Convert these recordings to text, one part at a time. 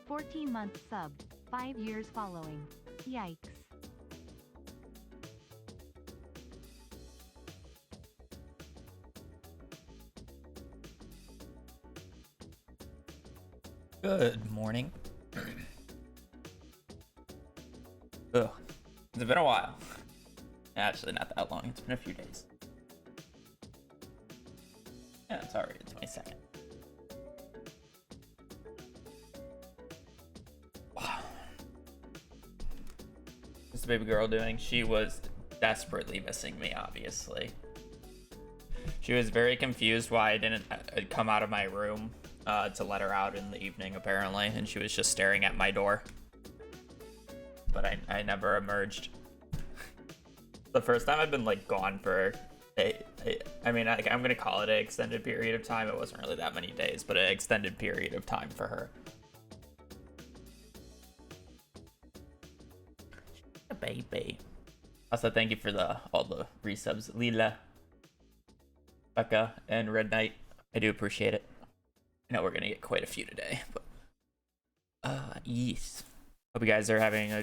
14-month sub, 5 years following. Yikes. Good morning. Ugh. It's been a while. Actually, not that long. It's been a few days. Yeah, it's already the 22nd. Wow. What's the baby girl doing? She was desperately missing me, obviously. She was very confused why I didn't come out of my room to let her out in the evening, apparently, and she was just staring at my door. But I never emerged. The first time I've been like gone for I mean, I'm gonna call it an extended period of time. It wasn't really that many days, but an extended period of time for her. A baby. Also, thank you for all the resubs, Lila, Becca, and Red Knight. I do appreciate it. I know we're gonna get quite a few today, but yes. Hope you guys are having a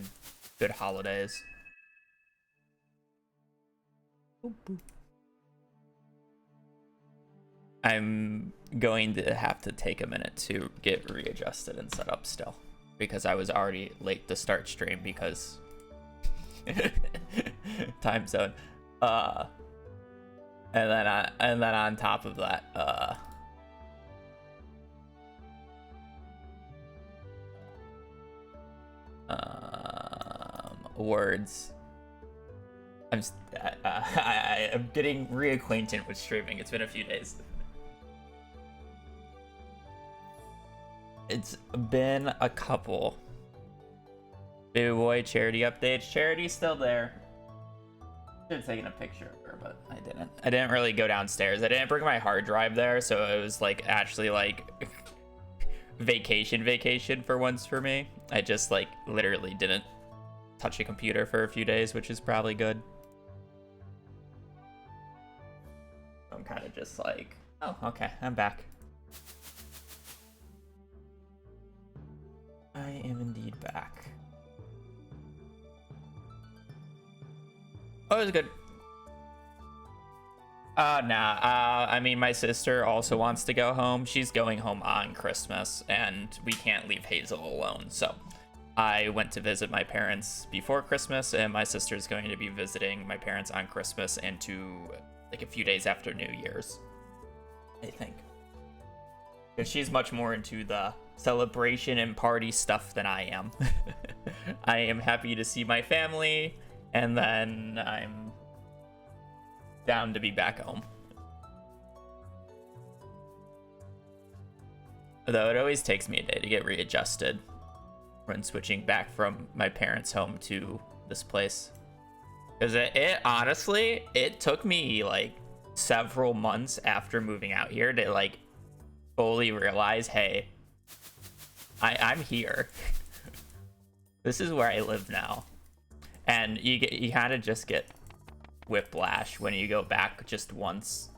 good holidays. I'm going to have to take a minute to get readjusted and set up still, because I was already late to start stream because time zone. And then on top of that, words. I am getting reacquainted with streaming. It's been a few days. It's been a couple. Baby boy charity updates. Charity's still there. Should have taken a picture of her, but I didn't. I didn't really go downstairs. I didn't bring my hard drive there, so it was like actually like vacation for once for me. I just like literally didn't touch a computer for a few days, which is probably good. I'm kind of just like, oh, okay, I'm back. I am indeed back. Oh, it was good. Nah. I mean, my sister also wants to go home. She's going home on Christmas, and we can't leave Hazel alone. So I went to visit my parents before Christmas, and my sister's going to be visiting my parents on Christmas and like a few days after New Year's, I think. Because she's much more into the celebration and party stuff than I am. I am happy to see my family, and then I'm down to be back home. Although it always takes me a day to get readjusted when switching back from my parents' home to this place. Because it honestly, it took me like several months after moving out here to like fully realize, hey, I'm here. This is where I live now. And you kind of just get whiplash when you go back just once.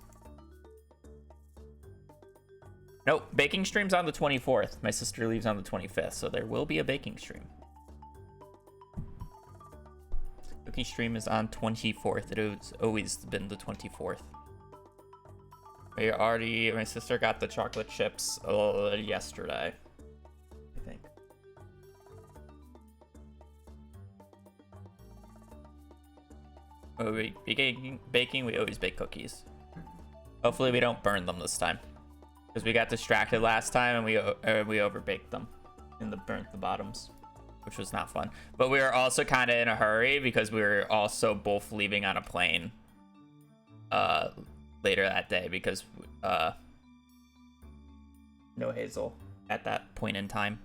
Nope, baking stream's on the 24th. My sister leaves on the 25th, so there will be a baking stream. Cookie stream is on 24th. It has always been the 24th. My sister got the chocolate chips yesterday, I think. When we baking, we always bake cookies. Hopefully we don't burn them this time, because we got distracted last time and we overbaked them. in burnt the bottoms, which was not fun. But we were also kind of in a hurry because we were also both leaving on a plane later that day because no Hazel at that point in time.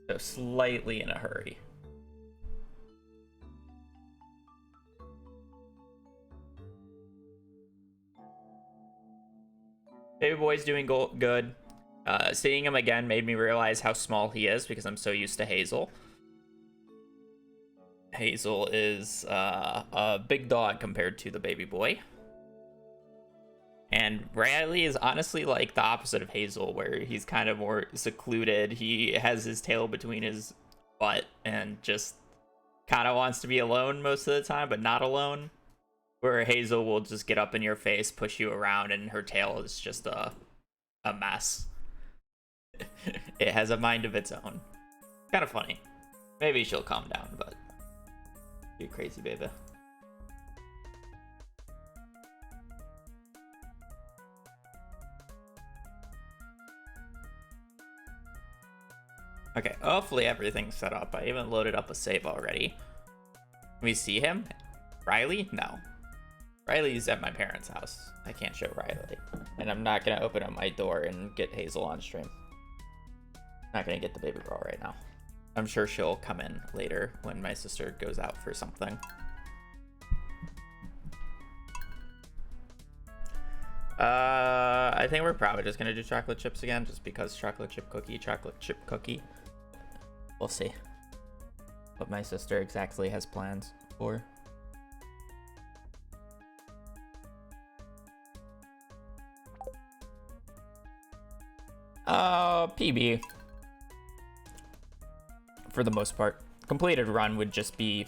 So slightly in a hurry. Baby boy's doing good. Seeing him again made me realize how small he is because I'm so used to Hazel. Hazel is a big dog compared to the baby boy. And Riley is honestly like the opposite of Hazel, where he's kind of more secluded. He has his tail between his butt and just kind of wants to be alone most of the time, but not alone. Where Hazel will just get up in your face, push you around, and her tail is just a mess. It has a mind of its own. Kind of funny. Maybe she'll calm down, but you crazy baby. Okay, hopefully everything's set up. I even loaded up a save already. Can we see him? Riley? No. Riley's at my parents' house. I can't show Riley. And I'm not going to open up my door and get Hazel on stream. Not going to get the baby girl right now. I'm sure she'll come in later when my sister goes out for something. I think we're probably just going to do chocolate chips again, just because chocolate chip cookie. We'll see what my sister exactly has plans for. PB. For the most part. Completed run would just be...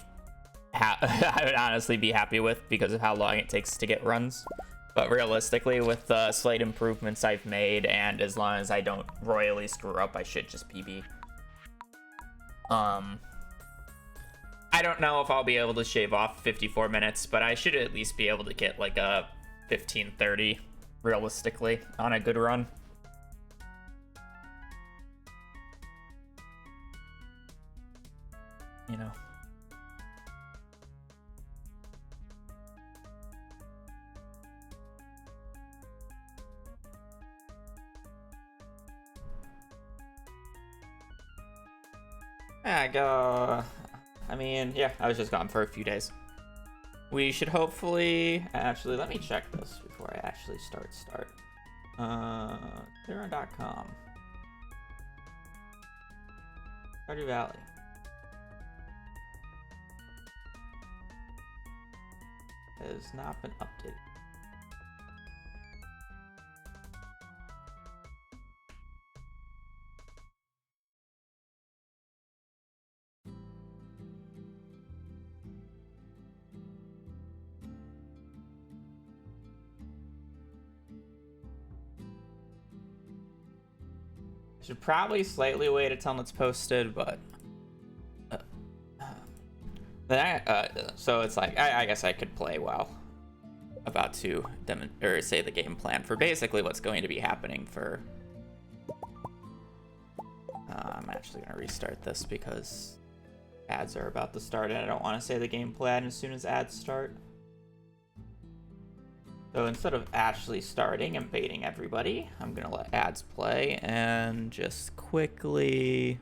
I would honestly be happy with because of how long it takes to get runs. But realistically, with the slight improvements I've made, and as long as I don't royally screw up, I should just PB. I don't know if I'll be able to shave off 54 minutes, but I should at least be able to get like a 15-30 realistically on a good run. You know. I mean, yeah, I was just gone for a few days. We should hopefully... Actually, let me check this before I actually start. Speedrun.com. Stardew Valley. Has not been updated. I should probably slightly wait until it's posted, but so it's like I guess I could play while about to say the game plan for basically what's going to be happening for. I'm actually gonna restart this because ads are about to start, and I don't want to say the game plan as soon as ads start. So instead of actually starting and baiting everybody, I'm gonna let ads play and just quickly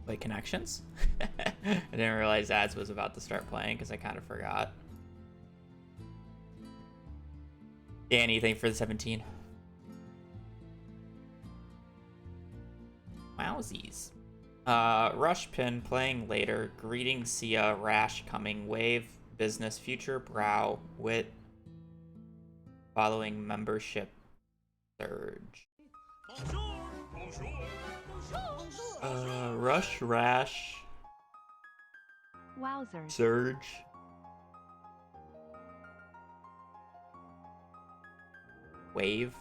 play connections. I didn't realize ads was about to start playing because I kind of forgot. Anything for the 17? Wowsies. Rush Pin playing later. Greeting Sia. Rash coming. Wave. Business. Future. Brow. Wit. Following membership. Surge. Rush. Rash. Wowzer. Surge. Wave.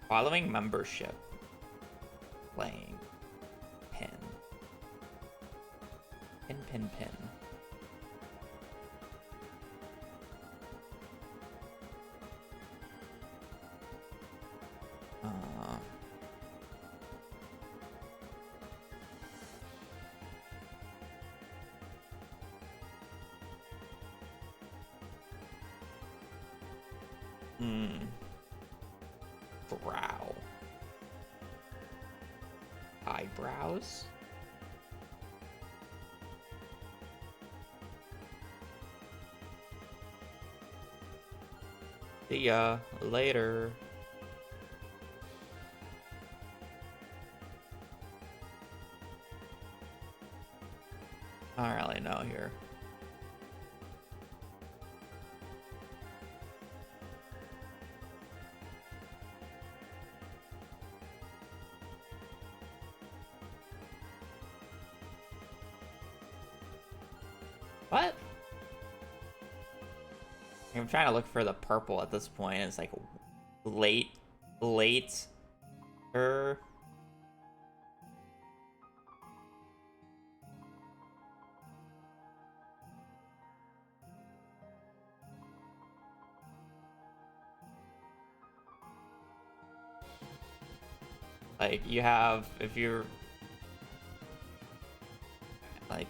Following membership. Playing. Pin. Pin, pin, pin. Brow. Eyebrows? See ya later. I don't really know here. What? I'm trying to look for the purple at this point. It's like late. Like you have, if you're like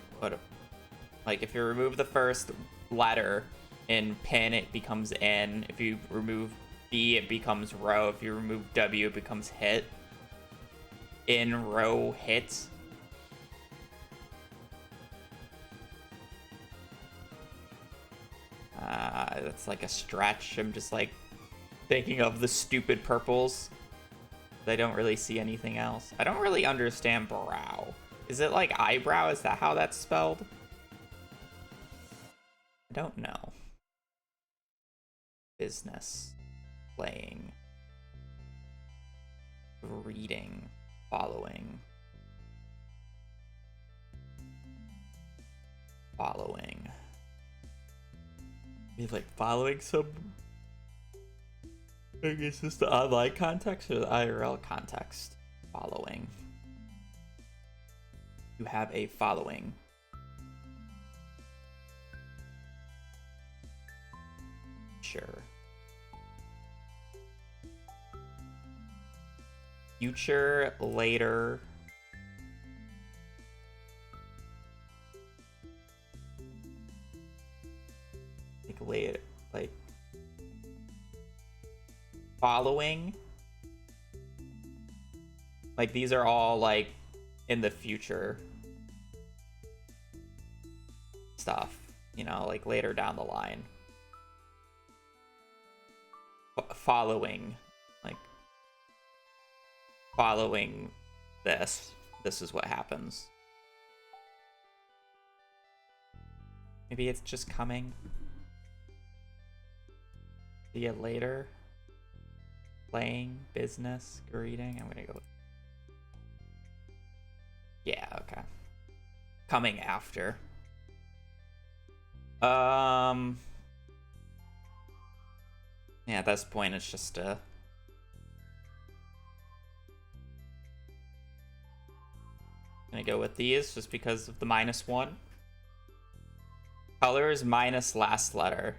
like if you remove the first letter in pin, it becomes N. If you remove B, it becomes row. If you remove W, it becomes hit. In row hit. That's like a stretch. I'm just like thinking of the stupid purples. I don't really see anything else. I don't really understand brow. Is it like eyebrow? Is that how that's spelled? I don't know. Business. Playing. Reading. Following. Following. Is like following some... Is this the online context or the IRL context? Following. You have a following. Sure. Future, later. Like later, like following. Like these are all like in the future stuff, you know, like later down the line. Following, like following this is what happens. Maybe it's just coming. See you later. Playing, business, greeting. I'm gonna go with... Yeah, okay. Coming after. Yeah, at this point it's just gonna go with these just because of the -1. Colors minus last letter.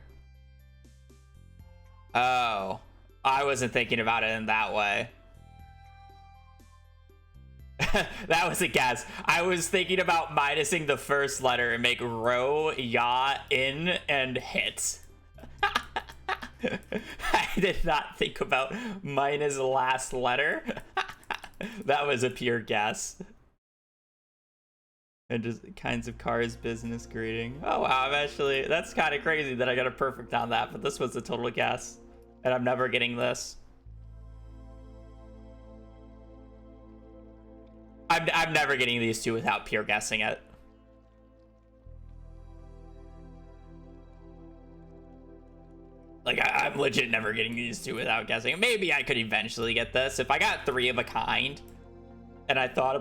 Oh, I wasn't thinking about it in that way. That was a guess. I was thinking about minusing the first letter and make row, ya, in, and hit. I did not think about minus last letter. That was a pure guess. And just kinds of cars, business, greeting. Oh wow, I'm actually, that's kind of crazy that I got a perfect on that, but this was a total guess. And I'm never getting this. I'm never getting these two without pure guessing it. Like, I'm legit never getting these two without guessing. Maybe I could eventually get this. If I got 3 of a kind, and I thought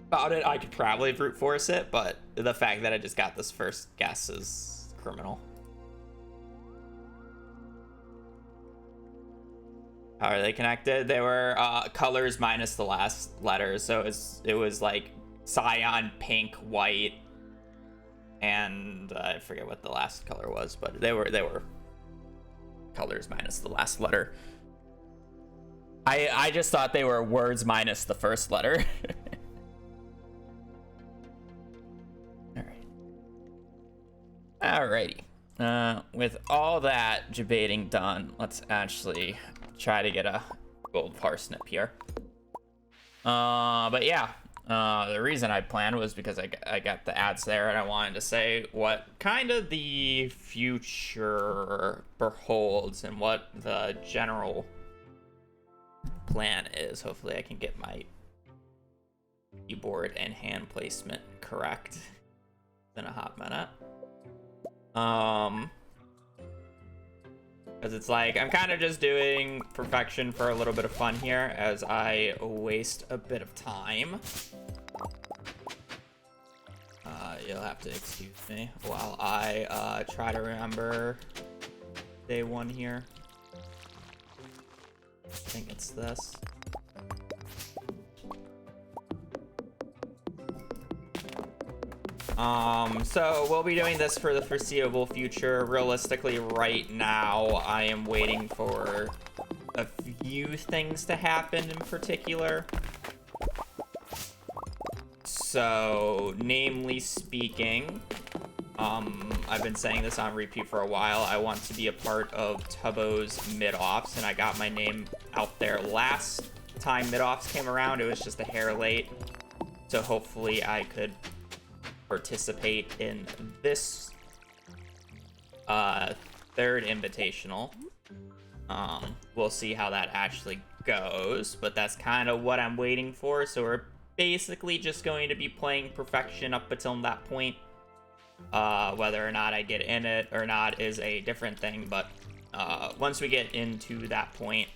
about it, I could probably brute force it, but the fact that I just got this first guess is criminal. How are they connected? They were colors minus the last letter. So it was like cyan, pink, white, and I forget what the last color was, but they were colors minus the last letter. I just thought they were words minus the first letter. Alrighty. With all that debating done, let's actually try to get a gold parsnip here. But yeah, the reason I planned was because I got the ads there, and I wanted to say what kind of the future beholds and what the general plan is. Hopefully I can get my keyboard and hand placement correct in a hot minute. Because it's like I'm kind of just doing perfection for a little bit of fun here as I waste a bit of time. You'll have to excuse me while I try to remember day one here. I think it's this. So we'll be doing this for the foreseeable future. Realistically, right now, I am waiting for a few things to happen in particular. So, namely speaking, I've been saying this on repeat for a while. I want to be a part of Tubbo's mid-offs, and I got my name out there last time mid-offs came around. It was just a hair late. So hopefully I could participate in this third invitational. We'll see how that actually goes, but that's kind of what I'm waiting for. So we're basically just going to be playing perfection up until that point. Whether or not I get in it or not is a different thing, but once we get into that point,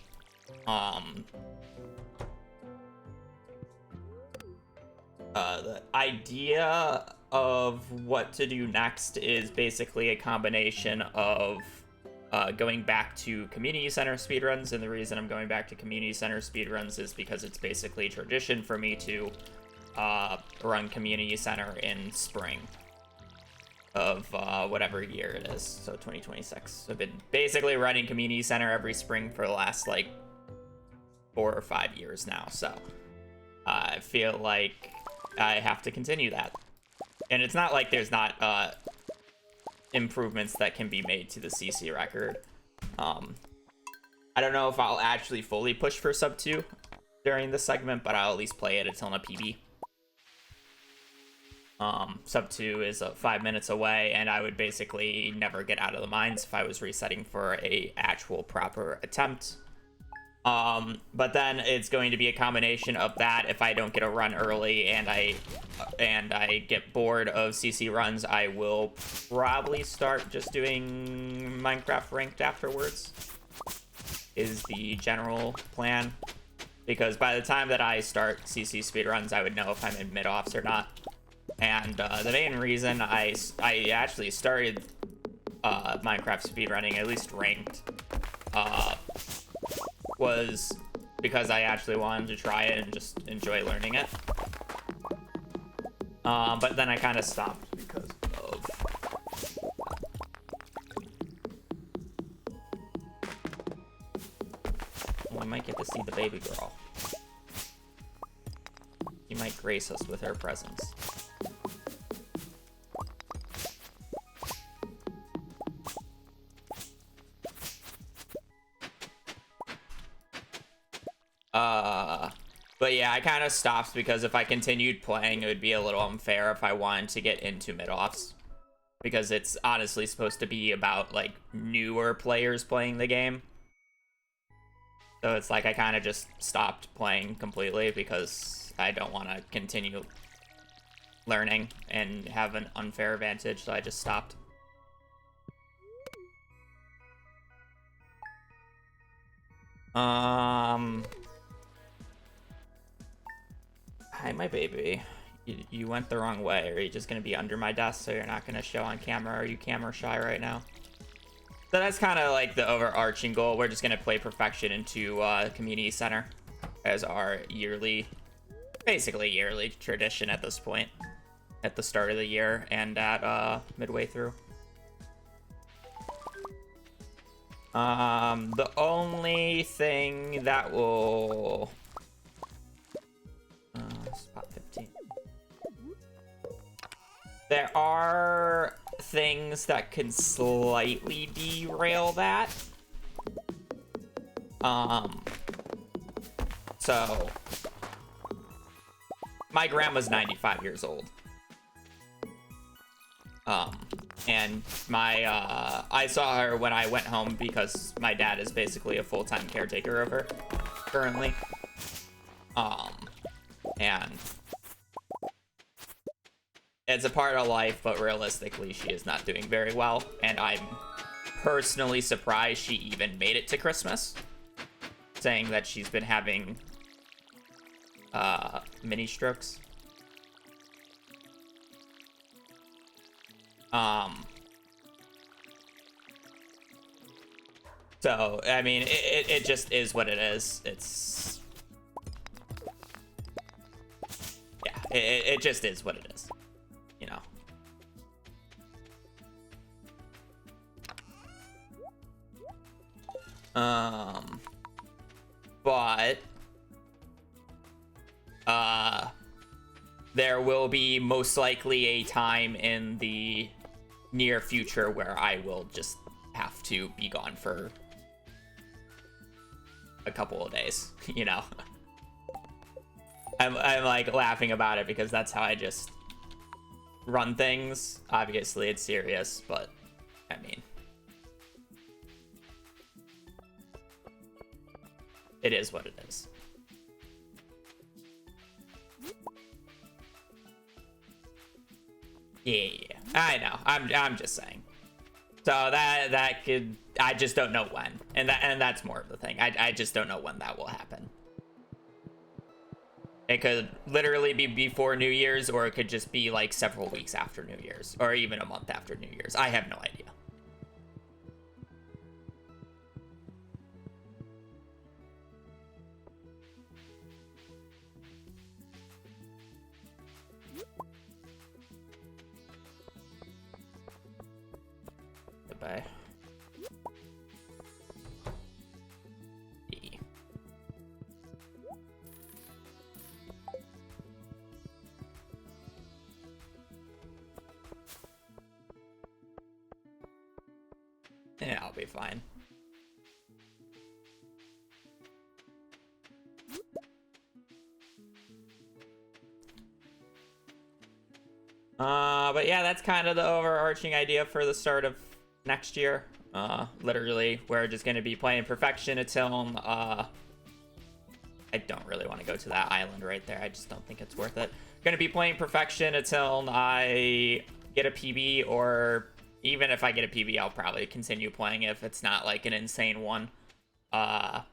the idea of what to do next is basically a combination of going back to community center speedruns, and the reason I'm going back to community center speedruns is because it's basically tradition for me to run community center in spring of whatever year it is, so 2026. I've been basically running community center every spring for the last like 4 or 5 years now, so I feel like I have to continue that. And it's not like there's not improvements that can be made to the CC record. I don't know if I'll actually fully push for sub 2 during this segment, but I'll at least play it until a PB. Sub 2 is 5 minutes away, and I would basically never get out of the mines if I was resetting for a actual proper attempt. But then it's going to be a combination of that. If I don't get a run early and I get bored of CC runs, I will probably start just doing Minecraft ranked afterwards, is the general plan. Because by the time that I start CC speedruns, I would know if I'm in mid-offs or not. And the main reason I actually started Minecraft speedrunning, at least ranked, was because I actually wanted to try it and just enjoy learning it. But then I kind of stopped because of... Well, I might get to see the baby girl. She might grace us with her presence. But yeah, I kind of stopped because if I continued playing, it would be a little unfair if I wanted to get into mid-offs. Because it's honestly supposed to be about, like, newer players playing the game. So it's like I kind of just stopped playing completely because I don't want to continue learning and have an unfair advantage, so I just stopped. Hi, my baby. You went the wrong way. Are you just gonna be under my desk so you're not gonna show on camera? Are you camera shy right now? So that's kind of like the overarching goal. We're just gonna play Perfection into Community Center as our yearly, basically yearly tradition at this point, at the start of the year and at midway through. The only thing that will spot 15. There are things that can slightly derail that. So my grandma's 95 years old. And my, I saw her when I went home because my dad is basically a full-time caretaker of her currently. And it's a part of life, but realistically, she is not doing very well. And I'm personally surprised she even made it to Christmas, saying that she's been having, mini strokes. So, I mean, it just is what it is. It's... Yeah, it just is what it is. You know. But... there will be most likely a time in the near future where I will just have to be gone for a couple of days, you know. I'm like laughing about it because that's how I just run things. Obviously it's serious, but I mean, it is what it is. Yeah, I know. I'm just saying. So that could, I just don't know when, and that's more of the thing. I just don't know when that will happen. It could literally be before New Year's, or it could just be like several weeks after New Year's, or even a month after New Year's. I have no idea. Goodbye. Yeah, I'll be fine. But yeah, that's kind of the overarching idea for the start of next year. Literally, we're just going to be playing Perfection until, I don't really want to go to that island right there. I just don't think it's worth it. Going to be playing Perfection until I get a PB, or even if I get a PB, I'll probably continue playing if it's not like an insane one. And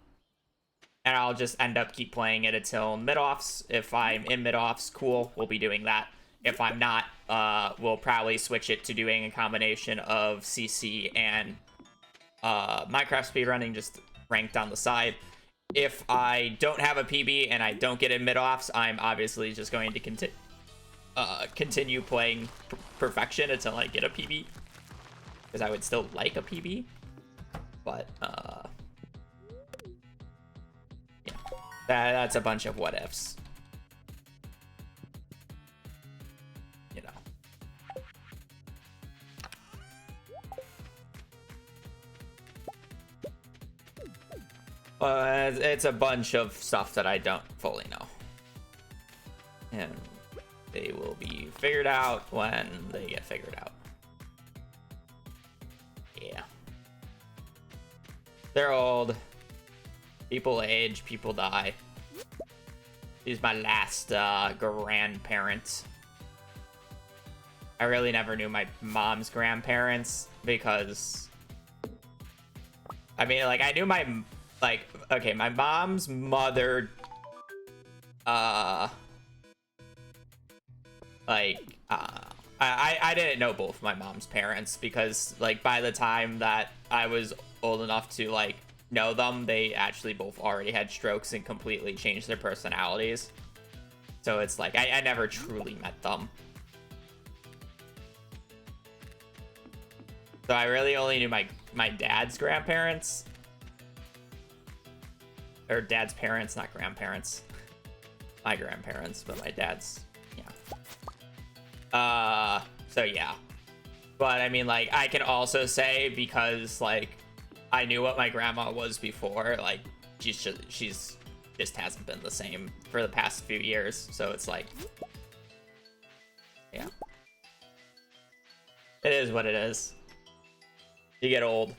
I'll just end up keep playing it until mid-offs. If I'm in mid-offs, cool, we'll be doing that. If I'm not, we'll probably switch it to doing a combination of CC and Minecraft speedrunning, just ranked on the side. If I don't have a PB and I don't get in mid-offs, I'm obviously just going to continue playing Perfection until I get a PB. Because I would still like a PB. But, yeah. That's a bunch of what-ifs. You know. It's a bunch of stuff that I don't fully know. And they will be figured out when they get figured out. Yeah. They're old. People age, people die. She's my last grandparent. I really never knew my mom's grandparents because, I mean, like, I knew my, like, okay, my mom's mother, I didn't know both my mom's parents because, like, by the time that I was old enough to like know them, they actually both already had strokes and completely changed their personalities. So it's like I never truly met them. So I really only knew my dad's grandparents. Or dad's parents, not grandparents. My grandparents, but my dad's, yeah. So yeah. But I mean, like, I can also say, because like I knew what my grandma was before, like she's just hasn't been the same for the past few years. So it's like, yeah. It is what it is. You get old.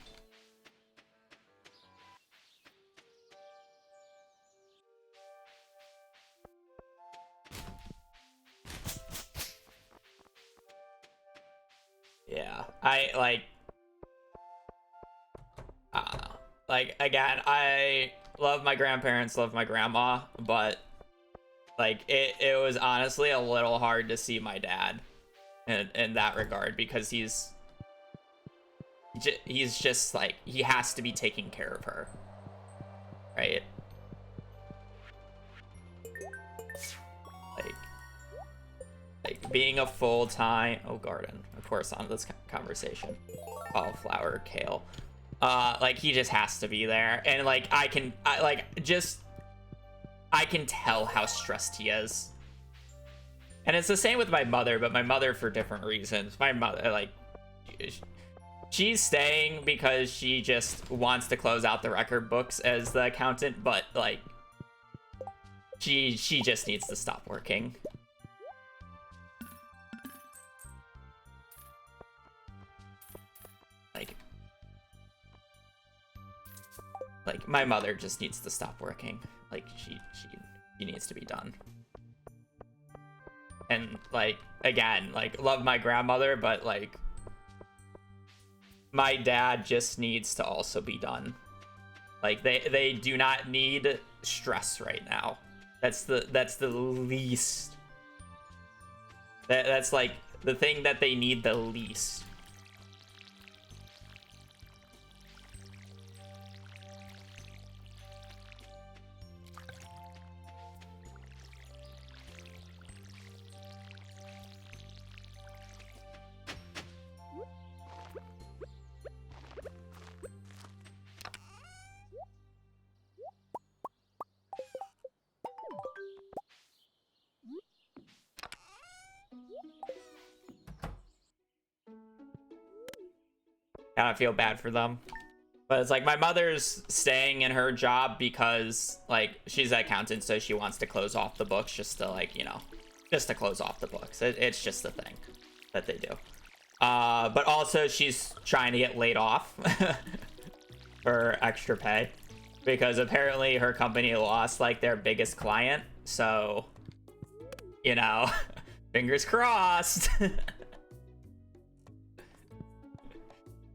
Yeah, I don't know. Like, again, I love my grandparents, love my grandma, but like it was honestly a little hard to see my dad in that regard, because he's just like, he has to be taking care of her, right? Like being a full-time garden, of course, on this conversation, cauliflower, kale, like he just has to be there, and like I can tell how stressed he is. And it's the same with my mother, but my mother for different reasons. My mother, like, she's staying because she just wants to close out the record books as the accountant, but like she just needs to stop working. Like my mother just needs to stop working. Like she needs to be done. And like, again, like, love my grandmother, but like my dad just needs to also be done. Like they do not need stress right now. That's the least. That's like the thing that they need the least. Kind of feel bad for them. But it's like, my mother's staying in her job because like she's an accountant, so she wants to close off the books, just to like, you know, just to close off the books. It's just a thing that they do. But also she's trying to get laid off for extra pay, because apparently her company lost like their biggest client. So, you know, fingers crossed.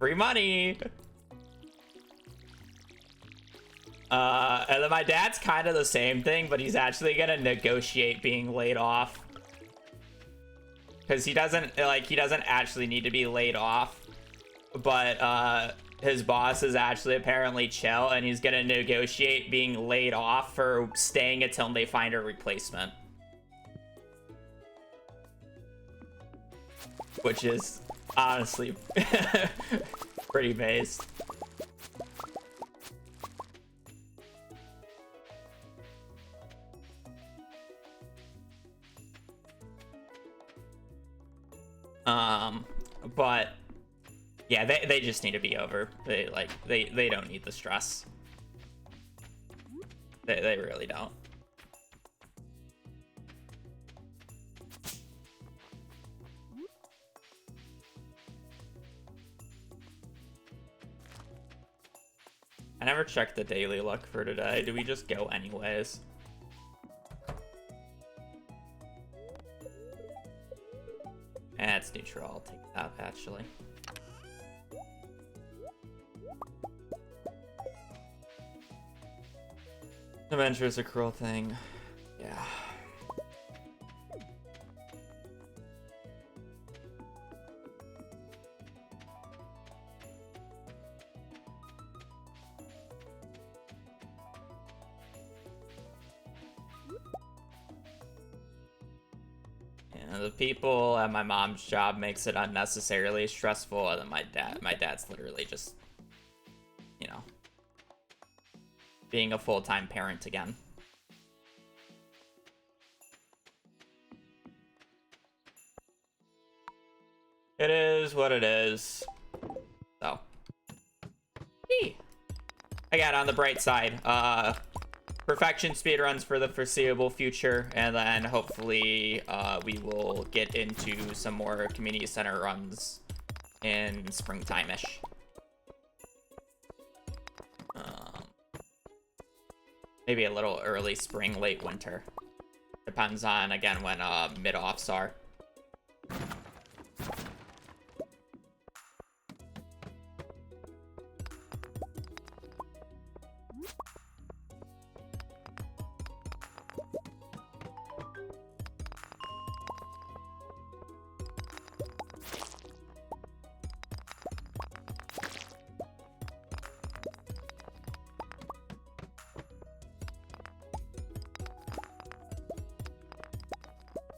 Free money. And then my dad's kind of the same thing, but he's actually gonna negotiate being laid off, because he doesn't actually need to be laid off, but his boss is actually apparently chill, and he's gonna negotiate being laid off for staying until they find a replacement, which is honestly pretty based. But yeah, they just need to be over. They don't need the stress. They really don't. I never checked the daily luck for today. Do we just go anyways? It's neutral. I'll take that, actually. Adventure is a cruel thing. Yeah. And the people at my mom's job makes it unnecessarily stressful, and then my dad's literally just, you know, being a full-time parent again. It is what it is. So. Hey. Again, on the bright side, perfection speedruns for the foreseeable future, and then hopefully we will get into some more community center runs in springtime-ish. Maybe a little early spring, late winter. Depends on, again, when mid-offs are.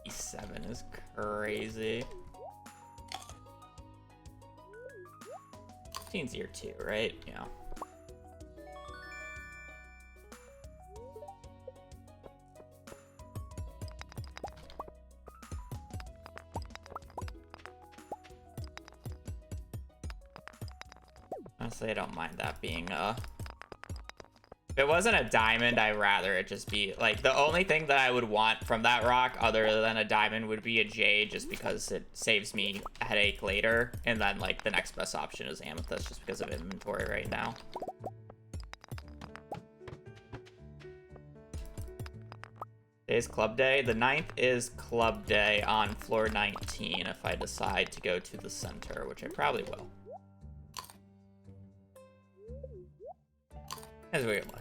E7 is crazy. 15's year 2, right? Yeah. Honestly, I don't mind that being if it wasn't a diamond, I'd rather it just be like the only thing that I would want from that rock other than a diamond would be a jade, just because it saves me a headache later, and then like the next best option is amethyst just because of inventory right now. Today's club day. The 9th is club day on floor 19 if I decide to go to the center, which I probably will. As we look.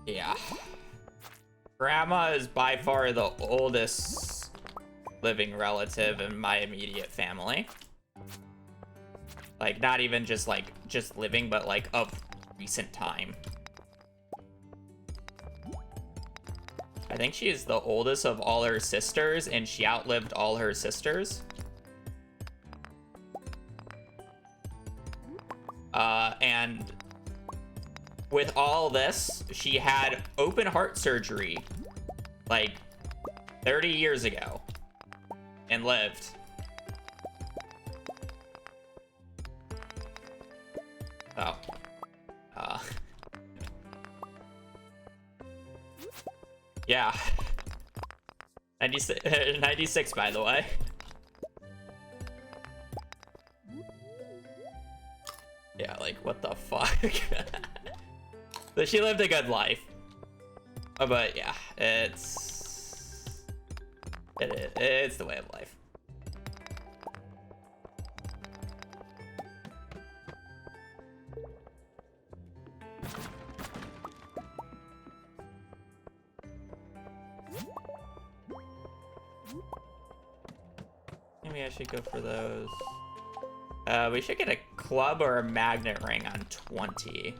Yeah. Grandma is by far the oldest living relative in my immediate family. Like, not even just, like, just living, but, like, of recent time. I think she is the oldest of all her sisters, and she outlived all her sisters. And with all this, she had open heart surgery like 30 years ago and lived. Oh. Yeah. 96, by the way. Yeah, like, what the fuck? But she lived a good life. But yeah, it's the way of life. Maybe I should go for those. We should get a club or a magnet ring on 20.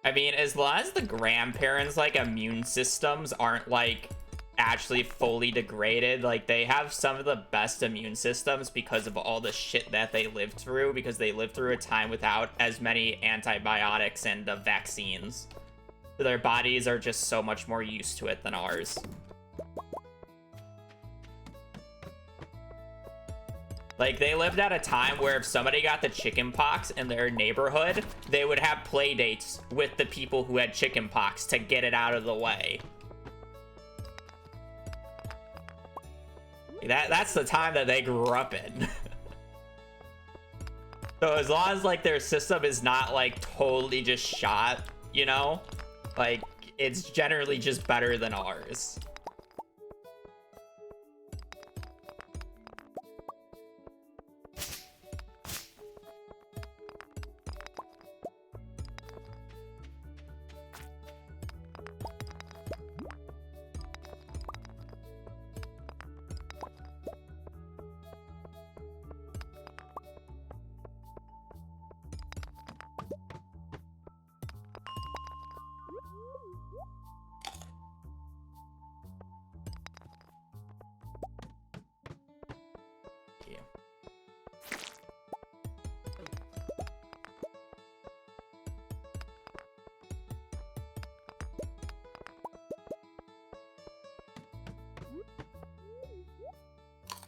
I mean, as long as the grandparents' like immune systems aren't like actually fully degraded, like they have some of the best immune systems because of all the shit that they lived through, because they lived through a time without as many antibiotics and vaccines. Their bodies are just so much more used to it than ours. Like, they lived at a time where if somebody got the chicken pox in their neighborhood, they would have play dates with the people who had chicken pox to get it out of the way. That's the time that they grew up in. So as long as, like, their system is not, like, totally just shot, you know? Like, it's generally just better than ours.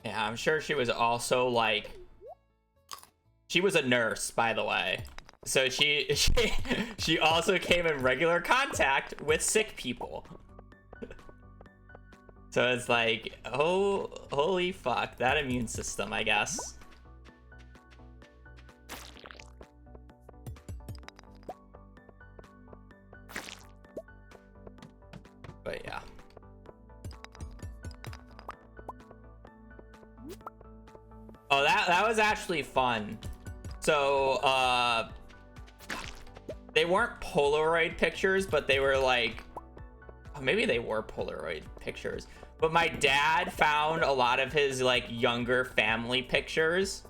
Yeah, I'm sure she was also like, she was a nurse, by the way. So she also came in regular contact with sick people. So it's like, oh, holy fuck, that immune system, I guess. But yeah. Oh, that was actually fun. So, they weren't Polaroid pictures, but they were like, oh, maybe they were Polaroid pictures. But my dad found a lot of his like younger family pictures,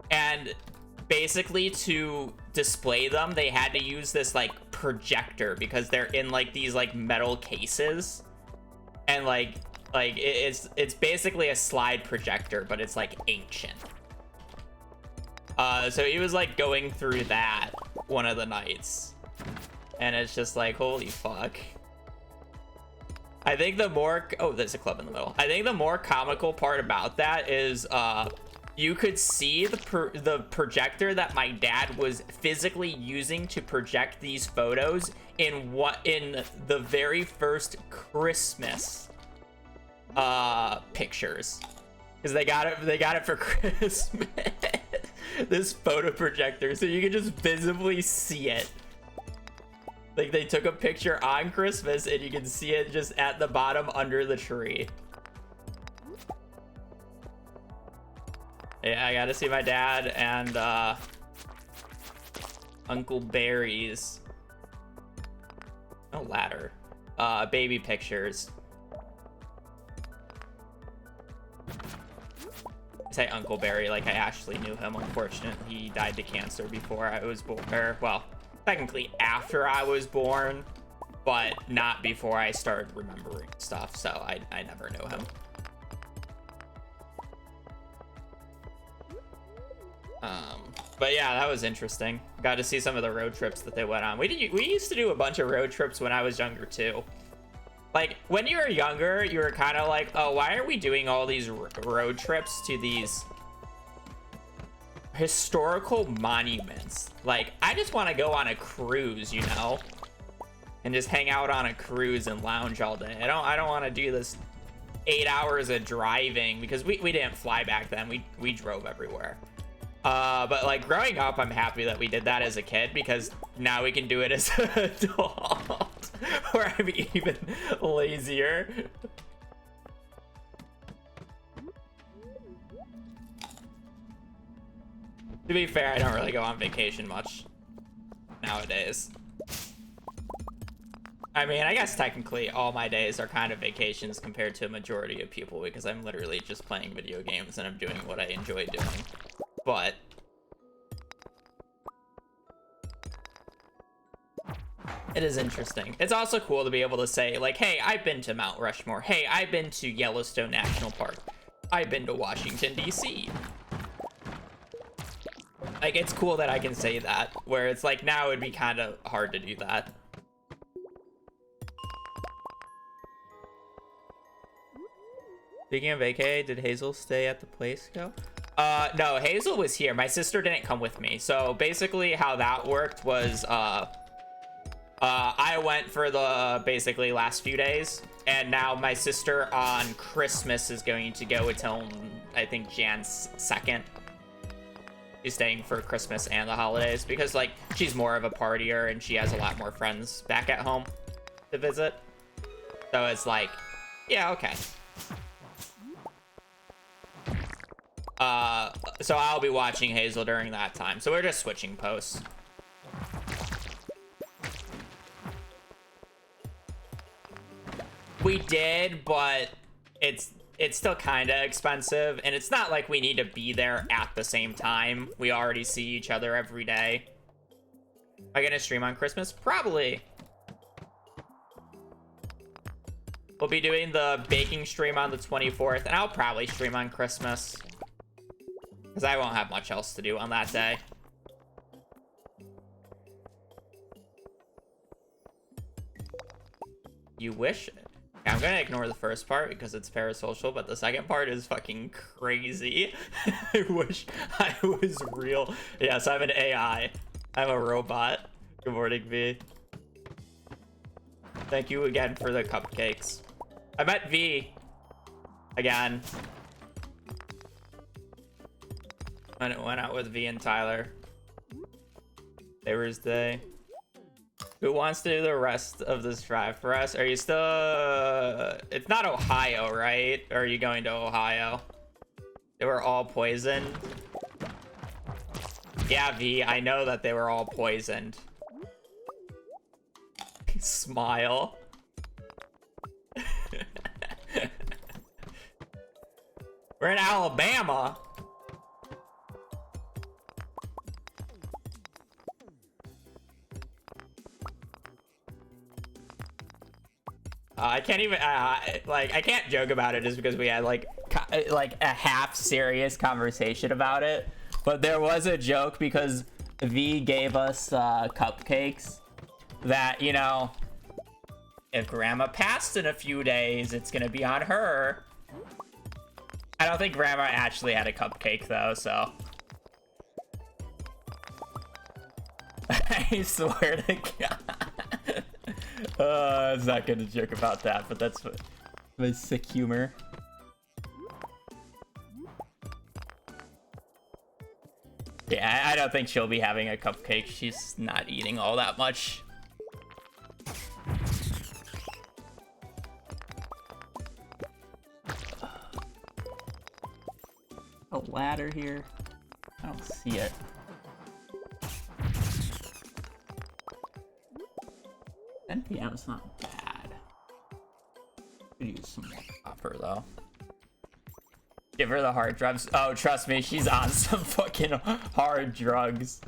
and basically to display them, they had to use this like projector because they're in like these like metal cases, and like it's basically a slide projector, but it's like ancient. So he was like going through that one of the nights, and it's just like, holy fuck. I think the more, oh, there's a club in the middle. I think the more comical part about that is you could see the projector that my dad was physically using to project these photos in the very first Christmas pictures, because they got it for Christmas. This photo projector, so you can just visibly see it. Like, they took a picture on Christmas and you can see it just at the bottom under the tree. Yeah, I gotta see my dad and Uncle Barry's, no ladder, baby pictures. I say Uncle Barry like I actually knew him. Unfortunately, he died to cancer before I was born, or well, technically after I was born, but not before I started remembering stuff, so I never knew him. But yeah, that was interesting. Got to see some of the road trips that they went on. We used to do a bunch of road trips when I was younger too. Like, when you were younger, you were kind of like, oh, why are we doing all these road trips to these historical monuments? Like, I just want to go on a cruise, you know, and just hang out on a cruise and lounge all day. I don't want to do this 8 hours of driving, because we didn't fly back then. We drove everywhere. But like, growing up, I'm happy that we did that as a kid, because now we can do it as an adult, where I'm even lazier. To be fair, I don't really go on vacation much nowadays. I mean, I guess technically all my days are kind of vacations compared to a majority of people, because I'm literally just playing video games and I'm doing what I enjoy doing. But it is interesting. It's also cool to be able to say, like, hey, I've been to Mount Rushmore. Hey, I've been to Yellowstone National Park. I've been to Washington, D.C. Like, it's cool that I can say that, where it's like, now it'd be kind of hard to do that. Speaking of vacay, did Hazel stay at the place go? No, Hazel was here. My sister didn't come with me. So basically how that worked was, I went for the basically last few days, and now my sister on Christmas is going to go until, I think, Jan 2nd. She's staying for Christmas and the holidays, because like, she's more of a partier and she has a lot more friends back at home to visit. So it's like, yeah, okay. So I'll be watching Hazel during that time. So we're just switching posts. We did, but it's still kind of expensive, and it's not like we need to be there at the same time. We already see each other every day. Am I gonna stream on Christmas? Probably. We'll be doing the baking stream on the 24th, and I'll probably stream on Christmas, because I won't have much else to do on that day. You wish? I'm gonna ignore the first part because it's parasocial, but the second part is fucking crazy. I wish I was real. Yes, I'm an AI. I'm a robot. Good morning, V. Thank you again for the cupcakes. I met V again. When it went out with V and Tyler. Thursday. Who wants to do the rest of this drive for us? Are you still... It's not Ohio, right? Or are you going to Ohio? They were all poisoned. Yeah, V, I know that they were all poisoned. Smile. We're in Alabama. I can't even like I can't joke about it just because we had like a half serious conversation about it, but there was a joke because V gave us cupcakes that, you know, if grandma passed in a few days, it's gonna be on her. I don't think grandma actually had a cupcake though, so I swear to God. I was not gonna joke about that, but that's what my sick humor. Yeah, I don't think she'll be having a cupcake. She's not eating all that much. A ladder here. I don't see it. NPM's not bad. Could use some more copper though. Give her the hard drugs. Oh, trust me, she's on some fucking hard drugs.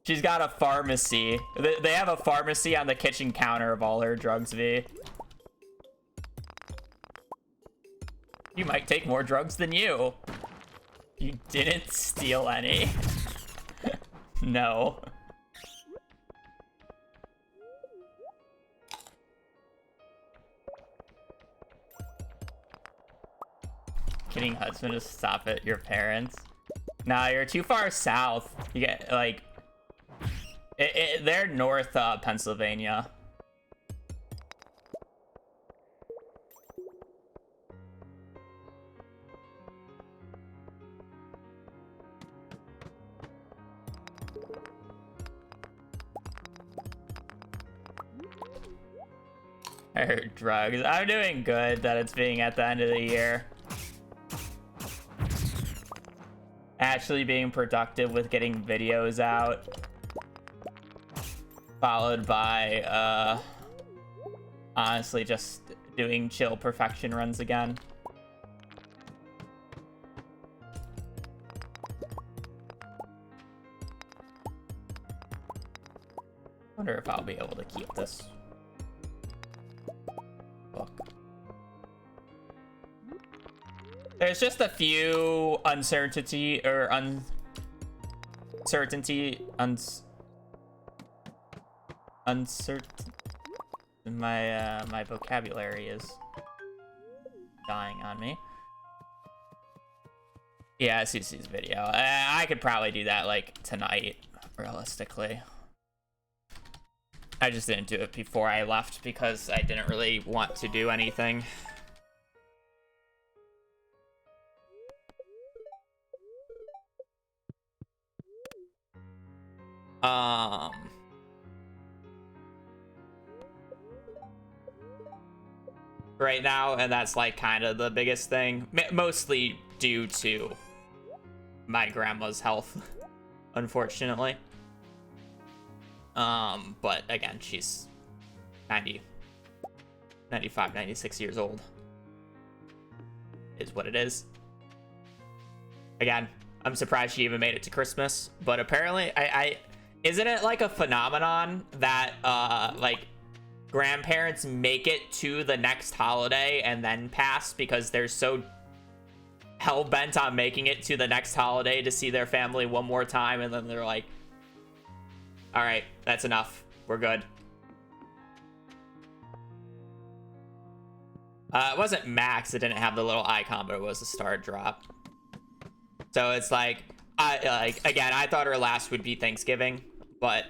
She's got a pharmacy. They have a pharmacy on the kitchen counter of all her drugs, V. You might take more drugs than you. You didn't steal any. No. Kidding husband to stop at your parents. Nah, you're too far south. You get like they're north Pennsylvania. I heard drugs. I'm doing good that it's being at the end of the year. Actually being productive with getting videos out. Followed by, honestly just doing chill perfection runs again. Wonder if I'll be able to keep this book. There's just a few uncertainty my vocabulary is dying on me. Yeah, CC's video. I could probably do that like tonight, realistically. I just didn't do it before I left because I didn't really want to do anything. Right now, and that's like kind of the biggest thing, mostly due to my grandma's health, unfortunately. But again, she's 90, 95, 96 years old. Is what it is. Again, I'm surprised she even made it to Christmas, but apparently isn't it like a phenomenon that like grandparents make it to the next holiday and then pass because they're so hell-bent on making it to the next holiday to see their family one more time, and then they're like, all right, that's enough, we're good. It wasn't max. It didn't have the little icon, but it was a star drop. So it's like, again, I thought her last would be Thanksgiving, but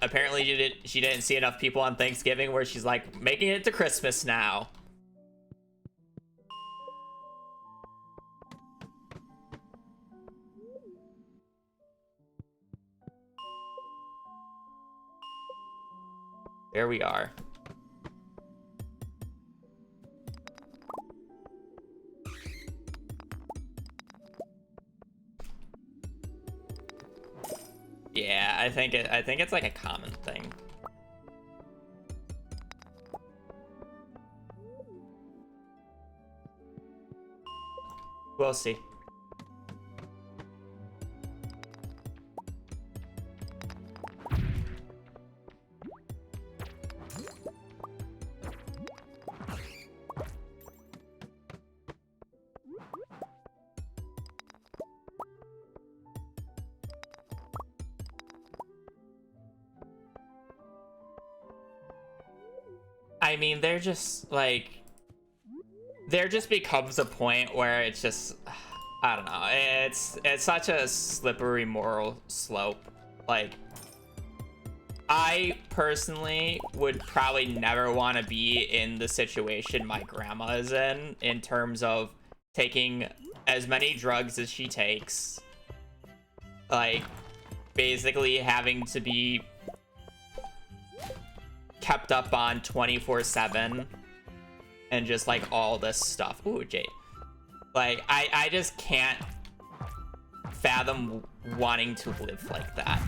apparently she didn't see enough people on Thanksgiving where she's like making it to Christmas now. There we are. Yeah, I think it's like a common thing. We'll see. I mean, there just becomes a point where it's just, I don't know, it's such a slippery moral slope. Like, I personally would probably never want to be in the situation my grandma is in terms of taking as many drugs as she takes, like basically having to be kept up on 24/7 and just like all this stuff. Ooh, Jade. Like, I just can't fathom wanting to live like that.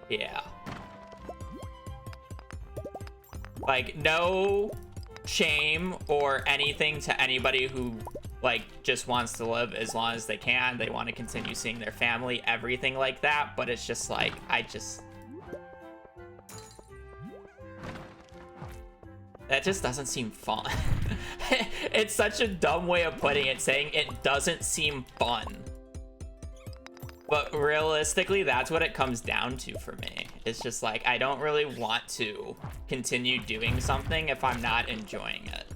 Yeah. Like, no shame or anything to anybody who like just wants to live as long as they can. They want to continue seeing their family, everything like that. But it's just like, that just doesn't seem fun. It's such a dumb way of putting it, saying it doesn't seem fun. But realistically, that's what it comes down to for me. It's just like, I don't really want to continue doing something if I'm not enjoying it.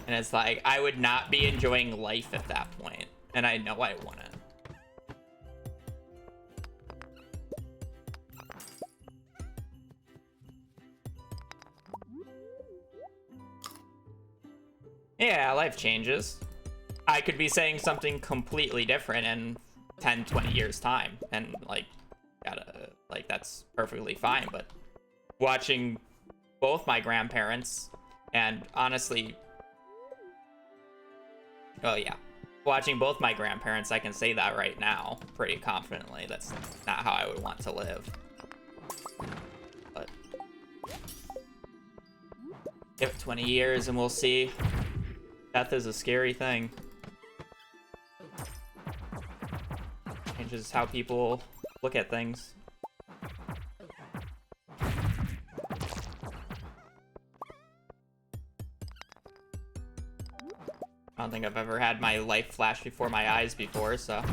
And it's like, I would not be enjoying life at that point. And I know I wouldn't. Yeah, life changes. I could be saying something completely different in 10, 20 years time. And like, that's perfectly fine. But watching both my grandparents and honestly, oh yeah, watching both my grandparents, I can say that right now pretty confidently. That's not how I would want to live. But give it 20 years and we'll see. Death is a scary thing. Changes how people look at things. I don't think I've ever had my life flash before my eyes before, so.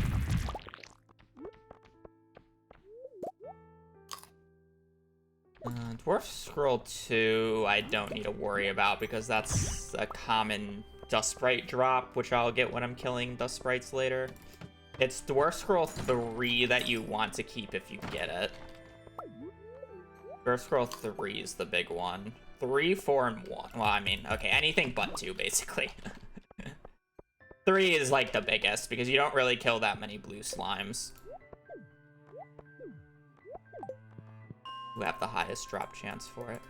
Dwarf Scroll 2, I don't need to worry about because that's a common Dust Sprite drop, which I'll get when I'm killing Dust Sprites later. It's Dwarf Scroll 3 that you want to keep if you get it. Dwarf Scroll 3 is the big one. 3, 4, and 1. Well, I mean, okay, anything but 2, basically. 3 is like the biggest because you don't really kill that many blue slimes. Who have the highest drop chance for it.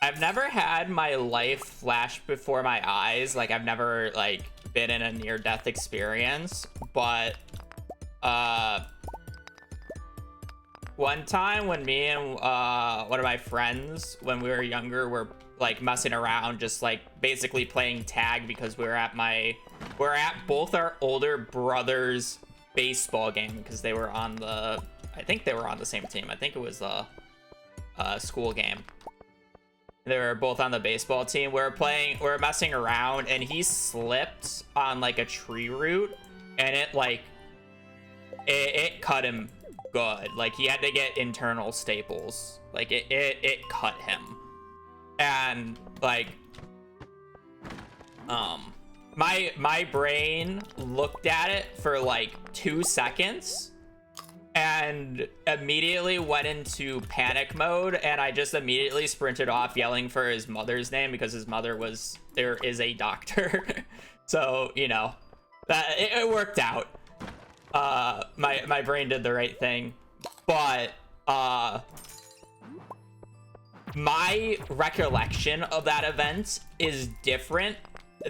I've never had my life flash before my eyes. Like, I've never, like, been in a near-death experience. But, one time when me and, one of my friends, when we were younger, were, like messing around, just like basically playing tag because we're at both our older brothers' baseball game because they were on the, I think they were on the same team. I think it was a school game. They were both on the baseball team. We're messing around, and he slipped on like a tree root, and it like it cut him good. Like he had to get internal staples. Like it cut him. And like my brain looked at it for like 2 seconds and immediately went into panic mode, and I just immediately sprinted off yelling for his mother's name because his mother is a doctor. So, you know, that it worked out. My brain did the right thing. But my recollection of that event is different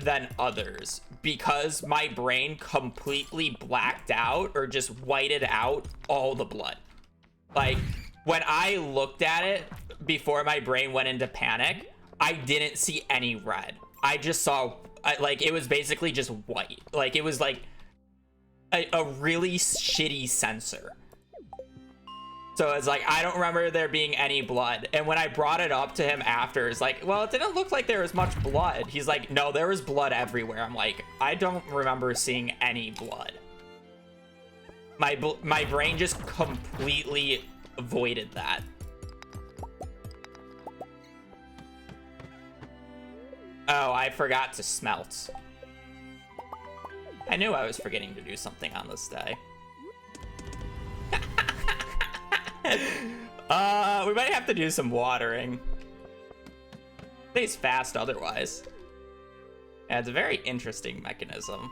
than others because my brain completely blacked out or just whited out all the blood. Like when I looked at it before my brain went into panic, I didn't see any red. I just saw like it was basically just white. Like it was like a really shitty sensor. So it's like, I don't remember there being any blood. And when I brought it up to him after, it's like, well, it didn't look like there was much blood. He's like, no, there was blood everywhere. I'm like, I don't remember seeing any blood. My brain just completely avoided that. Oh, I forgot to smelt. I knew I was forgetting to do something on this day. We might have to do some watering. Stays fast otherwise. Yeah, it's a very interesting mechanism.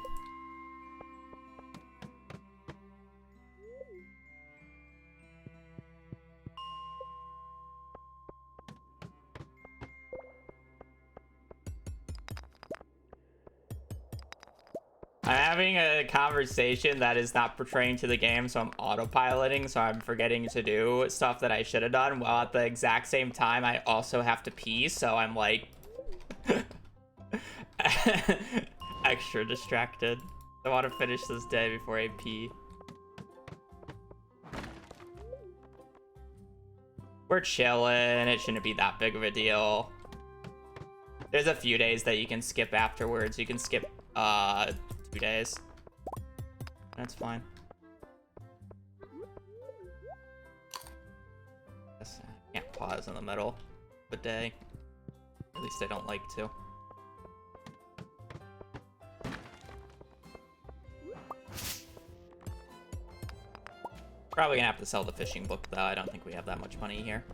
I'm having a conversation that is not portraying to the game, so I'm autopiloting, so I'm forgetting to do stuff that I should have done, while at the exact same time I also have to pee, so I'm like extra distracted. I want to finish this day before I pee. We're chilling, it shouldn't be that big of a deal. There's a few days that you can skip afterwards. You can skip 2 days. That's fine. I can't pause in the middle of a day. At least I don't like to. Probably gonna have to sell the fishing book though. I don't think we have that much money here.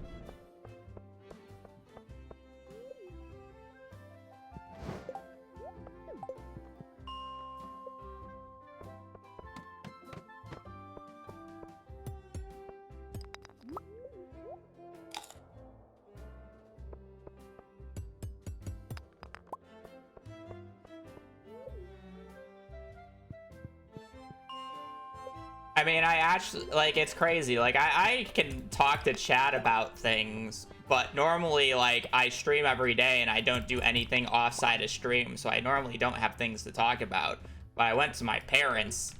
I mean, I actually, like, it's crazy. Like, I can talk to chat about things, but normally, like, I stream every day and I don't do anything offside of stream, so I normally don't have things to talk about. But I went to my parents,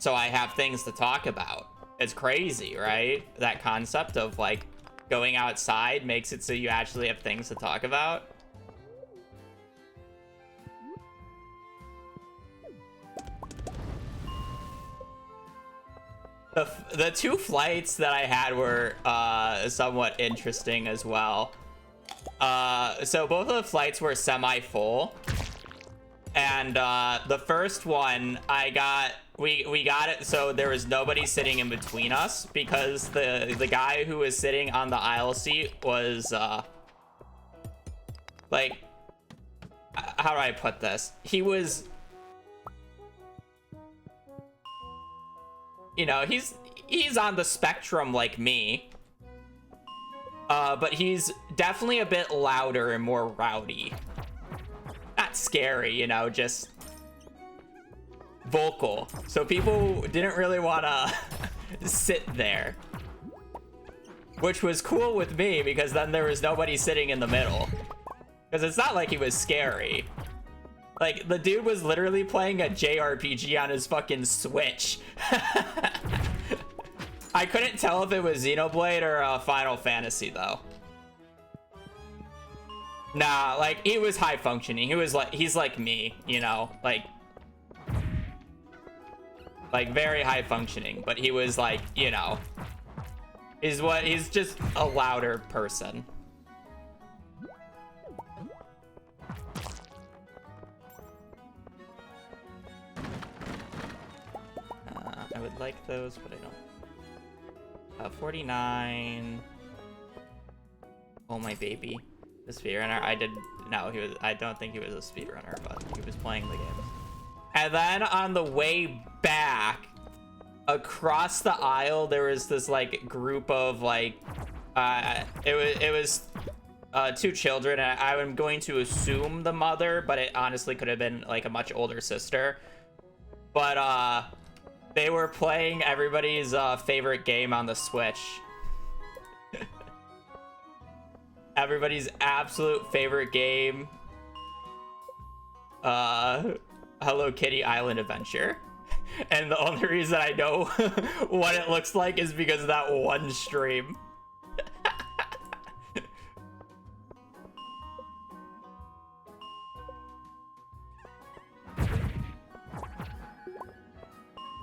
so I have things to talk about. It's crazy, right? That concept of, like, going outside makes it so you actually have things to talk about. The 2 flights that I had were somewhat interesting as well. So both of the flights were semi-full, and the first one we got it so there was nobody sitting in between us because the guy who was sitting on the aisle seat was like, how do I put this? He was, you know, he's on the spectrum like me, but he's definitely a bit louder and more rowdy. Not scary, you know, just vocal. So people didn't really want to sit there. which was cool with me because then there was nobody sitting in the middle. Because it's not like he was scary. Like, the dude was literally playing a JRPG on his fucking Switch. I couldn't tell if it was Xenoblade or Final Fantasy, though. Nah, like, he was high functioning. He's like me, you know? Like, very high functioning. But he was like, you know... He's just a louder person. I would like those, but I don't. 49. Oh, my baby. The speedrunner. I don't think he was a speedrunner, but he was playing the game. And then on the way back, across the aisle, there was this like group of like, it was two children. And I'm going to assume the mother, but it honestly could have been like a much older sister. But they were playing everybody's favorite game on the Switch. Everybody's absolute favorite game. Hello Kitty Island Adventure. And the only reason I know what it looks like is because of that one stream.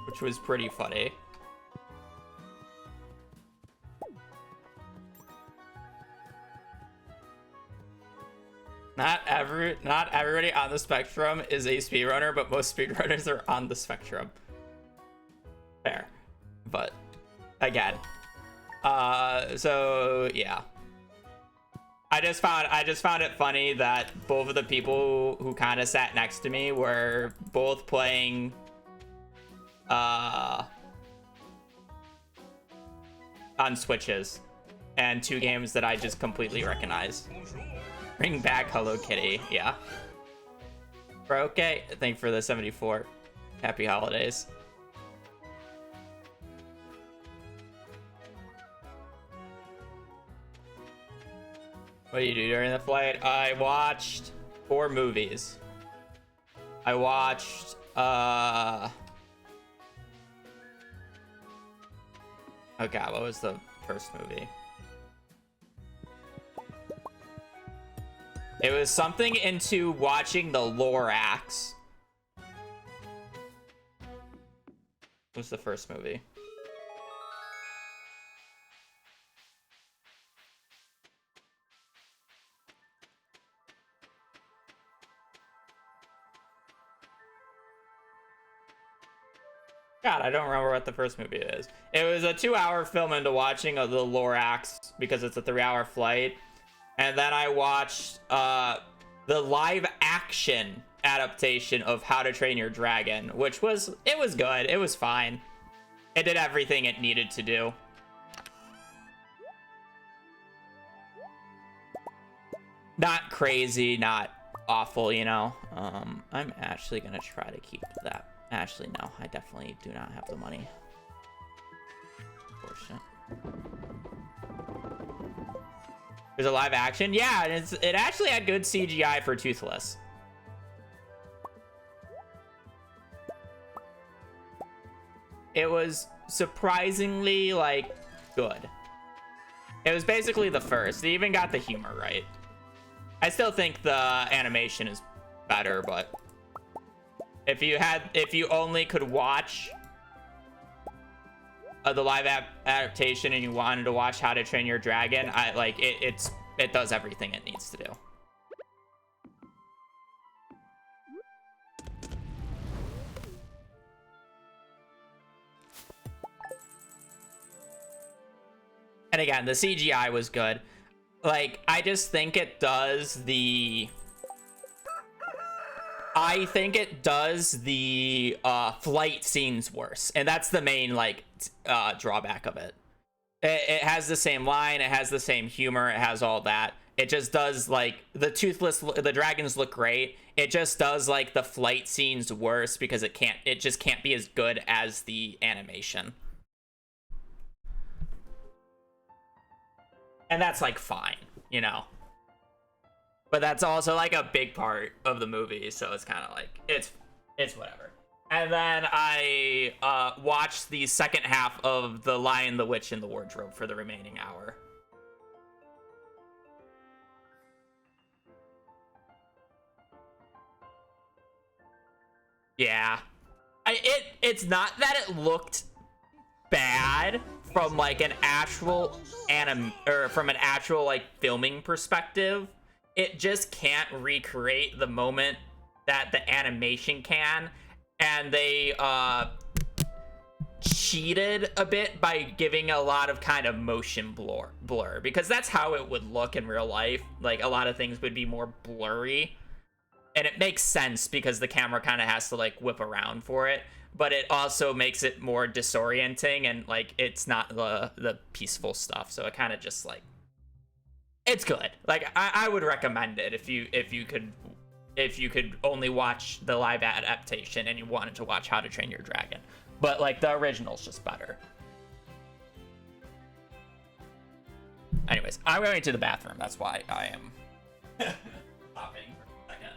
Which was pretty funny. Not everybody on the spectrum is a speedrunner, but most speedrunners are on the spectrum. Fair. But again. So yeah. I just found it funny that both of the people who kind of sat next to me were both playing on Switches, and two games that I just completely recognize. Bring back Hello Kitty, yeah. Bro, okay. Thank you for the 74. Happy holidays. What do you do during the flight? I watched 4 movies. I watched, oh god, what was the first movie? It was something into watching the Lorax. What was the first movie? God, I don't remember what the first movie is. It was a 2-hour film into watching the Lorax because it's a 3-hour flight. And then I watched the live action adaptation of How to Train Your Dragon, which was good. It was fine. It did everything it needed to do. Not crazy, not awful, you know. I'm actually gonna try to keep that. Actually, no, I definitely do not have the money. Unfortunate. There's a live action? Yeah, it actually had good CGI for Toothless. It was surprisingly, like, good. It was basically the first. They even got the humor right. I still think the animation is better, but if you only could watch the live adaptation and you wanted to watch How to Train Your Dragon, it does everything it needs to do. And again, the CGI was good. Like, I just think it does the flight scenes worse, and that's the main drawback of it. It has the same line, it has the same humor, it has all that. It just does the dragons look great. It just does the flight scenes worse because it just can't be as good as the animation. And that's like fine, you know. But that's also like a big part of the movie, so it's kind of like it's whatever. And then I watched the second half of The Lion, the Witch, and the Wardrobe for the remaining hour. Yeah. It's not that it looked bad from like an actual from an actual like filming perspective. It just can't recreate the moment that the animation can, and they cheated a bit by giving a lot of kind of motion blur, because that's how it would look in real life. Like a lot of things would be more blurry, and it makes sense because the camera kind of has to like whip around for it, but it also makes it more disorienting, and like it's not the peaceful stuff, so it kind of just like, it's good. Like I would recommend it if you could only watch the live adaptation and you wanted to watch How to Train Your Dragon. But like the original's just better. Anyways, I'm going to the bathroom. That's why I am stopping for a second.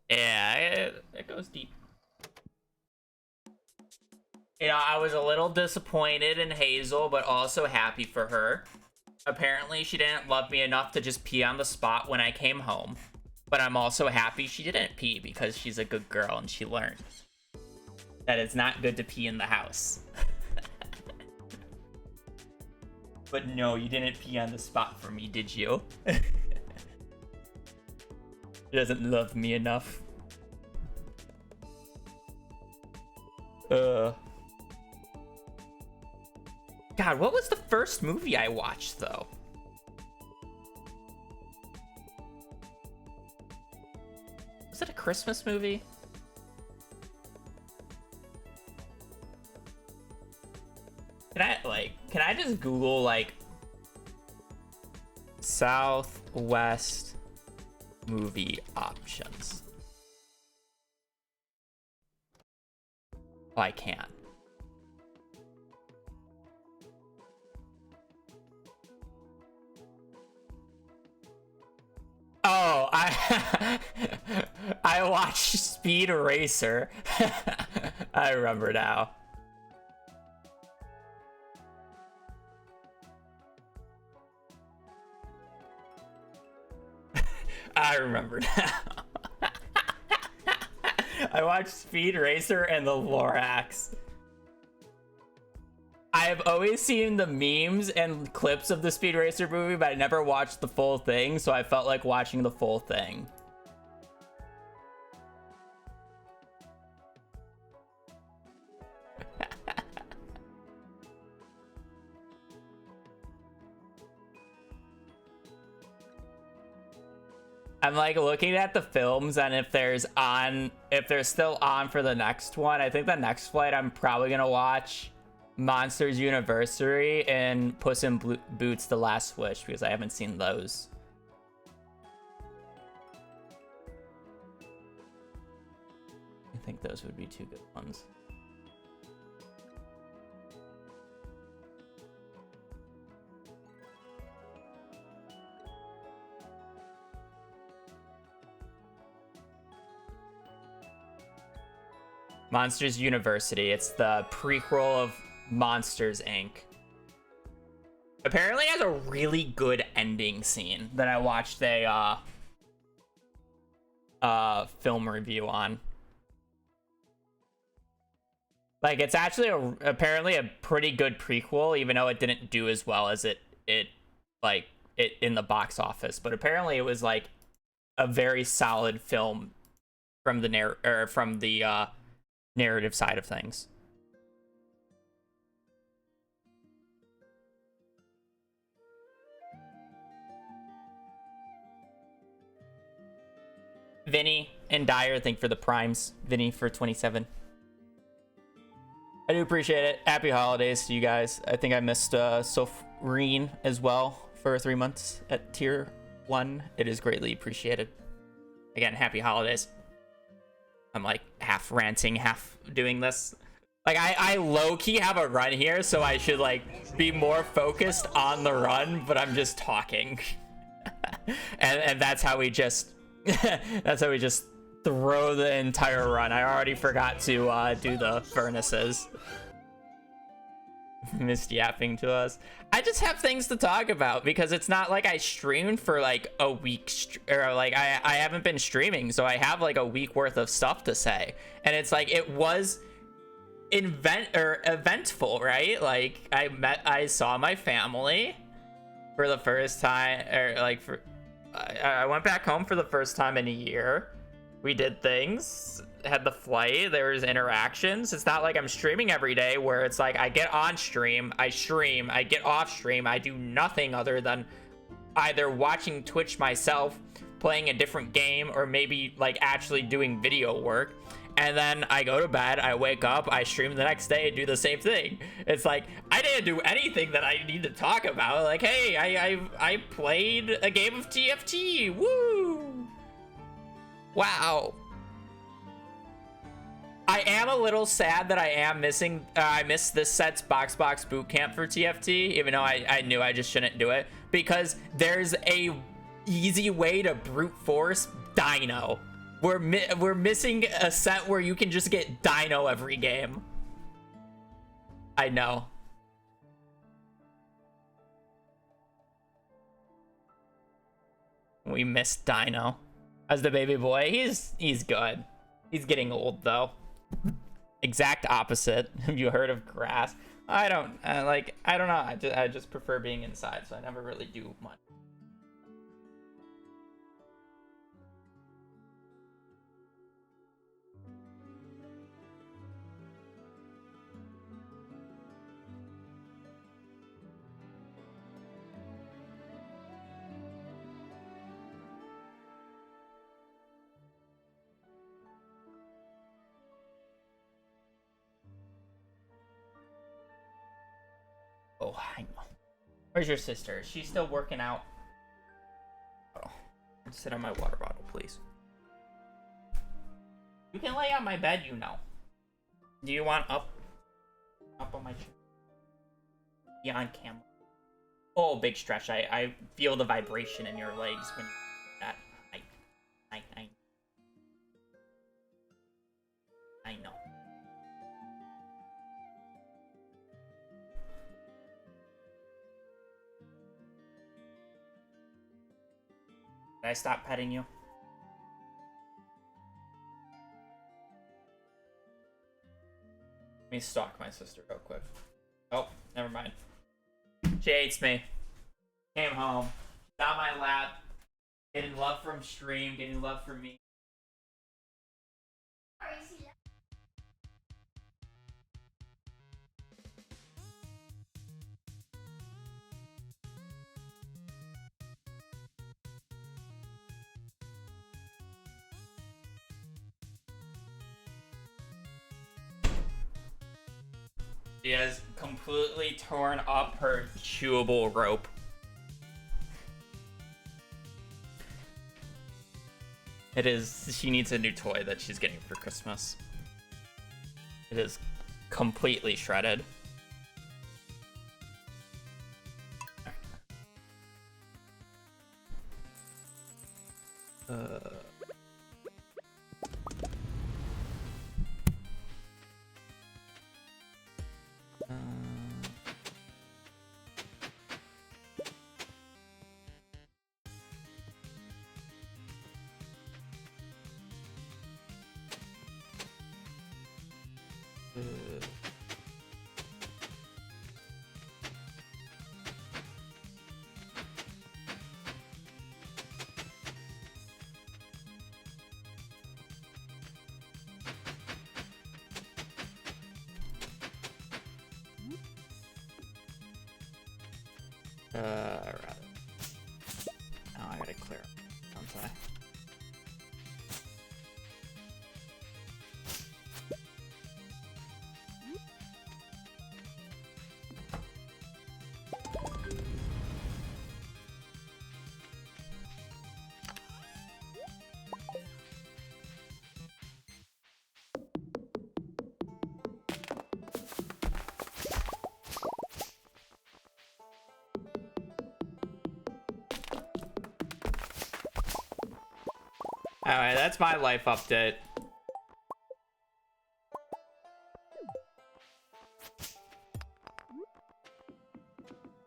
Yeah, it goes deep. You know, I was a little disappointed in Hazel, but also happy for her. Apparently, she didn't love me enough to just pee on the spot when I came home. But I'm also happy she didn't pee, because she's a good girl and she learned that it's not good to pee in the house. But no, you didn't pee on the spot for me, did you? She doesn't love me enough. God, what was the first movie I watched, though? Was it a Christmas movie? Can I just Google, like, Southwest movie options? Oh, I can't. Oh, I watched Speed Racer. I remember now. I remember now. I watched Speed Racer and the Lorax. I've always seen the memes and clips of the Speed Racer movie, but I never watched the full thing, so I felt like watching the full thing. I'm like looking at the films, and if they're still on for the next one, I think the next flight I'm probably gonna watch Monsters University and Puss in Boots: The Last Wish, because I haven't seen those. I think those would be two good ones. Monsters University. It's the prequel of Monsters Inc. Apparently has a really good ending scene that I watched a film review on. Like, it's actually apparently a pretty good prequel, even though it didn't do as well as it in the box office. But apparently it was like a very solid film from the narrative side of things. Vinny and Dyer, thank you for the primes. Vinny for 27. I do appreciate it. Happy holidays to you guys. I think I missed Sofreen as well for 3 months at tier 1. It is greatly appreciated. Again, happy holidays. I'm like half ranting, half doing this. Like, I low-key have a run here, so I should like be more focused on the run, but I'm just talking. and that's how we just that's how we just throw the entire run. I already forgot to do the furnaces. Missed yapping to us. I just have things to talk about because it's not like I streamed for like a week, or like I haven't been streaming, so I have like a week worth of stuff to say. And it's like, it was eventful, right? Like, I saw my family for the first time, or like I went back home for the first time in a year. We did things, had the flight, there was interactions. It's not like I'm streaming every day where it's like I get on stream, I get off stream, I do nothing other than either watching Twitch myself, playing a different game, or maybe like actually doing video work. And then I go to bed, I wake up, I stream the next day and do the same thing. It's like, I didn't do anything that I need to talk about. Like, hey, I played a game of TFT, woo! Wow. I am a little sad that I am missing, I missed this set's box boot camp for TFT, even though I knew I just shouldn't do it, because there's a easy way to brute force Dino. We're missing a set where you can just get Dino every game. I know. We missed Dino as the baby boy. He's good. He's getting old though. Exact opposite. Have you heard of grass? I don't I don't know. I just prefer being inside, so I never really do much. Oh, I know. Where's your sister? Is she still working out? Oh, sit on my water bottle, please. You can lay on my bed, you know. Do you want up on my chair? Be on camera. Oh, big stretch. I feel the vibration in your legs when you do that. I know. Did I stop petting you? Let me stalk my sister real quick. Oh, never mind. She hates me. Came home. She's on my lap. Getting love from stream. Getting love from me. She has completely torn up her chewable rope. It is, she needs a new toy that she's getting for Christmas. It is completely shredded. Rather. Now I gotta clear, don't I? Alright, that's my life update.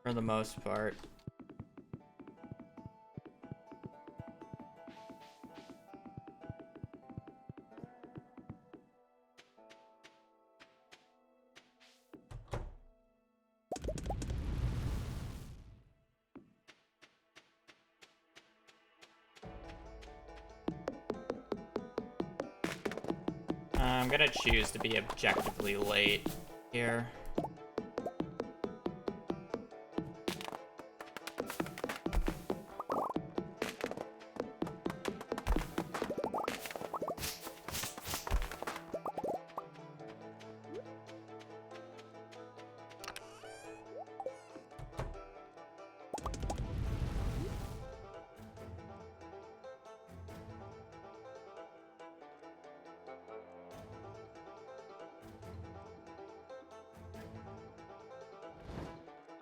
For the most part. I'm gonna choose to be objectively late here.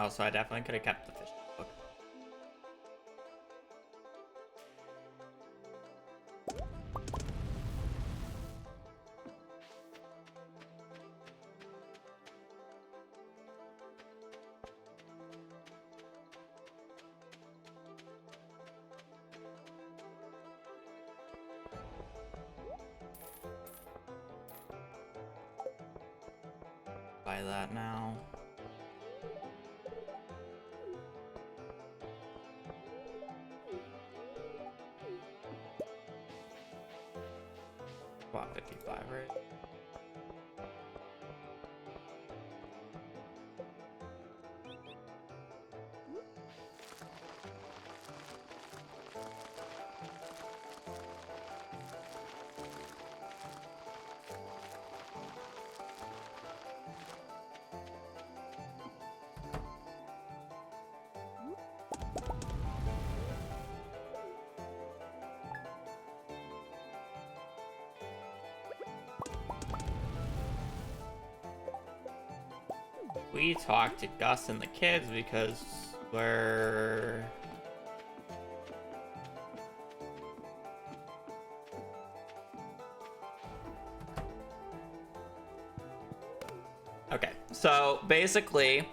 Also, I definitely could have kept the fish book. Buy that now. What, 55, right? We talked to Gus and the kids because we're... Okay, so basically,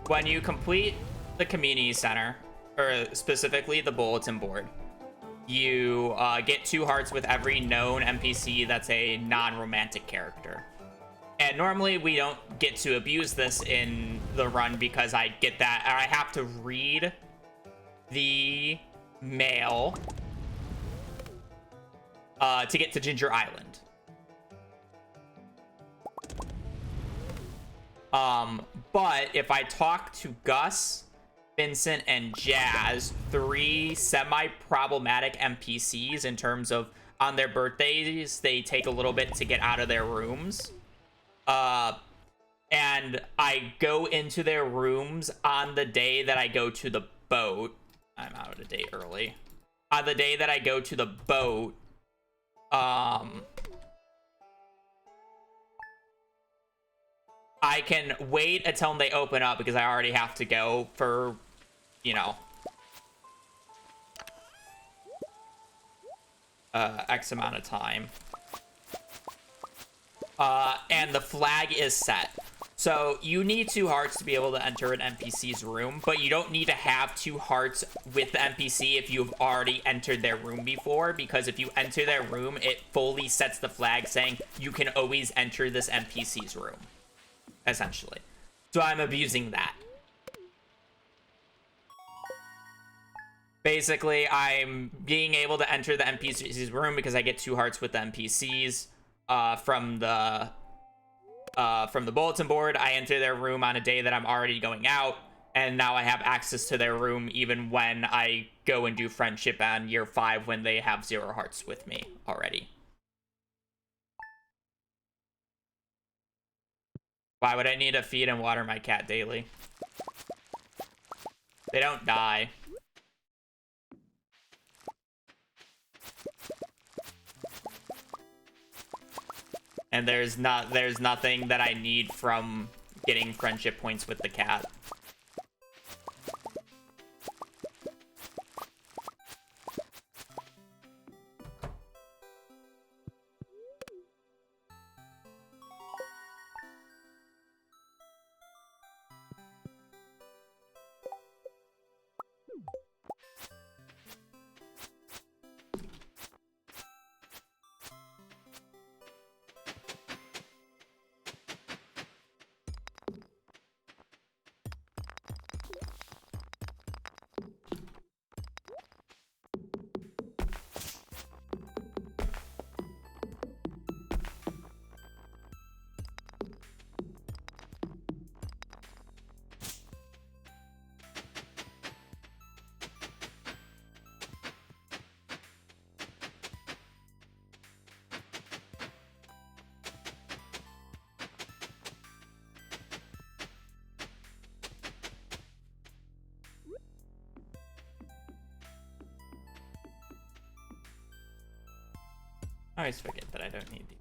when you complete the community center, or specifically the bulletin board, you get 2 hearts with every known NPC that's a non-romantic character. And normally we don't get to abuse this in the run because I get that I have to read the mail to get to Ginger Island. But if I talk to Gus, Vincent, and Jazz, 3 semi-problematic NPCs in terms of on their birthdays, they take a little bit to get out of their rooms. And I go into their rooms on the day that I go to the boat. I'm out of date early. On the day that I go to the boat, I can wait until they open up because I already have to go for, you know, X amount of time. And the flag is set. So you need 2 hearts to be able to enter an NPC's room, but you don't need to have 2 hearts with the NPC if you've already entered their room before, because if you enter their room, it fully sets the flag saying you can always enter this NPC's room, essentially. So I'm abusing that. Basically, I'm being able to enter the NPC's room because I get 2 hearts with the NPCs from the from the bulletin board. I enter their room on a day that I'm already going out, and now I have access to their room even when I go and do friendship on year 5 when they have 0 hearts with me already. Why would I need to feed and water my cat daily? They don't die. And there's nothing that I need from getting friendship points with the cat. I always forget that I don't need these.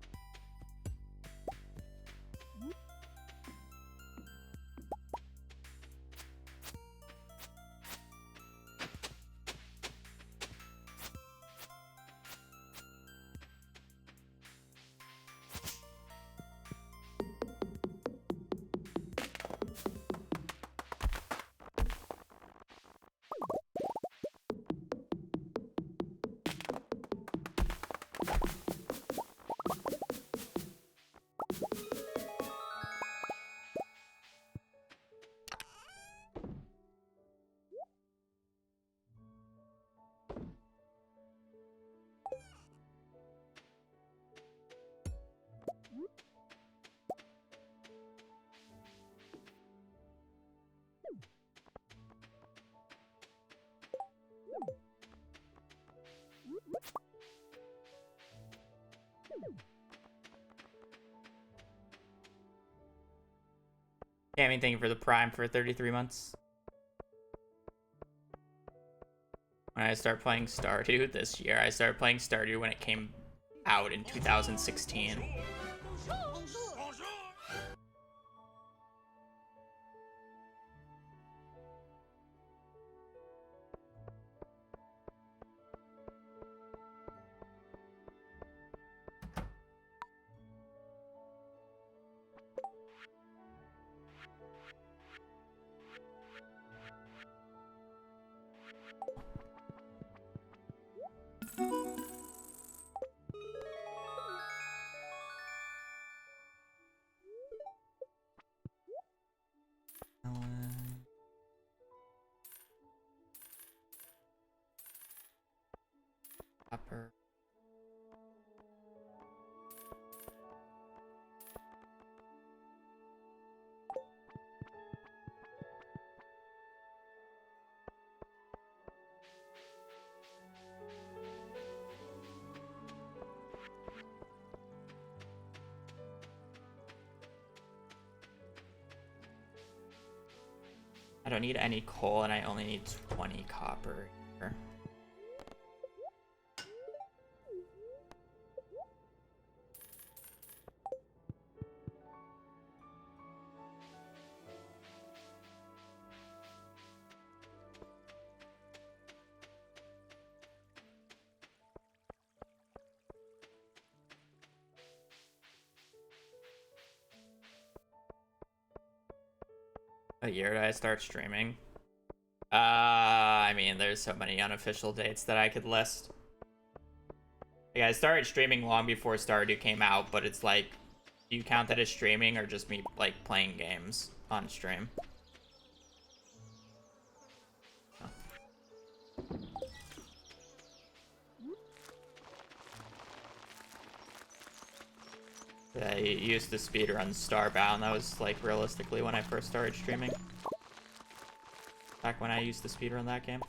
Cammy, thank you for the Prime for 33 months. When I started playing Stardew this year, I started playing Stardew when it came out in 2016. Upper. I don't need any coal, and I only need 20 copper here. What year did I start streaming? I mean, there's so many unofficial dates that I could list. Yeah, I started streaming long before Stardew came out, but it's like, do you count that as streaming or just me, like, playing games on stream? I used to speedrun Starbound. That was like realistically when I first started streaming. Back when I used to speedrun that game.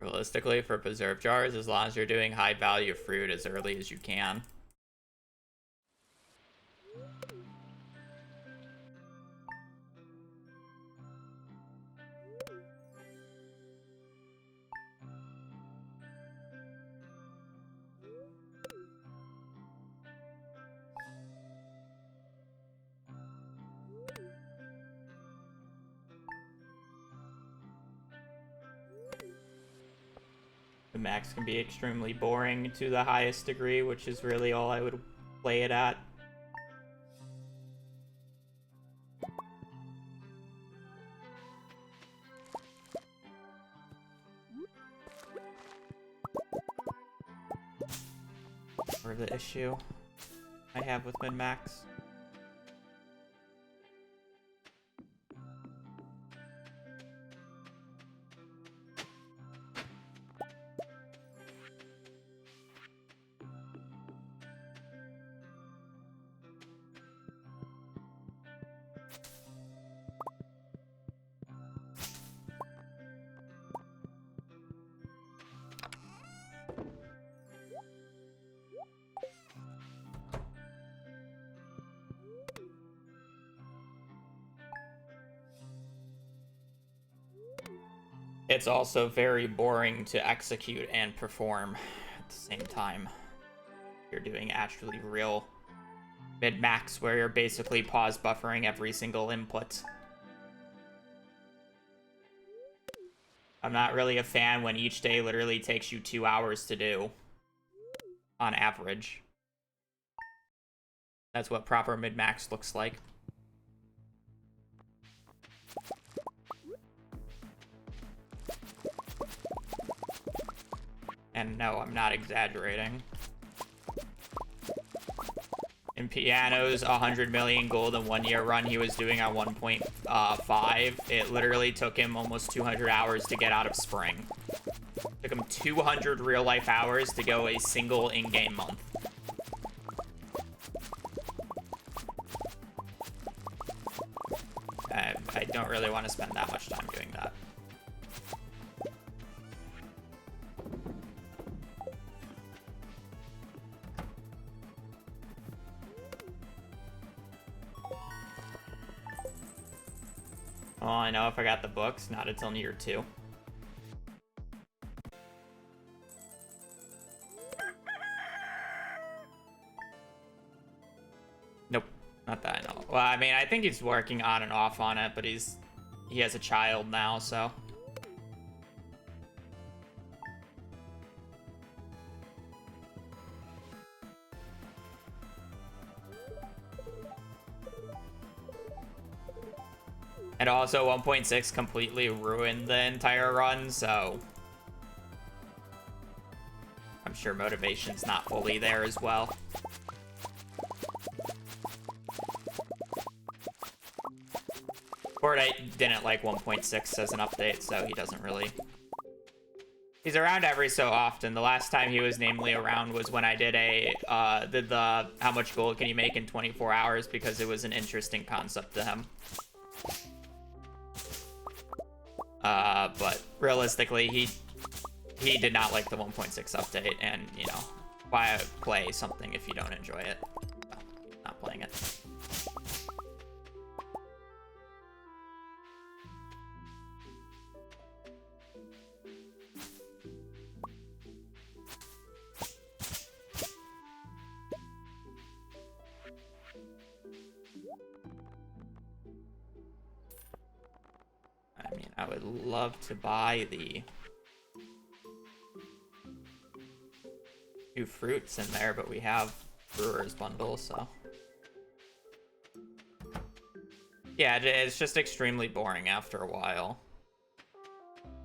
Realistically, for preserve jars, as long as you're doing high value fruit as early as you can. The max can be extremely boring to the highest degree, which is really all I would play it at. Or the issue I have with min-max. It's also very boring to execute and perform at the same time. You're doing actually real mid-max where you're basically pause buffering every single input. I'm not really a fan when each day literally takes you 2 hours to do, on average. That's what proper mid-max looks like. And no, I'm not exaggerating. In Piano's 100 million gold in 1 year run he was doing on 1.5, it literally took him almost 200 hours to get out of spring. Took him 200 real life hours to go a single in-game month. I don't really want to spend that much time doing that. Oh, I know if I got the books, not until year 2. Nope, not that I know. Well, I mean, I think he's working on and off on it, but he has a child now, so. And also 1.6 completely ruined the entire run, so I'm sure motivation's not fully there as well. Fortnite didn't like 1.6 as an update, so he doesn't really... He's around every so often. The last time he was namely around was when I did the how much gold can you make in 24 hours, because it was an interesting concept to him. But realistically, he did not like the 1.6 update, and, you know, why play something if you don't enjoy it? So, not playing it. I mean, I would love to buy the 2 fruits in there, but we have Brewer's Bundle, so. Yeah, it's just extremely boring after a while.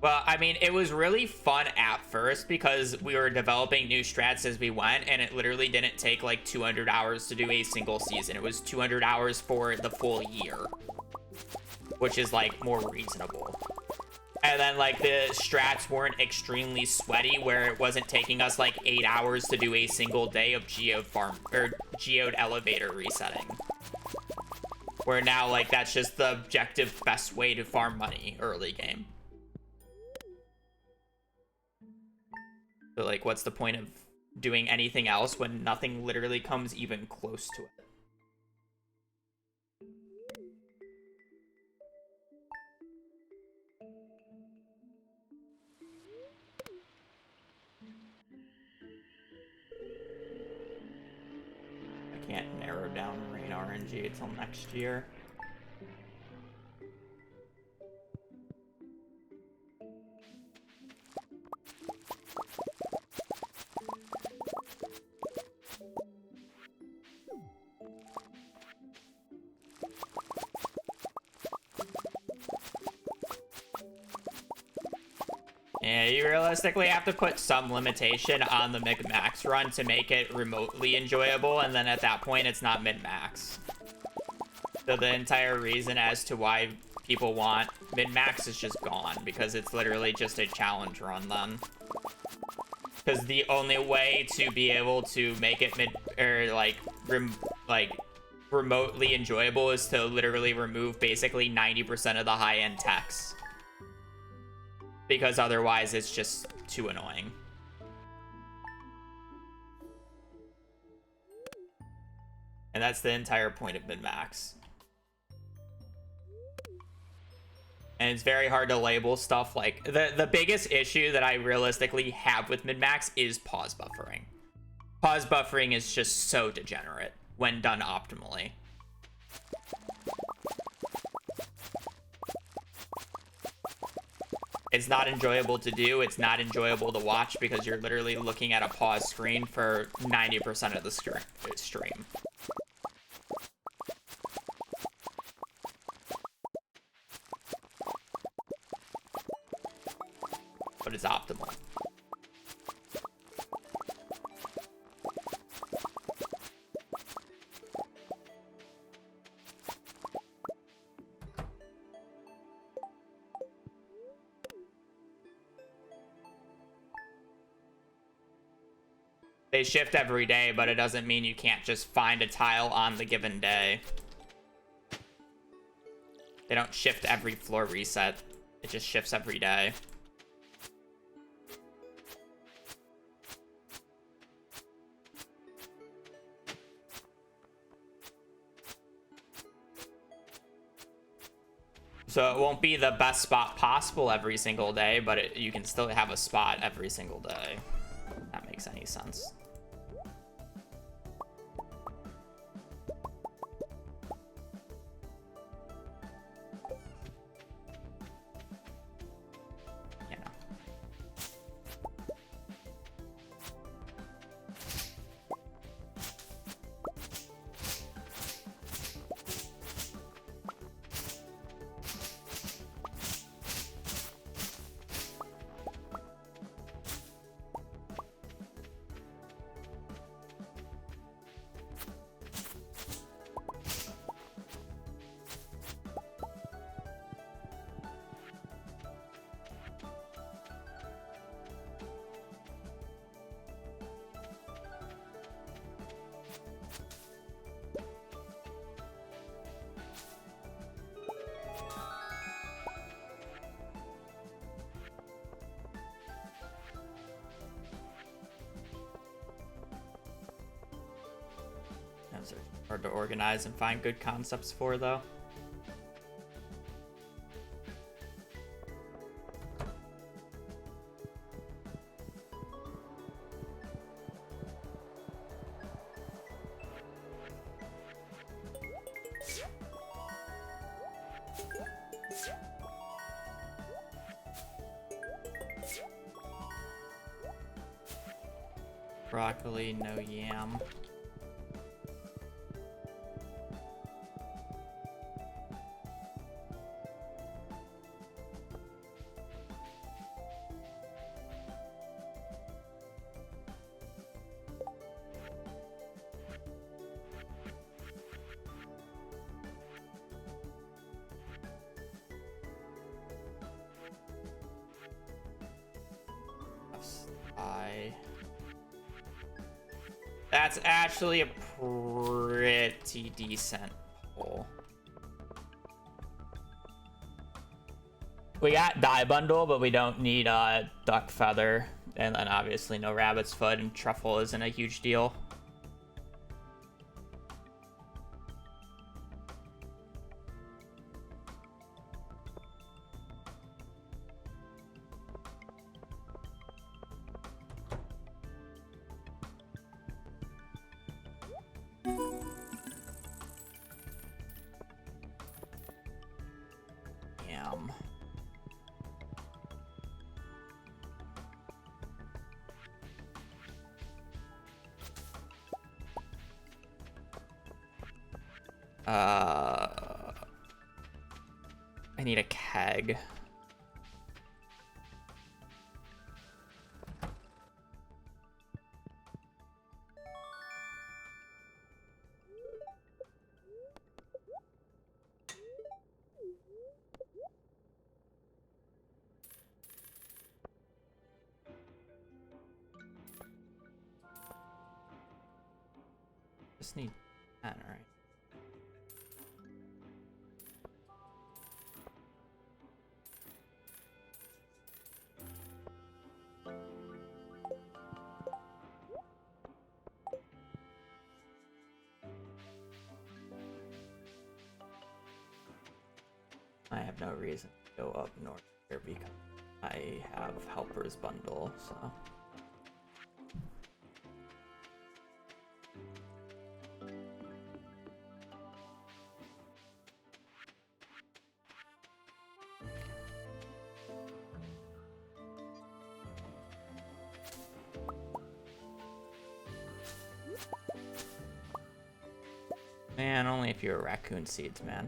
Well, I mean, it was really fun at first because we were developing new strats as we went, and it literally didn't take like 200 hours to do a single season. It was 200 hours for the full year, which is like more reasonable. And then like the strats weren't extremely sweaty, where it wasn't taking us like 8 hours to do a single day of geode farm or geode elevator resetting. Where now like that's just the objective best way to farm money early game. So like, what's the point of doing anything else when nothing literally comes even close to it? I can't narrow down rain RNG until next year. Yeah, you realistically have to put some limitation on the mid-max run to make it remotely enjoyable, and then at that point it's not mid-max. So the entire reason as to why people want mid-max is just gone, because it's literally just a challenge run then. Because the only way to be able to make it remotely enjoyable is to literally remove basically 90% of the high-end techs. Because otherwise it's just too annoying. And that's the entire point of min-max. And it's very hard to label stuff like... The biggest issue that I realistically have with min-max is pause buffering. Pause buffering is just so degenerate when done optimally. It's not enjoyable to do. It's not enjoyable to watch because you're literally looking at a pause screen for 90% of the stream. But it's optimal. They shift every day, but it doesn't mean you can't just find a tile on the given day. They don't shift every floor reset. It just shifts every day. So it won't be the best spot possible every single day, but you can still have a spot every single day. If that makes any sense. Those are hard to organize and find good concepts for, though. Broccoli, no yam. That's actually a pretty decent pull. We got dye bundle, but we don't need duck feather, and then obviously no rabbit's foot, and truffle isn't a huge deal. Yum. I need a keg. Just need 10, right? I have no reason to go up north here because I have helpers bundle, so. Man, only if you're raccoon seeds, man.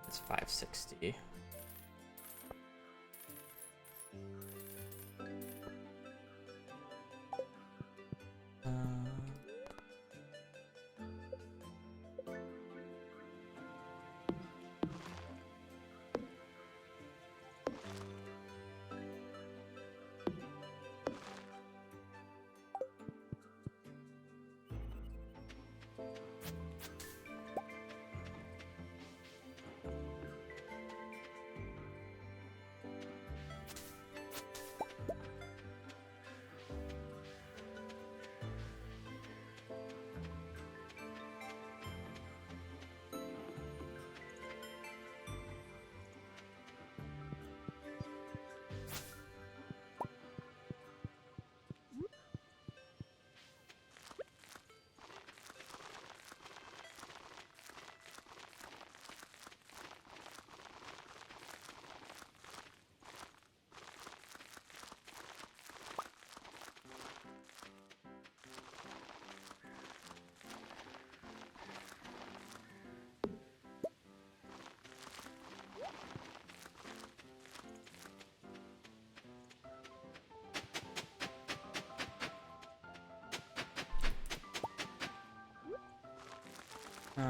It's 560.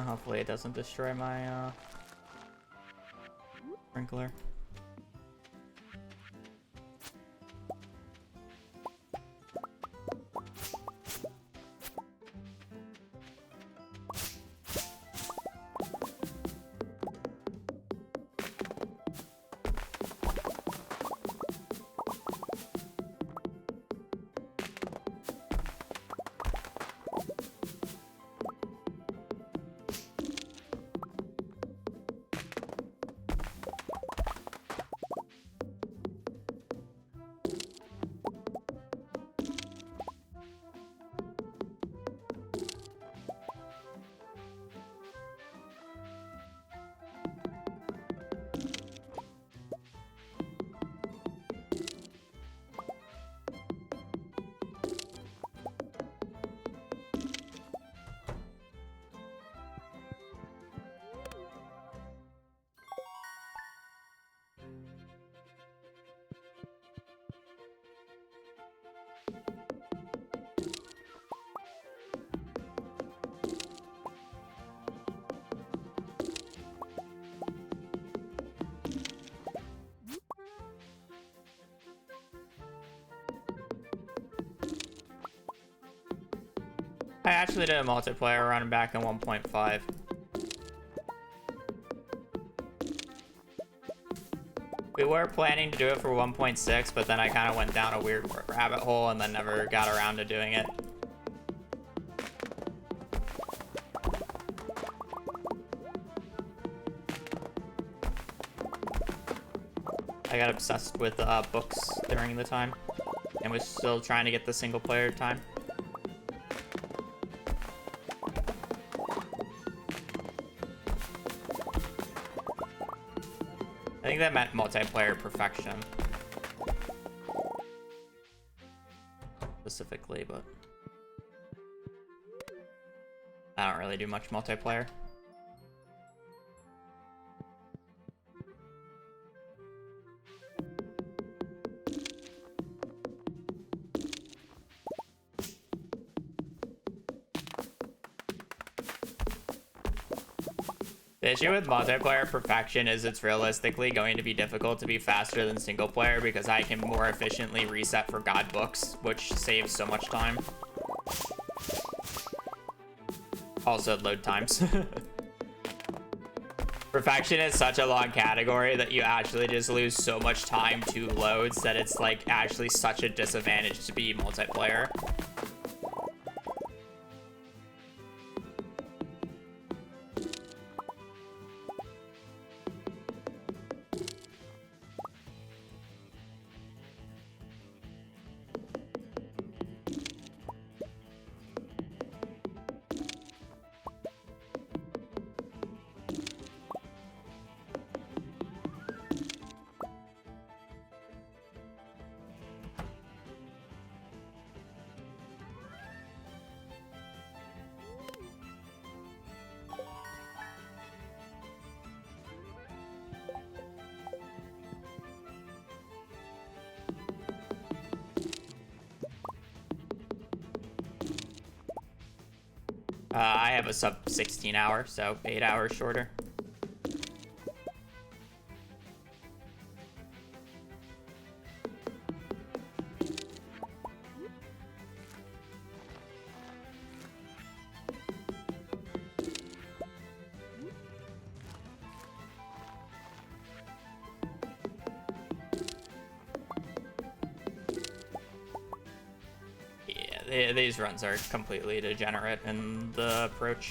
Hopefully it doesn't destroy my sprinkler. actually did a multiplayer run back in 1.5. We were planning to do it for 1.6, but then I kind of went down a weird rabbit hole and then never got around to doing it. I got obsessed with books during the time and was still trying to get the single player time. I think that meant multiplayer perfection specifically, but I don't really do much multiplayer. The issue with multiplayer perfection is it's realistically going to be difficult to be faster than single player because I can more efficiently reset for God books, which saves so much time. Also load times. Perfection is such a long category that you actually just lose so much time to loads that it's like actually such a disadvantage to be multiplayer. I have a sub 16 hour, so 8 hours shorter. These runs are completely degenerate in the approach.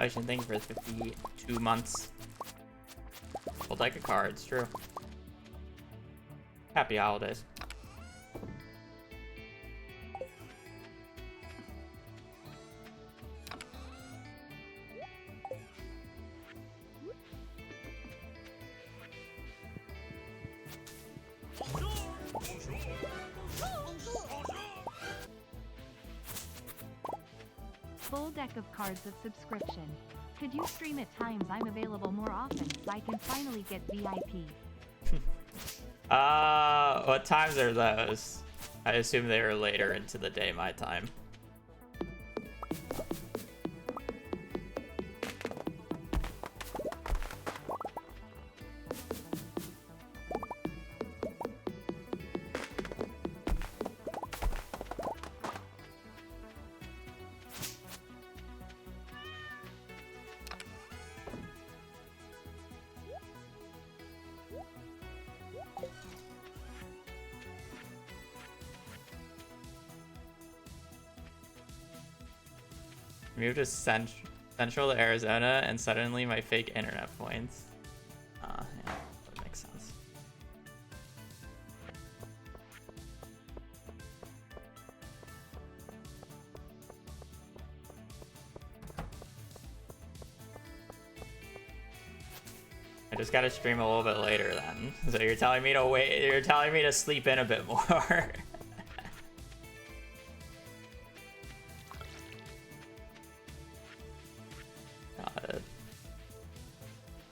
Ocean, thank you for 52 months. Full deck of cards, true. Happy holidays. Full deck of cards of subscription. Could you stream at times I'm available more often so I can finally get VIP? What times are those? I assume they were later into the day, my time. Moved to Central to Arizona, and suddenly my fake internet points. Yeah, that makes sense. I just gotta stream a little bit later then. So you're telling me to wait, you're telling me to sleep in a bit more.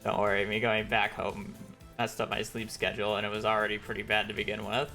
Don't worry, me going back home messed up my sleep schedule, and it was already pretty bad to begin with.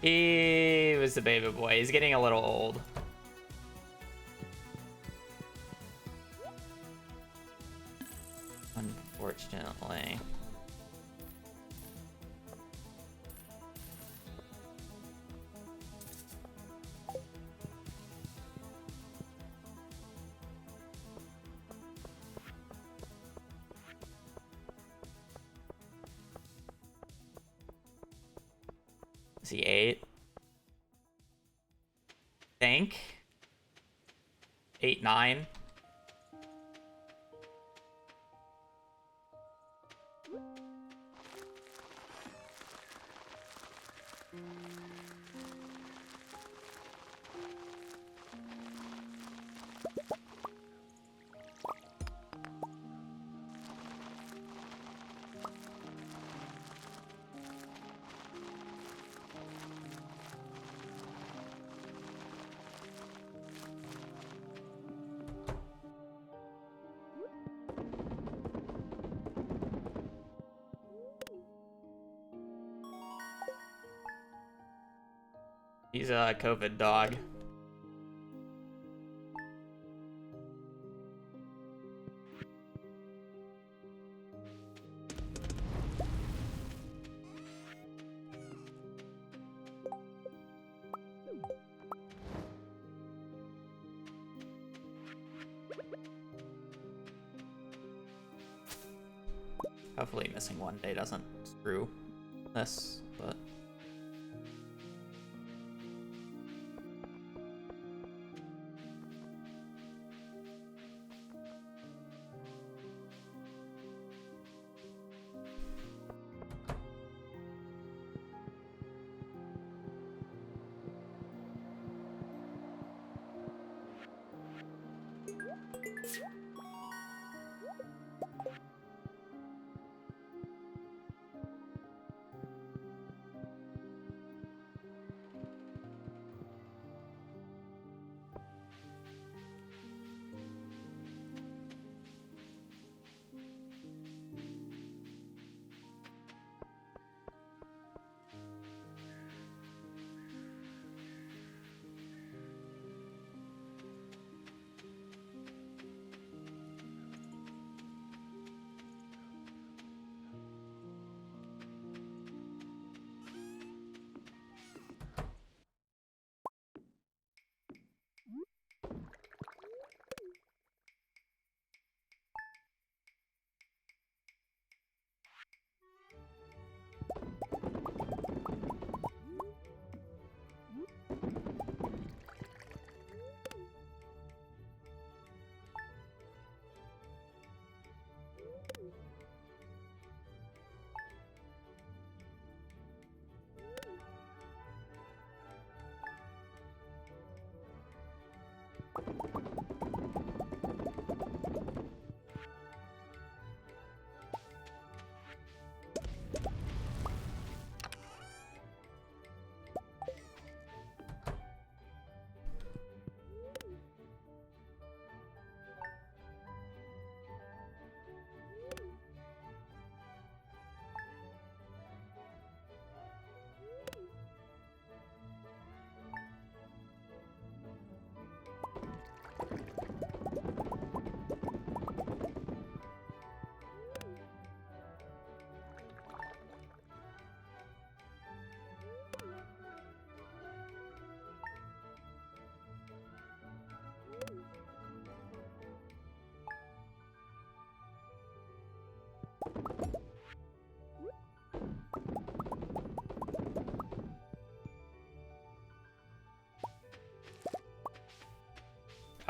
He was a baby boy. He's getting a little old. Unfortunately. Is he 8? Think 8, 9. He's a COVID dog. Hopefully missing one day doesn't screw this, but...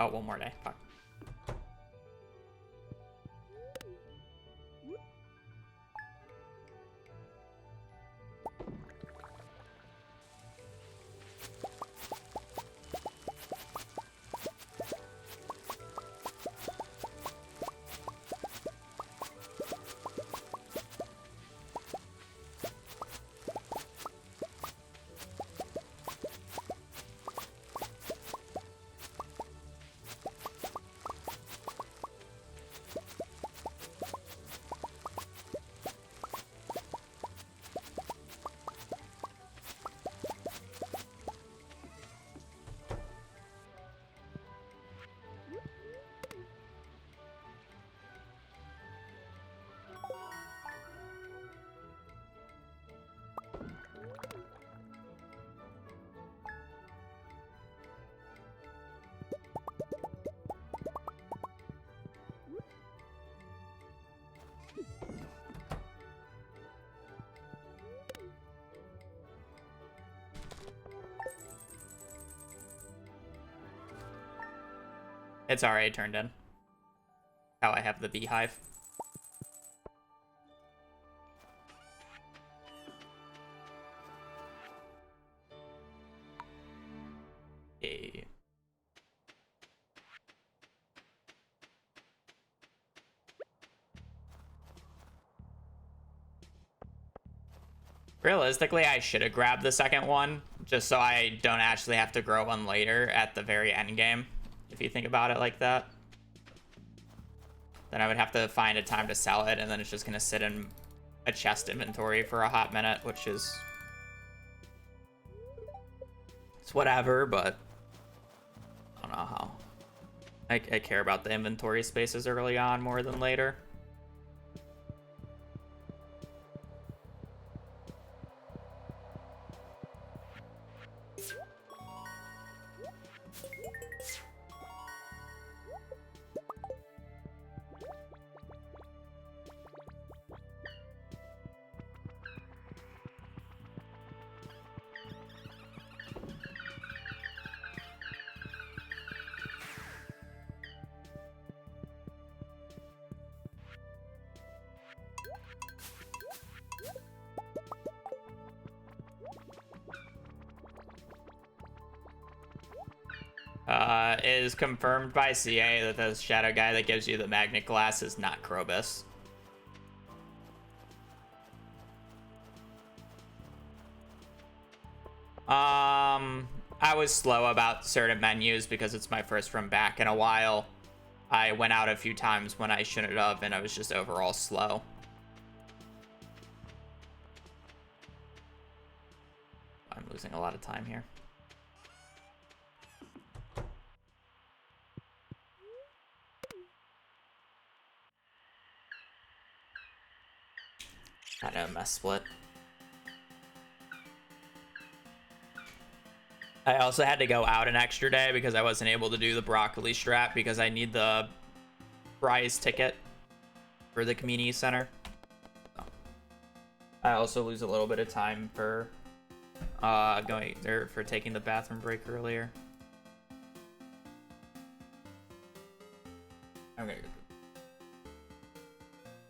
Oh, one more day. Fuck. It's already turned in. How I have the beehive. Okay. Realistically, I should have grabbed the second one, just so I don't actually have to grow one later at the very end game. If you think about it like that. Then I would have to find a time to sell it, and then it's just going to sit in a chest inventory for a hot minute, which is... it's whatever, but... I don't know how. I care about the inventory spaces early on more than later. It is confirmed by CA that the shadow guy that gives you the magnet glass is not Krobus. I was slow about certain menus because it's my first run back in a while. I went out a few times when I shouldn't have, and I was just overall slow. I'm losing a lot of time here. I know, mess split. I also had to go out an extra day because I wasn't able to do the broccoli strat because I need the prize ticket for the community center. So. I also lose a little bit of time for for taking the bathroom break earlier. I'm gonna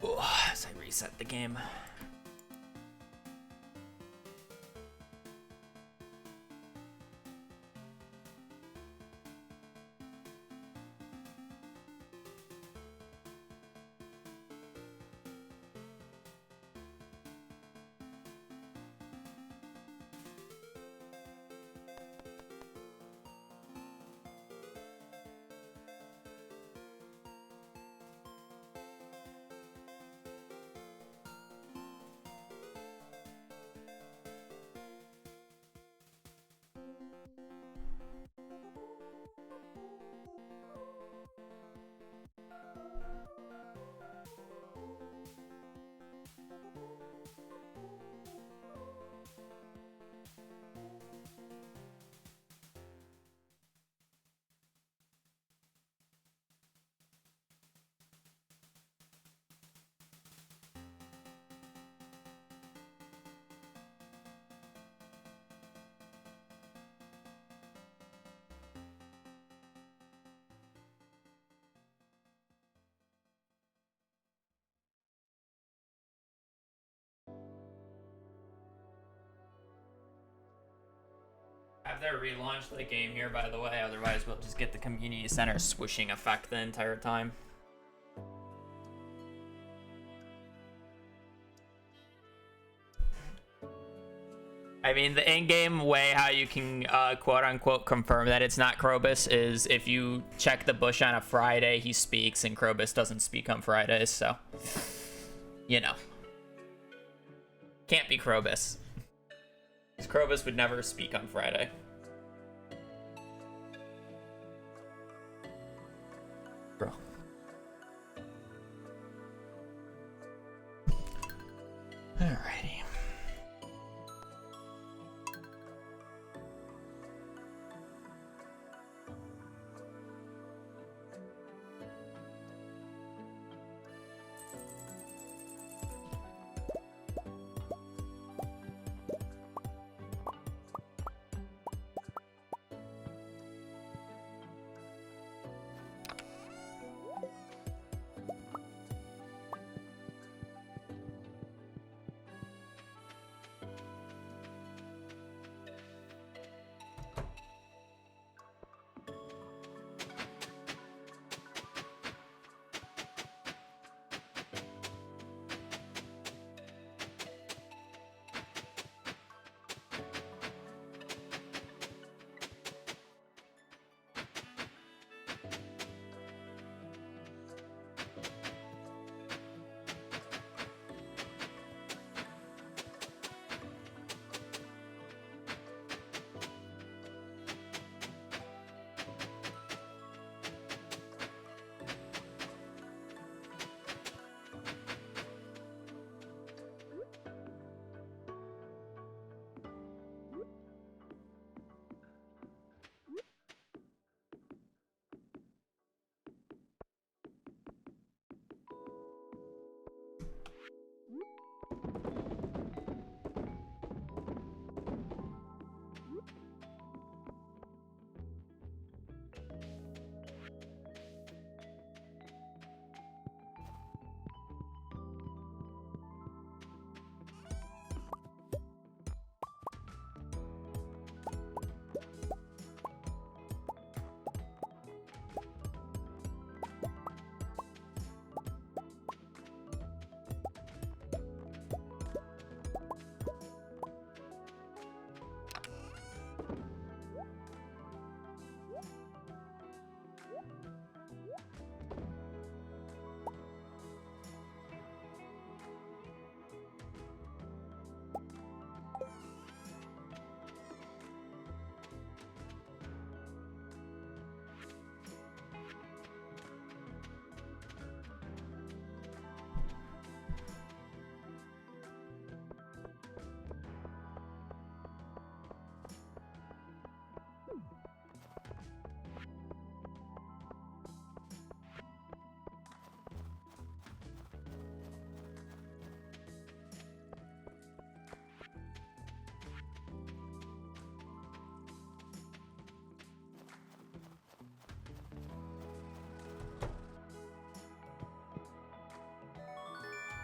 go as I reset the game. have to relaunch the game here, by the way, otherwise we'll just get the community center swooshing effect the entire time. I mean, the in-game way how you can quote-unquote confirm that it's not Krobus is if you check the bush on a Friday, he speaks, and Krobus doesn't speak on Fridays, so... You know. Can't be Krobus. Because Krobus would never speak on Friday. Bro. Alrighty.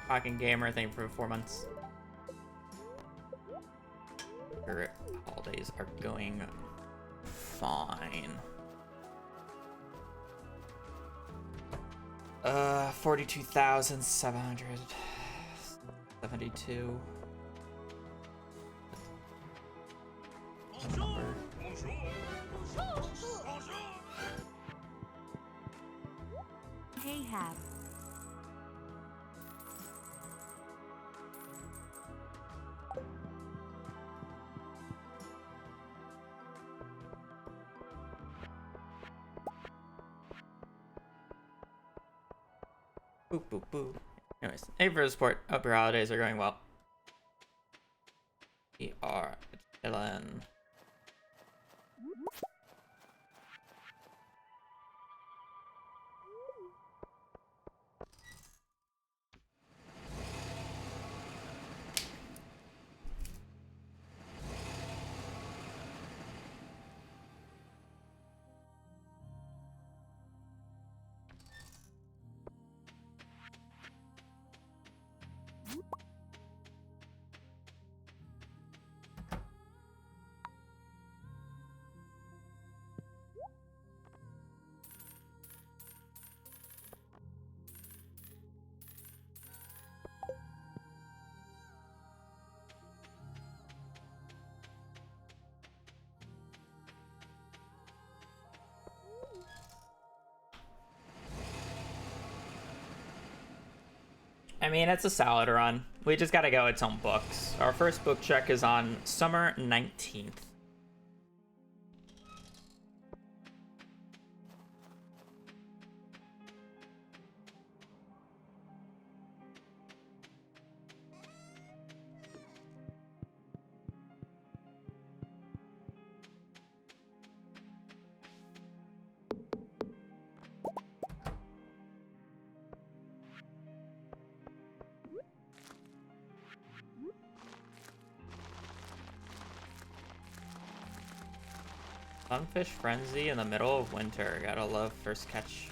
Talking gamer thing for 4 months. Your holidays are going fine. 42,772. Hey Hab. Boop, boop, boop. Anyways, thank you for the support. Hope your holidays are going well. We are chillin'. I mean, it's a solid run. We just gotta go its own books. Our first book check is on summer 19th. Sunfish Frenzy in the middle of winter. Gotta love first catch.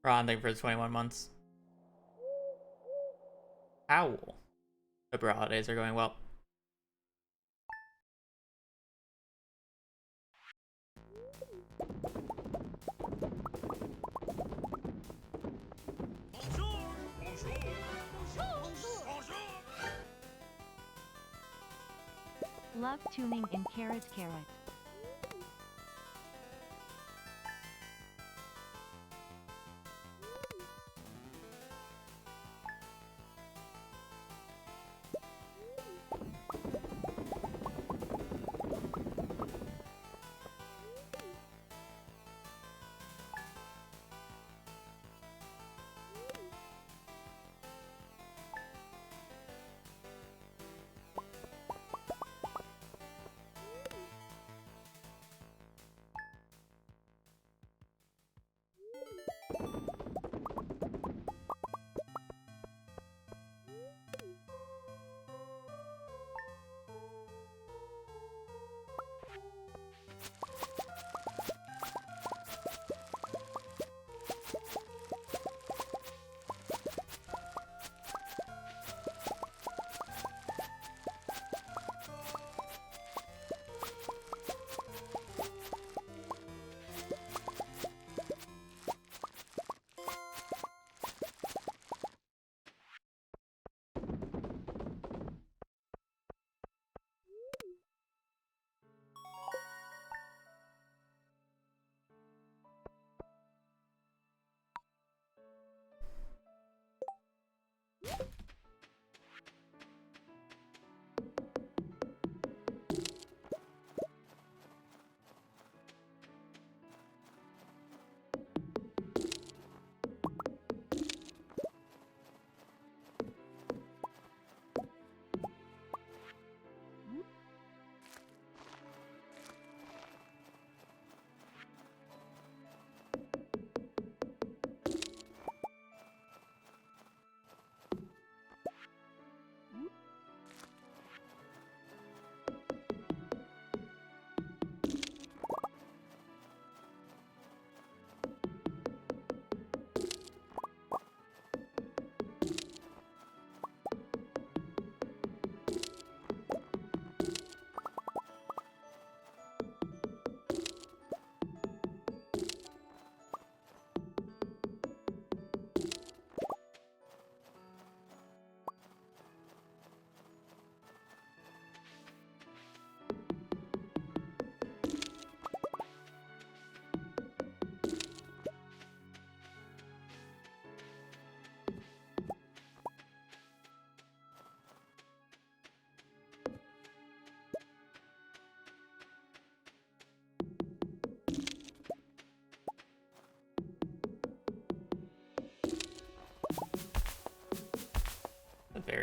Ron, thank you for the 21 months. Owl. Hope your holidays are going well. Love tuning in carrot.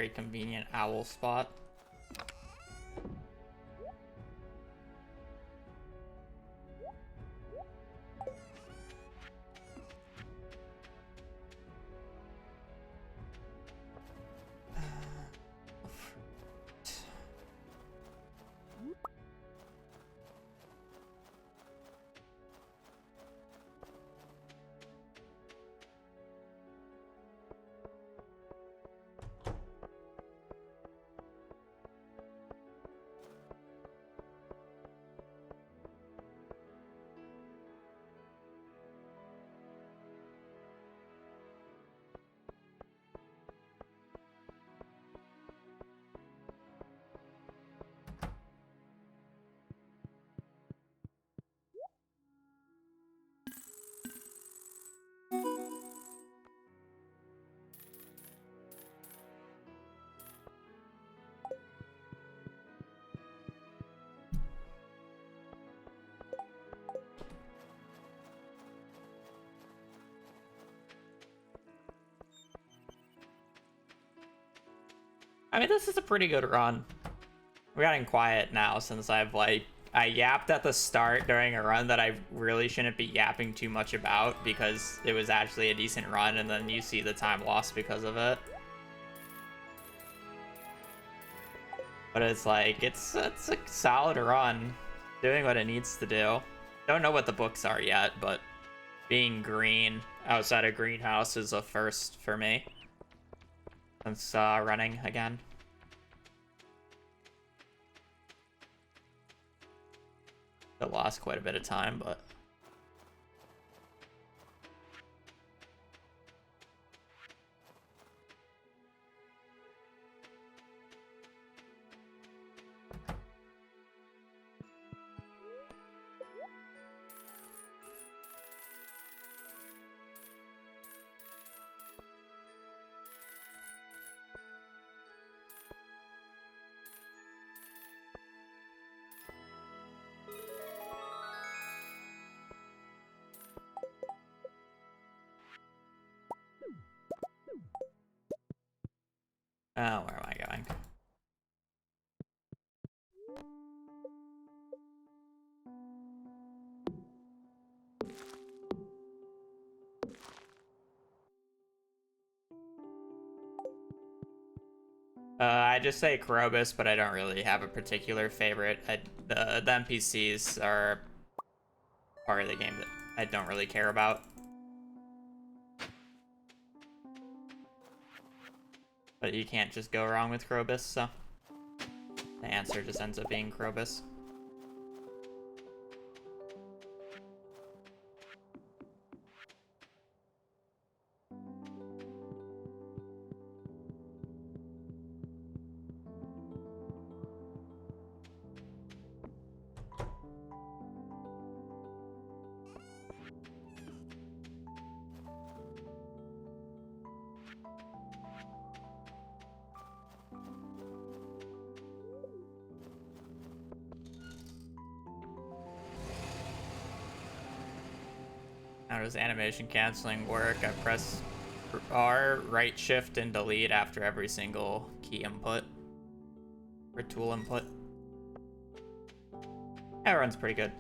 very convenient owl spot. I mean, this is a pretty good run. We're getting quiet now since I yapped at the start during a run that I really shouldn't be yapping too much about because it was actually a decent run, and then you see the time lost because of it. But it's like, it's a solid run, doing what it needs to do. Don't know what the books are yet, but being green outside a greenhouse is a first for me since running again. I lost quite a bit of time, but oh, where am I going? I just say Krobus, but I don't really have a particular favorite. The NPCs are part of the game that I don't really care about. But you can't just go wrong with Krobus, so the answer just ends up being Krobus. How does animation canceling work? I press R, right shift, and delete after every single key input or tool input. That runs pretty good.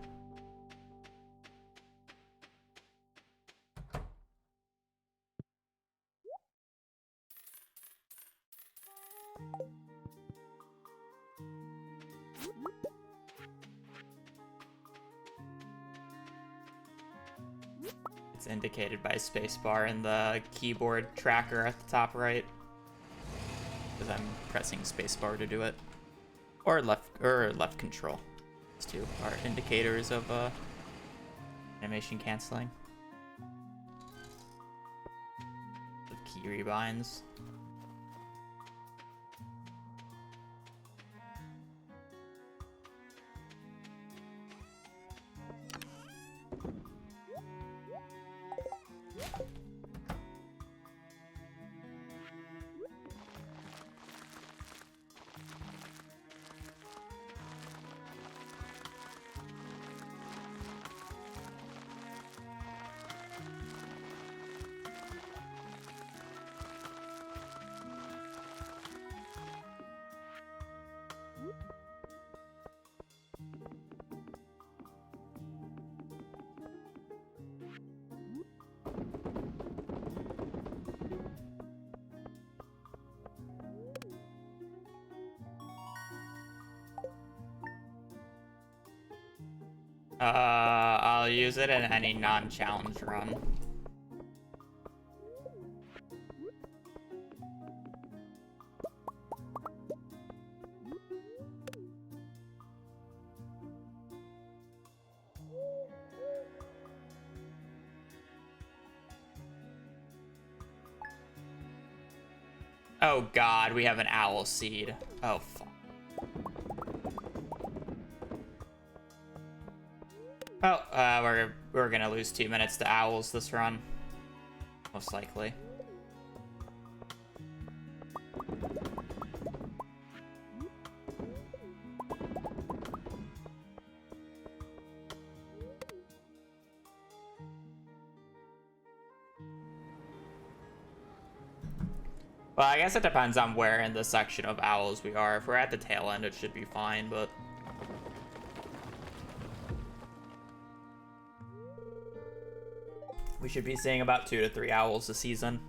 It's indicated by spacebar in the keyboard tracker at the top right, because I'm pressing spacebar to do it, or left control. These two are indicators of animation canceling. The key rebinds. I'll use it in any non-challenge run. Oh god, we have an owl seed. Oh fuck. Oh, we're gonna lose 2 minutes to owls this run. Most likely. Well, I guess it depends on where in the section of owls we are. If we're at the tail end, it should be fine, but... we should be seeing about 2 to 3 owls a season.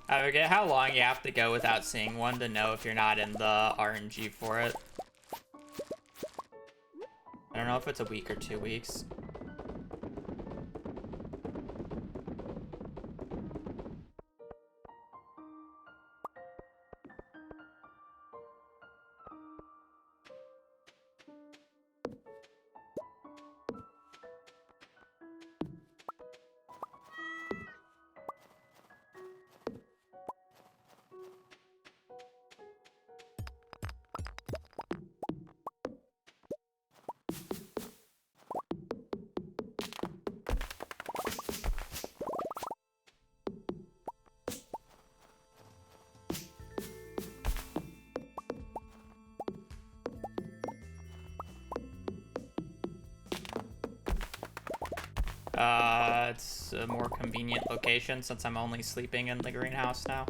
I forget how long you have to go without seeing one to know if you're not in the RNG for it. I don't know if it's a week or 2 weeks. It's a more convenient location since I'm only sleeping in the greenhouse now.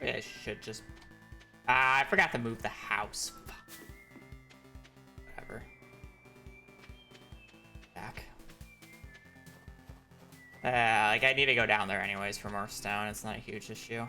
I should just... I forgot to move the house. Fuck. Whatever. Back. Like, I need to go down there anyways for more stone. It's not a huge issue.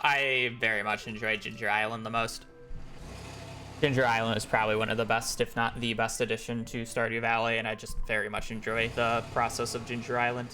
I very much enjoyed Ginger Island the most. Ginger Island is probably one of the best, if not the best addition to Stardew Valley, and I just very much enjoy the process of Ginger Island.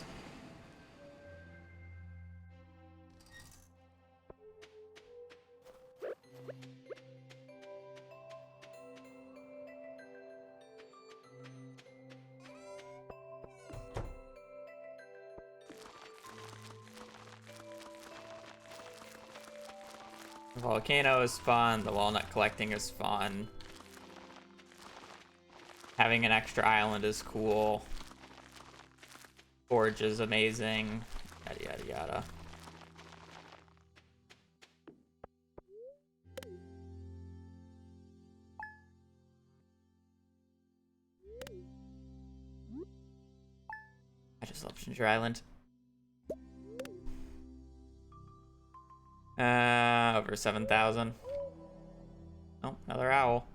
The volcano is fun, the walnut collecting is fun. Having an extra island is cool. Forge is amazing. Yada yada yada. I just love Ginger Island. Over 7,000. Oh, another owl.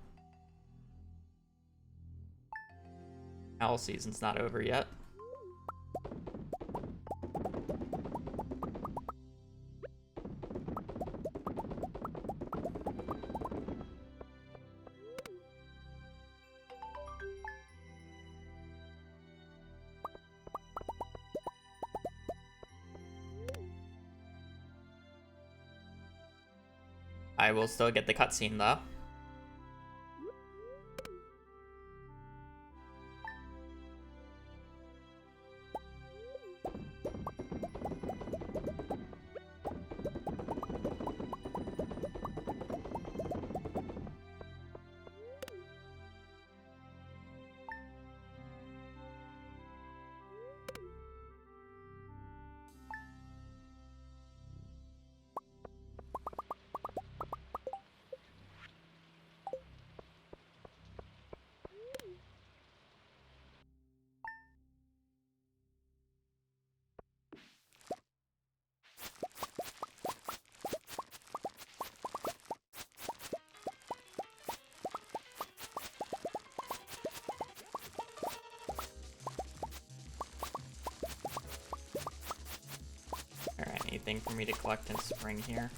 Owl season's not over yet. I will still get the cutscene though. Anything for me to collect in spring here?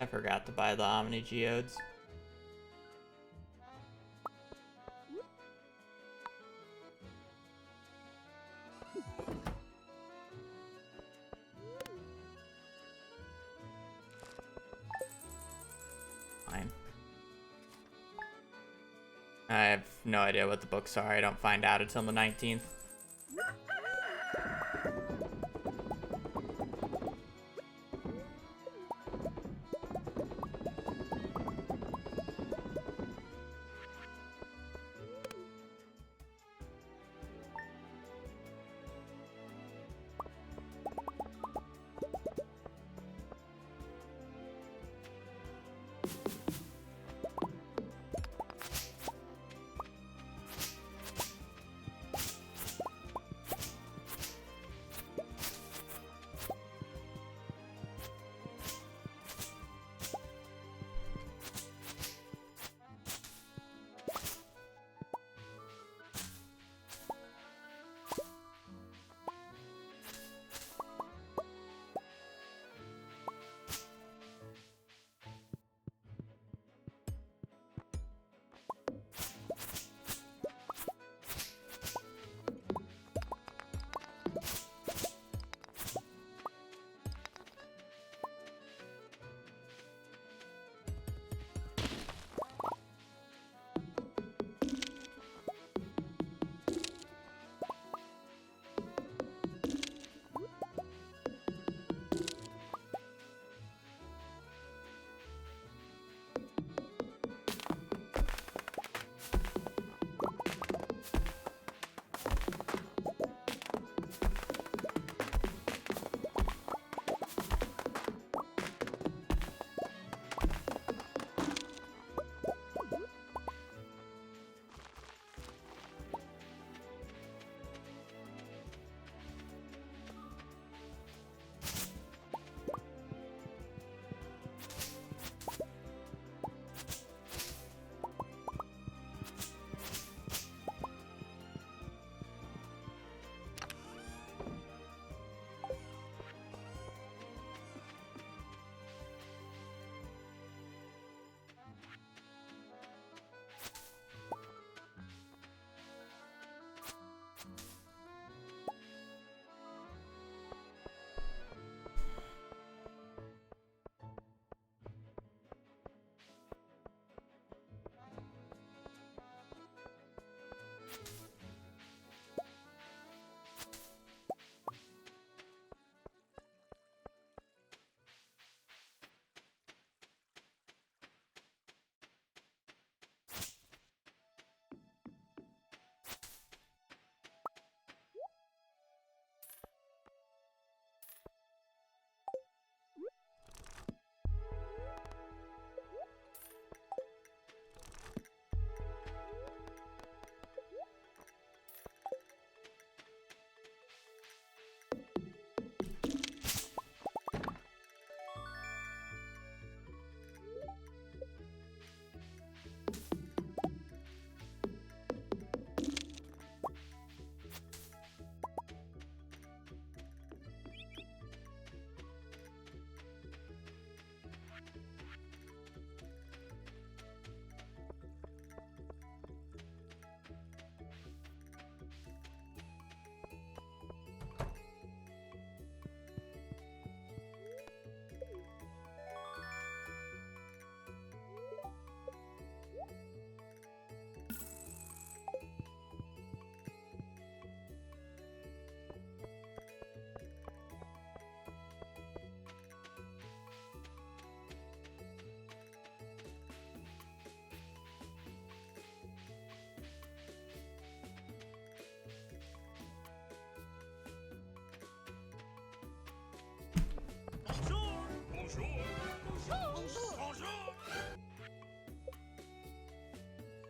I forgot to buy the Omni Geodes. Fine. I have no idea what the books are. I don't find out until the 19th.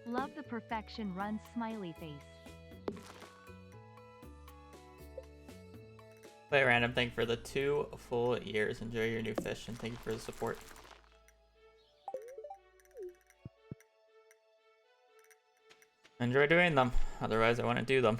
Love the perfection runs smiley face. Play a random thing for the 2 full years. Enjoy your new fish and thank you for the support. Enjoy doing them, otherwise I wouldn't do them.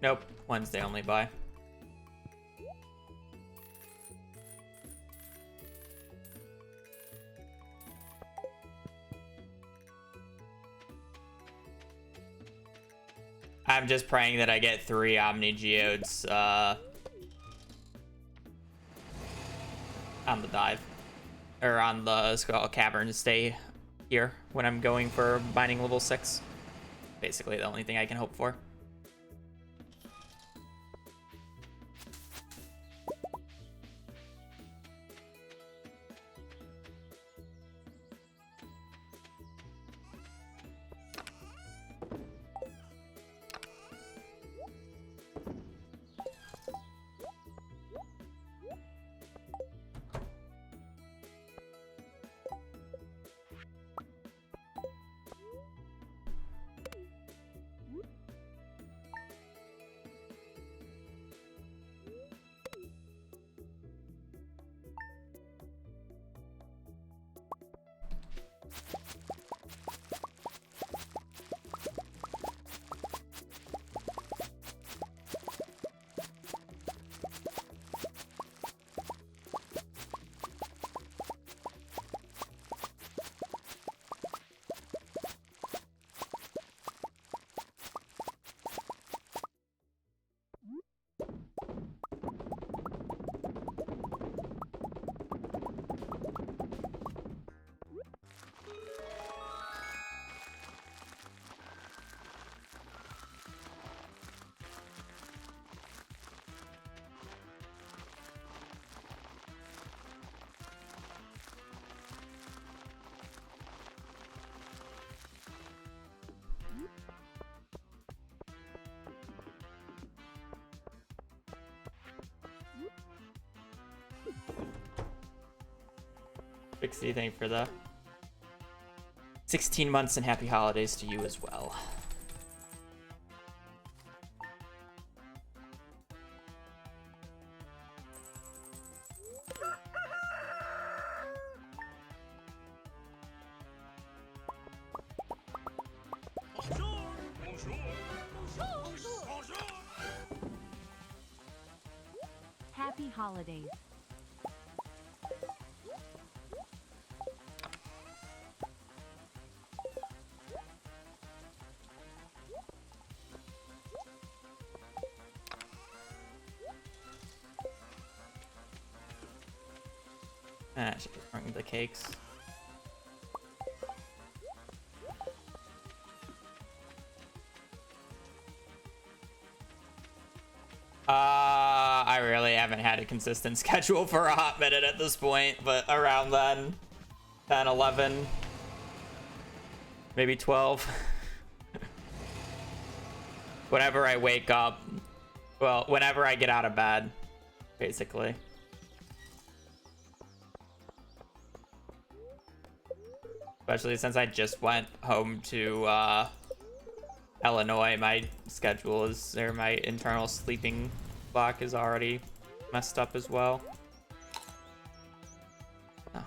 Nope, Wednesday only buy. I'm just praying that I get 3 Omni Geodes on the dive. Or on the Skull Cavern to stay here when I'm going for mining level 6. Basically the only thing I can hope for. Pixie, thank you for the 16 months and happy holidays to you as well. Happy holidays. I should just bring the cakes. I really haven't had a consistent schedule for a hot minute at this point, but around then, 10, 11, maybe 12. Whenever I wake up, well, whenever I get out of bed, basically. Especially since I just went home to Illinois, my schedule is, or my internal sleeping clock is already messed up as well. Oh.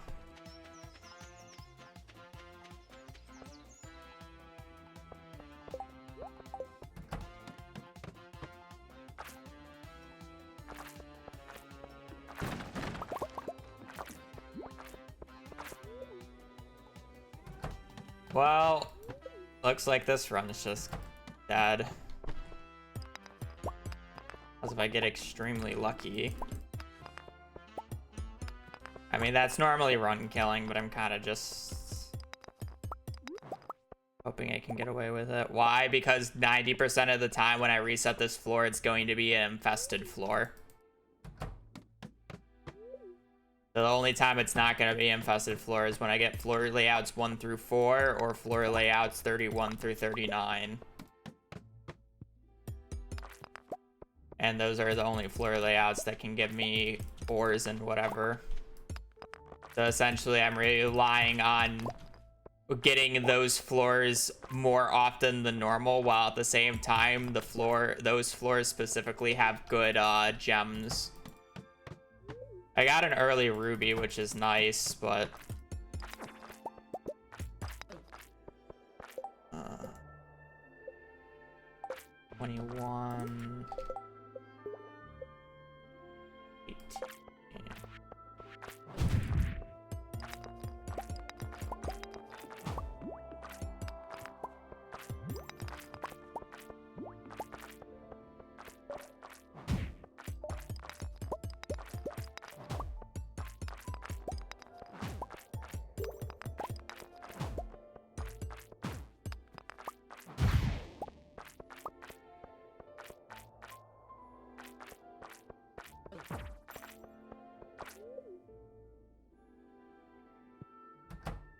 Well, looks like this run is just dead. As if I get extremely lucky. I mean, that's normally run killing, but I'm kind of just hoping I can get away with it. Why? Because 90% of the time when I reset this floor, it's going to be an infested floor. The only time it's not going to be infested floor is when I get floor layouts 1 through 4 or floor layouts 31 through 39. And those are the only floor layouts that can give me 4s and whatever. So essentially I'm relying on getting those floors more often than normal, while at the same time those floors specifically have good gems. I got an early ruby, which is nice, but 21, 18.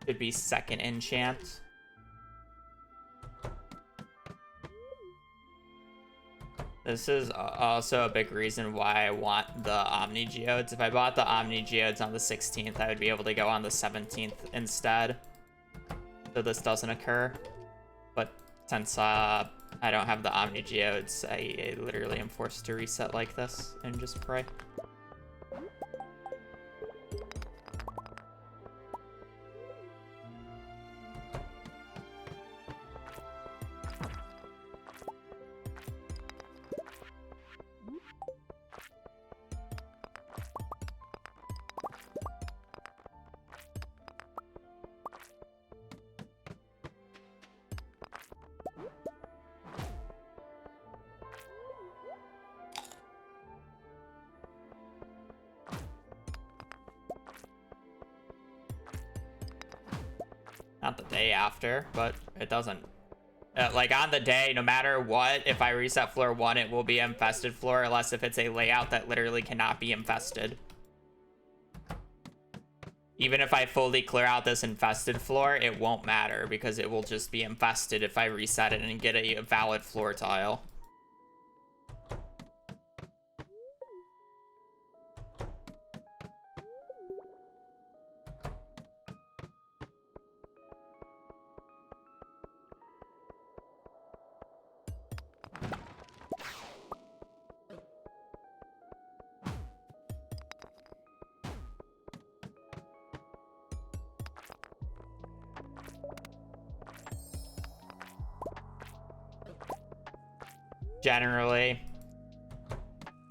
Should be second enchant. This is also a big reason why I want the Omni Geodes. If I bought the Omni Geodes on the 16th, I would be able to go on the 17th instead. So this doesn't occur. But since I don't have the Omni Geodes, I literally am forced to reset like this and just pray. Not the day after, but it doesn't. Like on the day, no matter what, if I reset floor 1, it will be infested floor, unless if it's a layout that literally cannot be infested. Even if I fully clear out this infested floor, it won't matter, because it will just be infested if I reset it and get a valid floor tile. Generally,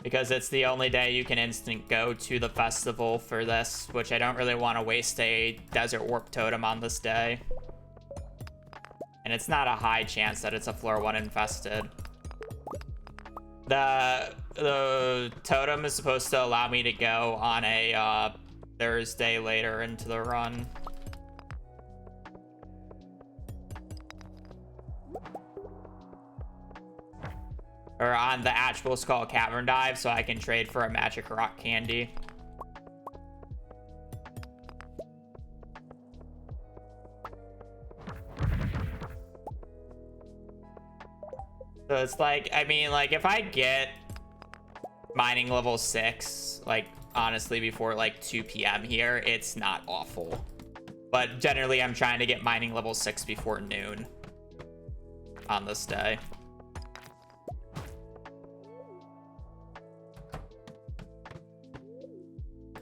because it's the only day you can instant go to the festival for this, which I don't really want to waste a desert warp totem on this day. And it's not a high chance that it's a floor 1 infested. The totem is supposed to allow me to go on a Thursday later into the run. Or on the actual Skull Cavern dive, so I can trade for a magic rock candy. So it's like, I mean, like, if I get mining level 6, like, honestly, before, like, 2 p.m. here, it's not awful. But generally, I'm trying to get mining level 6 before noon on this day.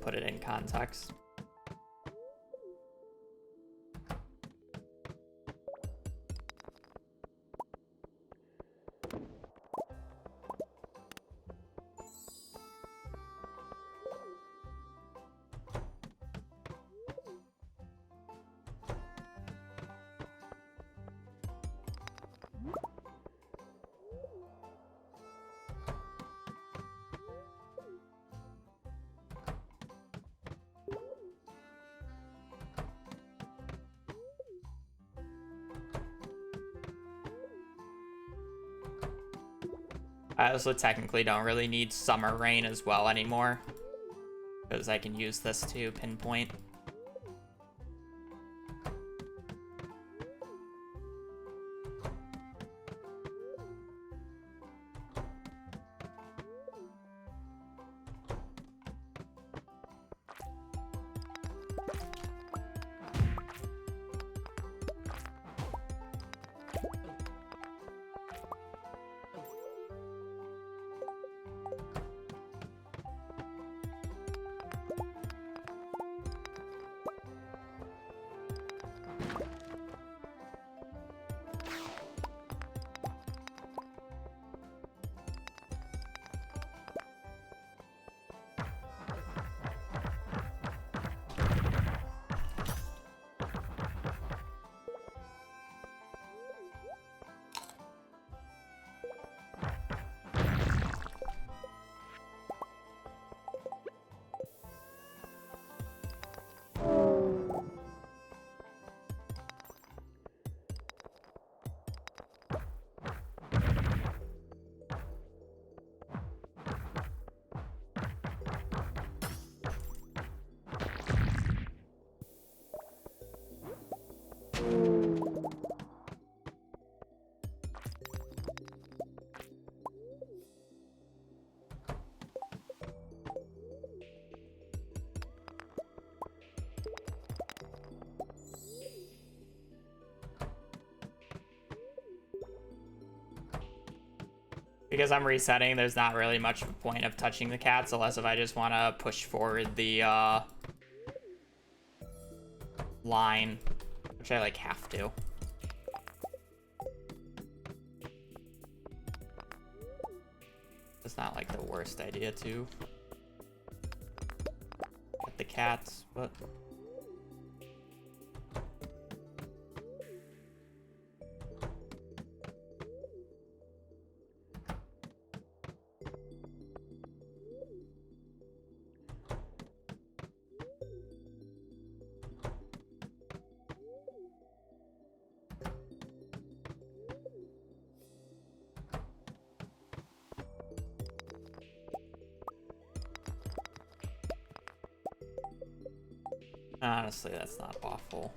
Put it in context. I also technically don't really need summer rain as well anymore, because I can use this to pinpoint. Because I'm resetting, there's not really much point of touching the cats unless if I just want to push forward the line, which I like have to. It's not like the worst idea to get the cats, but honestly, that's not awful.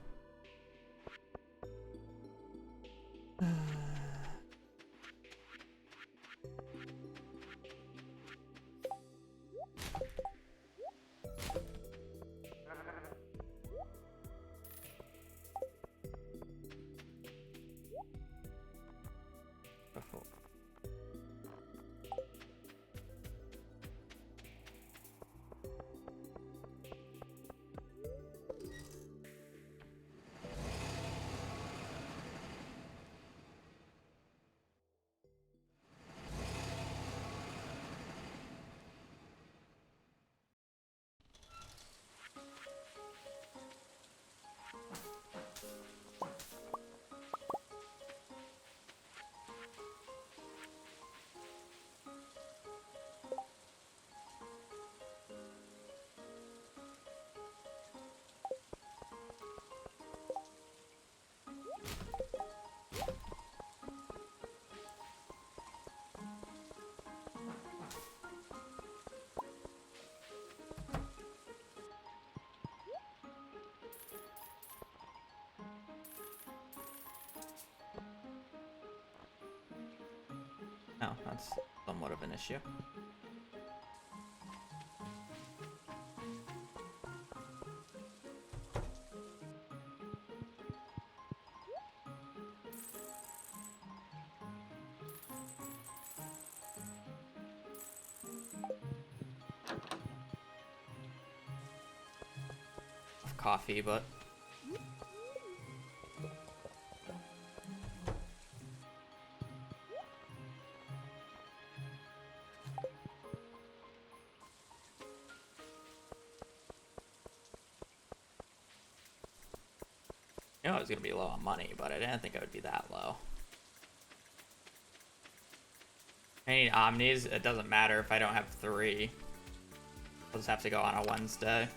Oh, that's somewhat of an issue. Coffee, but you know, I was gonna be low on money, but I didn't think I would be that low. I need omnis. It doesn't matter if I don't have 3. I'll just have to go on a Wednesday.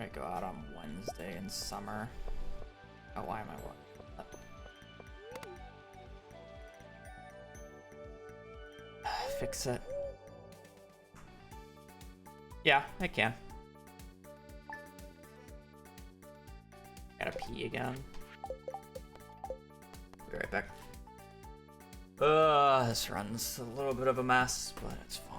I go out on Wednesday in summer. Oh, why am I what? Fix it. Yeah, I can. Gotta pee again. Be right back. This run's a little bit of a mess, but it's fine.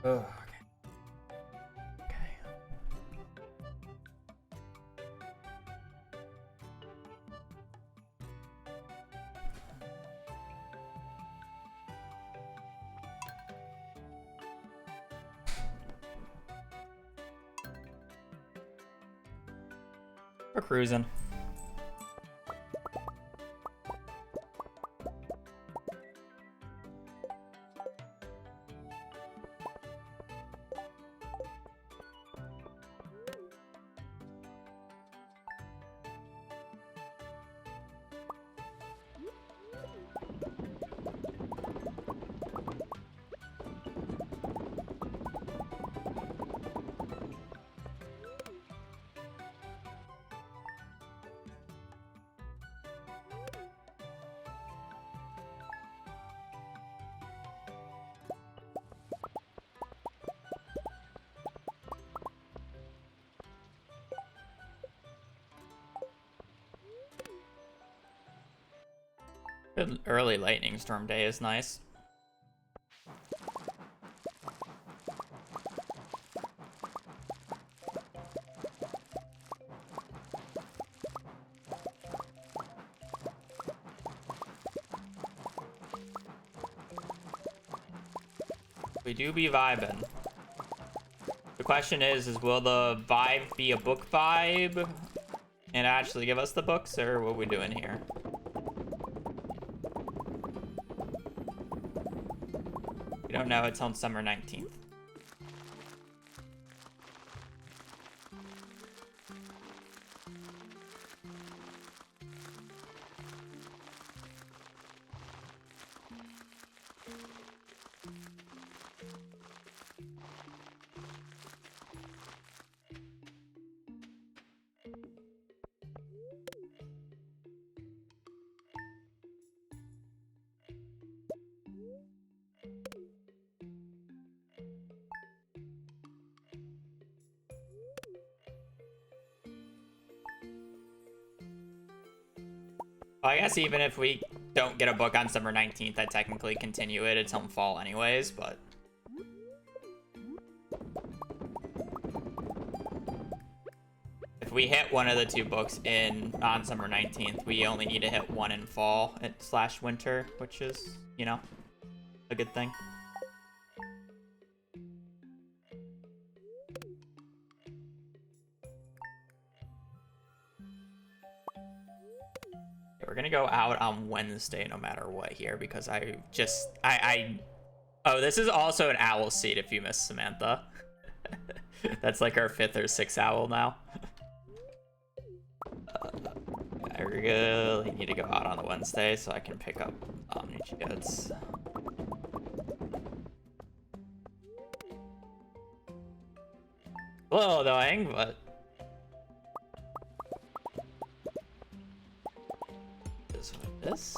Oh, okay. Okay. We're cruising. Good early lightning storm day is nice. We do be vibing. The question is will the vibe be a book vibe and actually give us the books, or what are we doing here? We don't know. It's on summer 19th. Well, I guess even if we don't get a book on summer 19th, I technically continue it until fall anyways, but... if we hit one of the two books on summer 19th, we only need to hit one in fall / winter, which is, you know, a good thing. We're gonna go out on Wednesday no matter what here, because oh, this is also an owl seat if you missed Samantha. That's like our 5th or 6th owl now. I really need to go out on the Wednesday so I can pick up Omni goods. A little annoying, but this.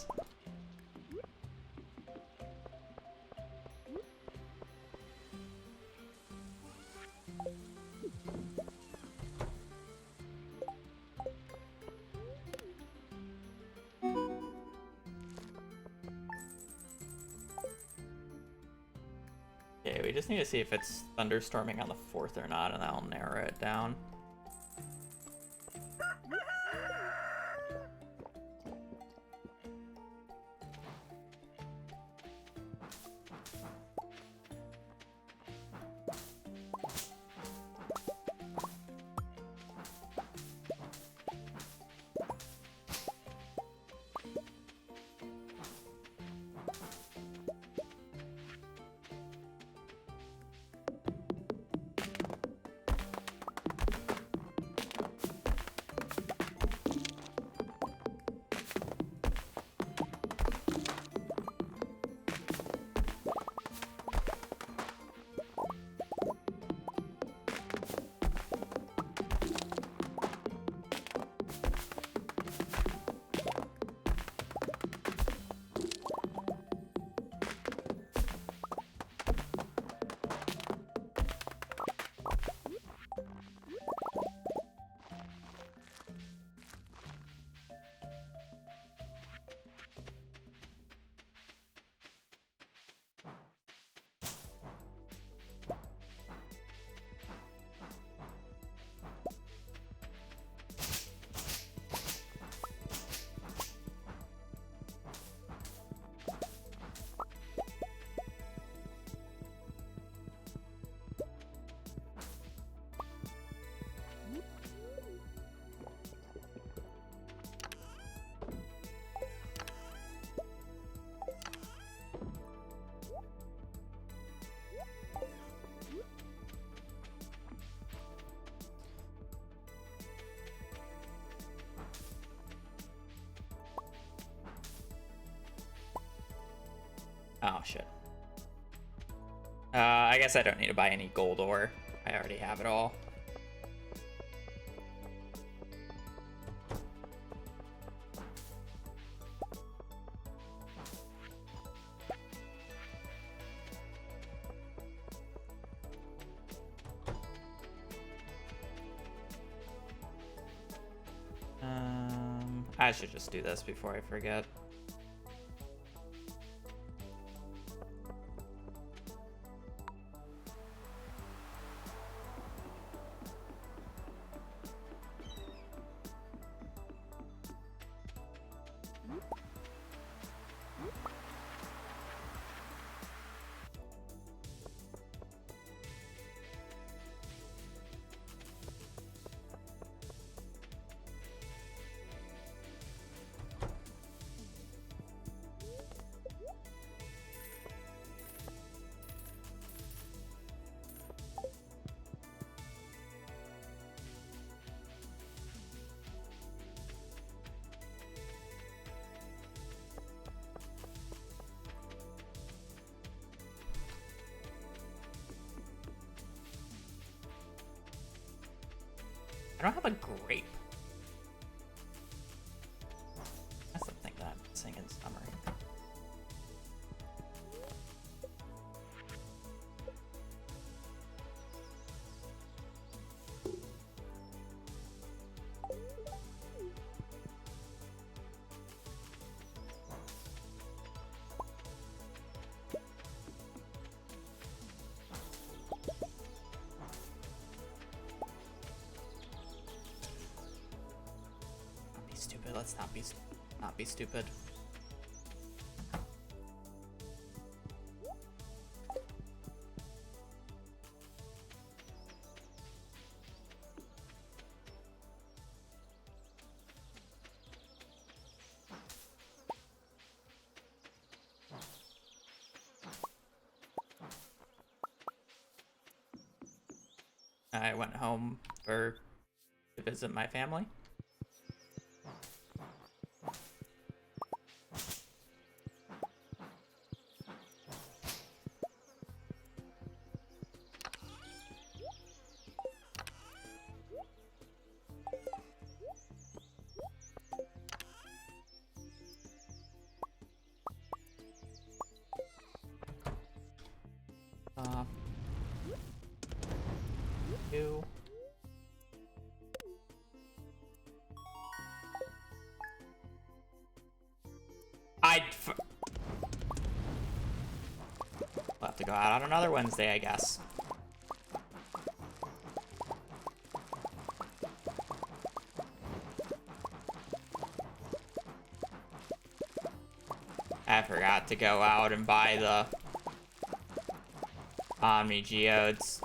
Okay, we just need to see if it's thunderstorming on the 4th or not, and that'll narrow it down. Oh, shit. I guess I don't need to buy any gold ore. I already have it all. I should just do this before I forget. I don't have a grape. That's the thing that I'm missing in summer. Stupid. Let's not be stupid. I went home to visit my family. We'll have to go out on another Wednesday, I guess. I forgot to go out and buy the Omni Geodes.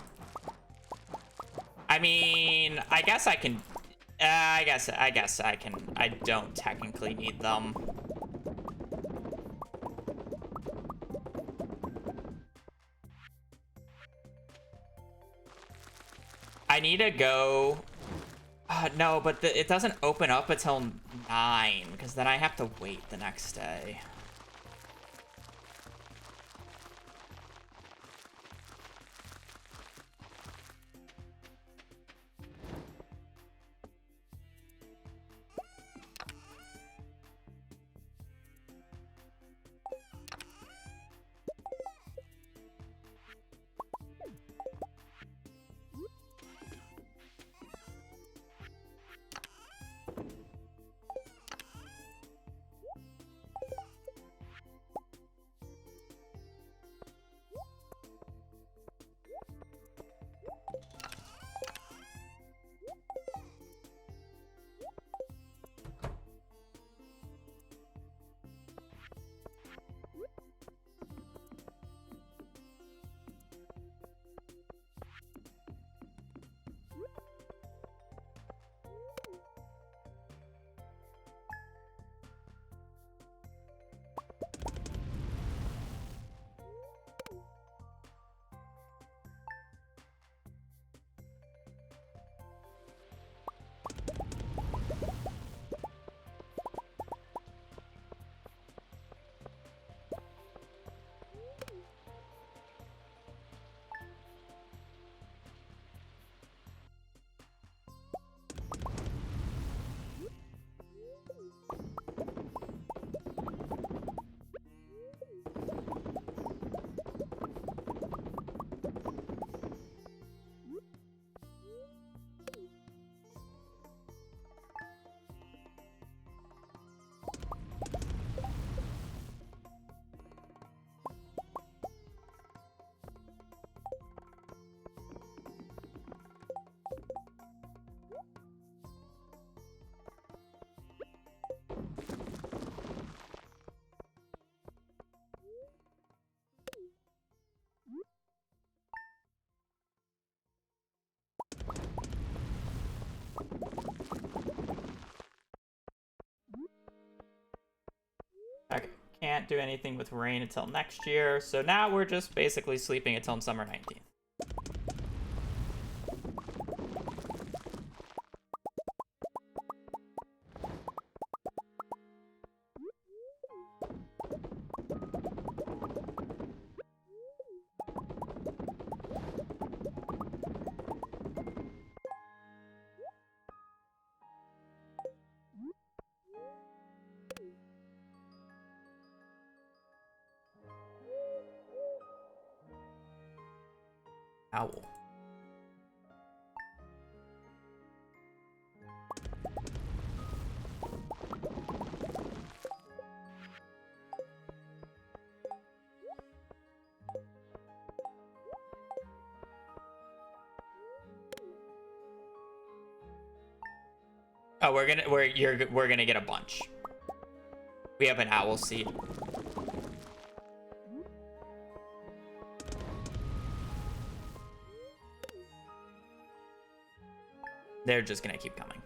I mean, I guess I can. I guess I can. I don't technically need them. I need to go. No, but it doesn't open up until 9, because then I have to wait the next day. can't do anything with rain until next year. So now we're just basically sleeping until summer 19th. Owl. Oh, we're gonna get a bunch. We have an owl seed. They're just gonna keep coming.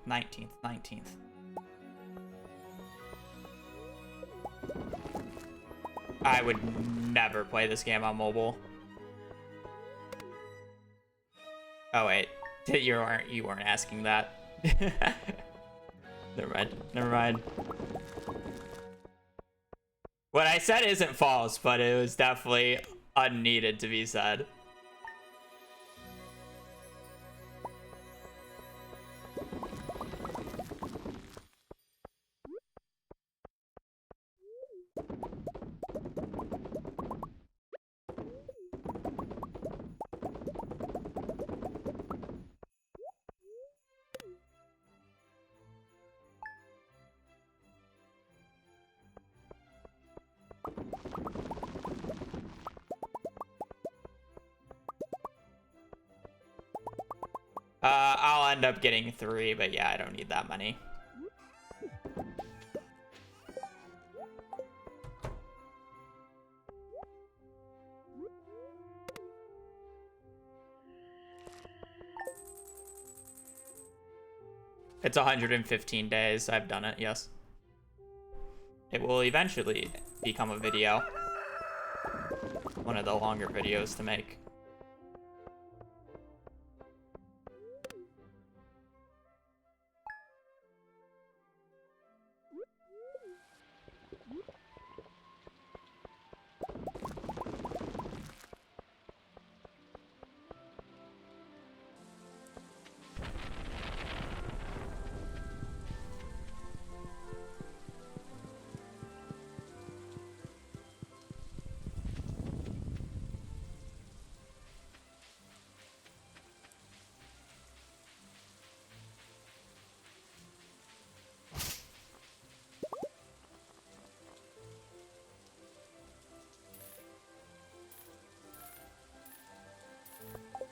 Nineteenth. I would never play this game on mobile. Oh wait, you weren't asking that. Never mind. What I said isn't false, but it was definitely unneeded to be said. I'll end up getting 3, but yeah, I don't need that many. It's 115 days. I've done it, yes. It will eventually become a video. One of the longer videos to make.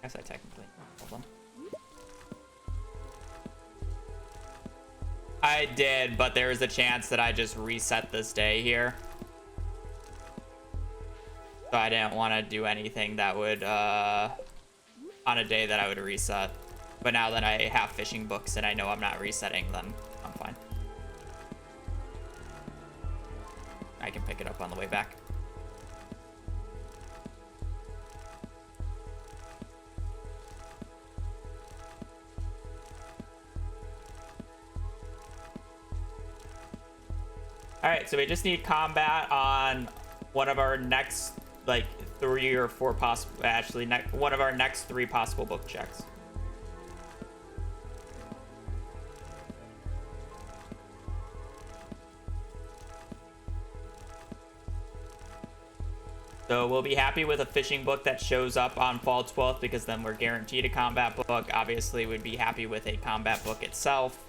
Guess I technically killed them. I did, but there is a chance that I just reset this day here. So I didn't want to do anything that would, on a day that I would reset. But now that I have fishing books and I know I'm not resetting them, I'm fine. I can pick it up on the way back. All right, so we just need combat on one of our next, like, 3 or 4 possible, actually, one of our next 3 possible book checks. So we'll be happy with a fishing book that shows up on fall 12th because then we're guaranteed a combat book. Obviously, we'd be happy with a combat book itself.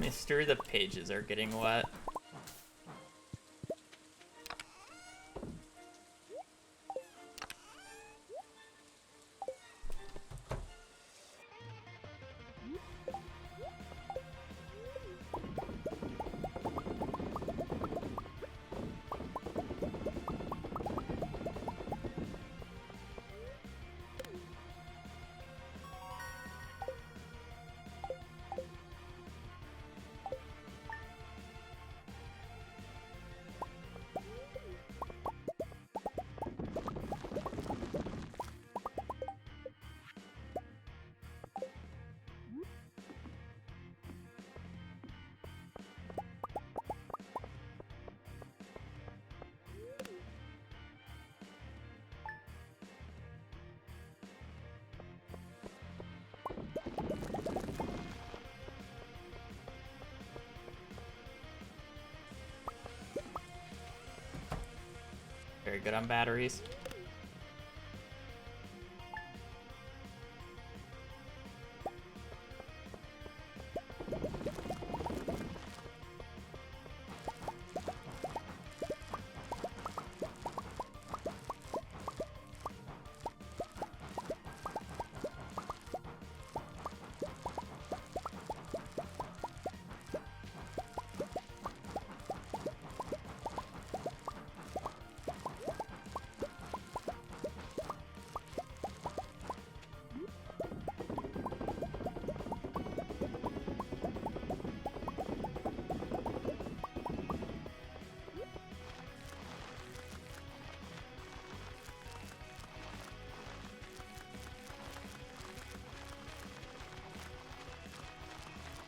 Mister, the pages are getting wet. Very good on batteries.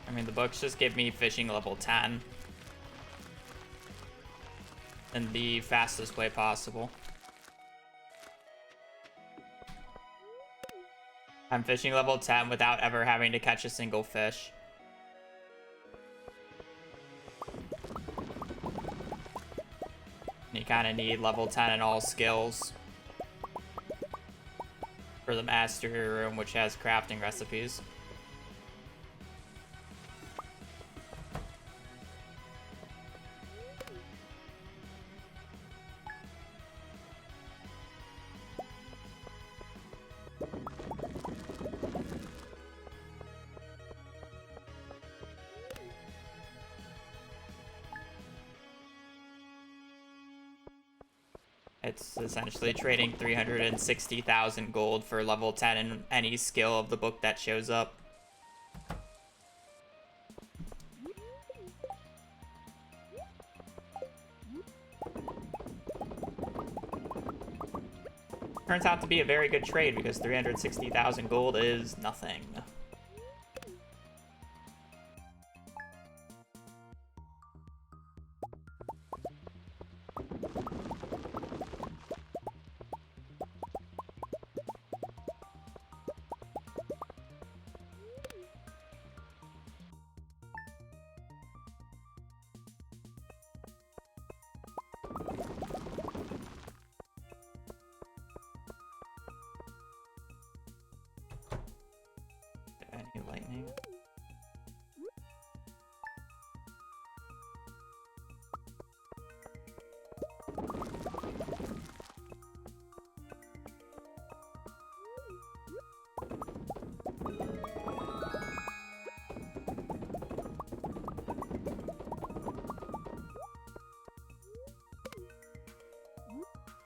I mean, the books just give me fishing level 10 in the fastest way possible. I'm fishing level 10 without ever having to catch a single fish. You kind of need level 10 in all skills for the mastery room, which has crafting recipes. It's essentially trading 360,000 gold for level 10 in any skill of the book that shows up. Turns out to be a very good trade because 360,000 gold is nothing.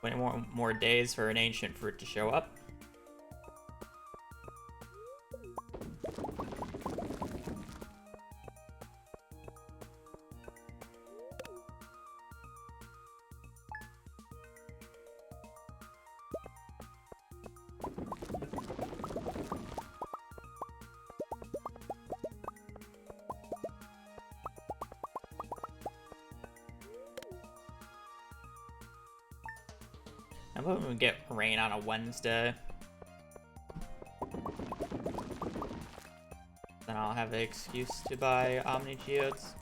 20 more days for an ancient fruit to show up. How about we get rain on a Wednesday? Then I'll have an excuse to buy Omni Geodes.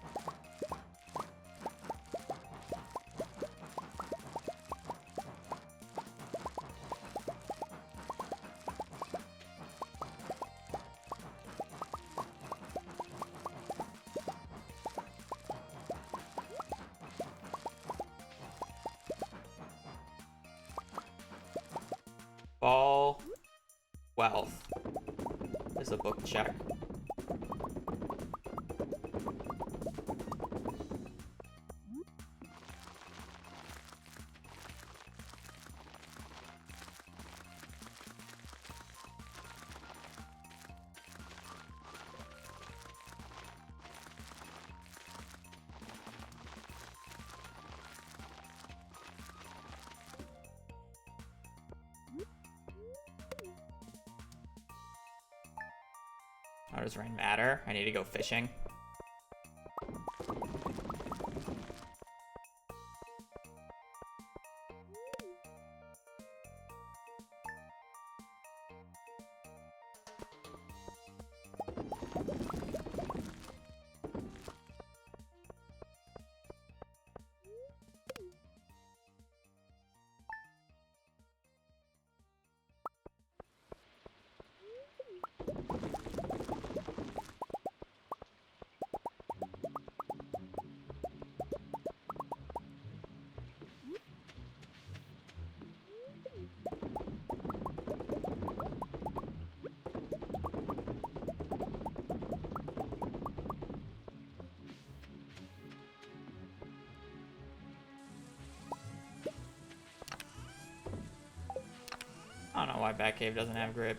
Fall wealth is a book check. How does rain matter? I need to go fishing. I don't know why Batcave doesn't have grip.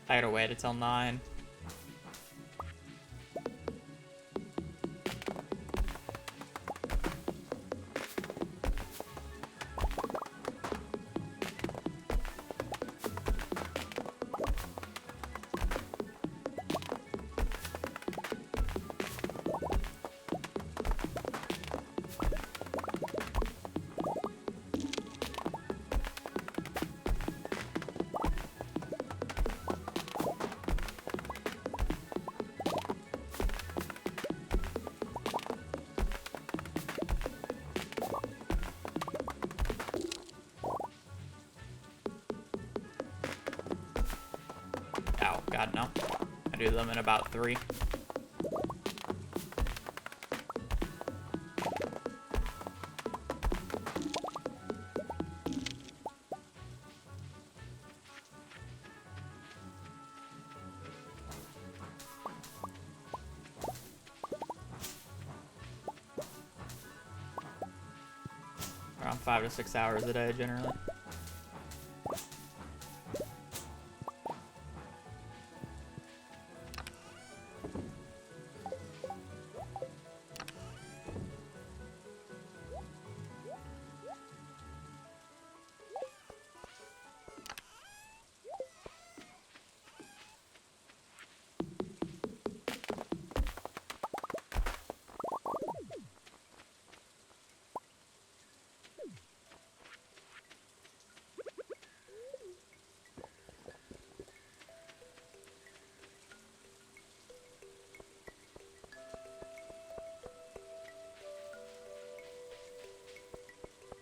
I gotta wait until 9. Oh, God, no. I do them in about 3. Around 5 to 6 hours a day, generally.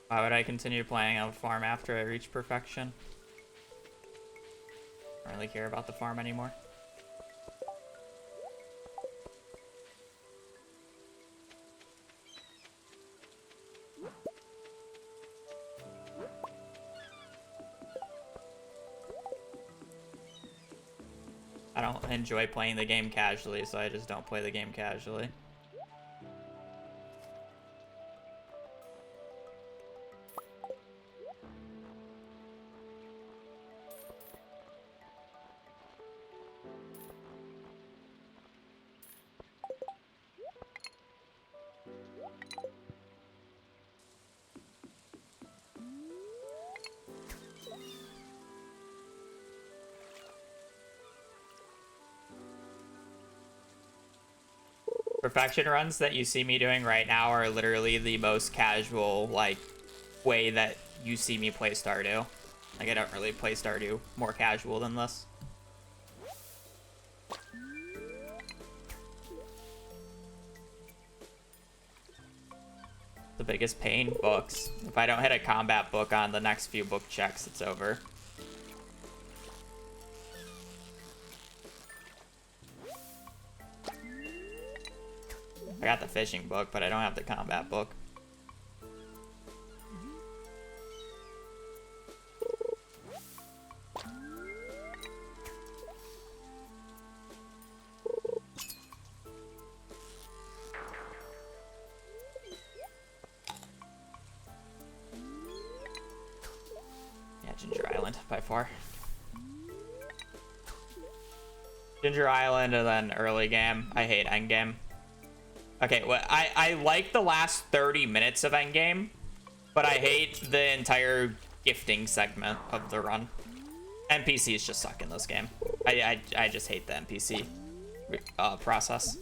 Why would I continue playing on a farm after I reach perfection? I don't really care about the farm anymore. I don't enjoy playing the game casually, so I just don't play the game casually. Perfection runs that you see me doing right now are literally the most casual, like, way that you see me play Stardew. Like, I don't really play Stardew more casual than this. The biggest pain, books. If I don't hit a combat book on the next few book checks, it's over. I got the fishing book, but I don't have the combat book. Yeah, Ginger Island, by far. Ginger Island and then early game. I hate endgame. Okay, well, I like the last 30 minutes of endgame, but I hate the entire gifting segment of the run. NPCs just suck in this game. I just hate the NPC process.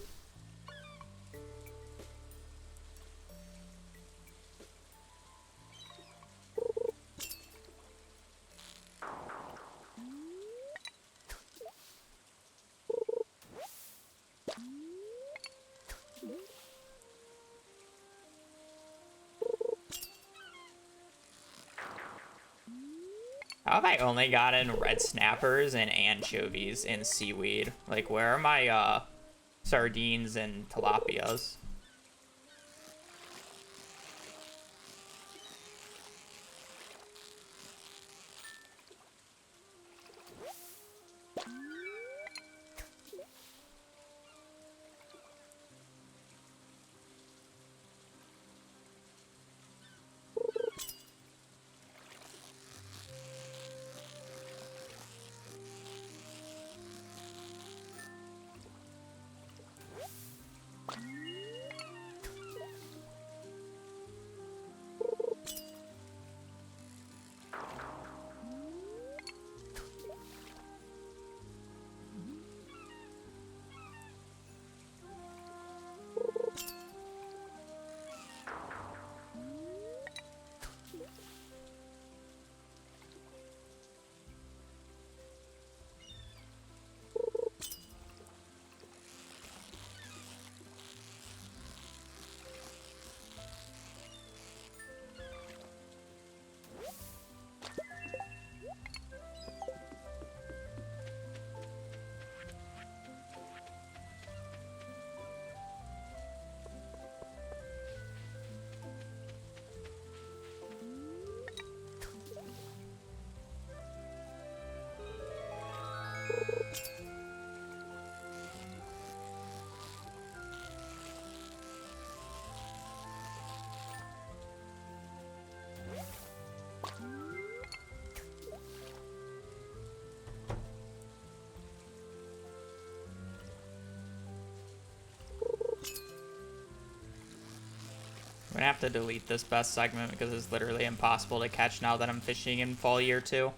How have I only gotten red snappers and anchovies and seaweed? Like, where are my sardines and tilapias? I'm gonna have to delete this best segment because it's literally impossible to catch now that I'm fishing in fall year 2.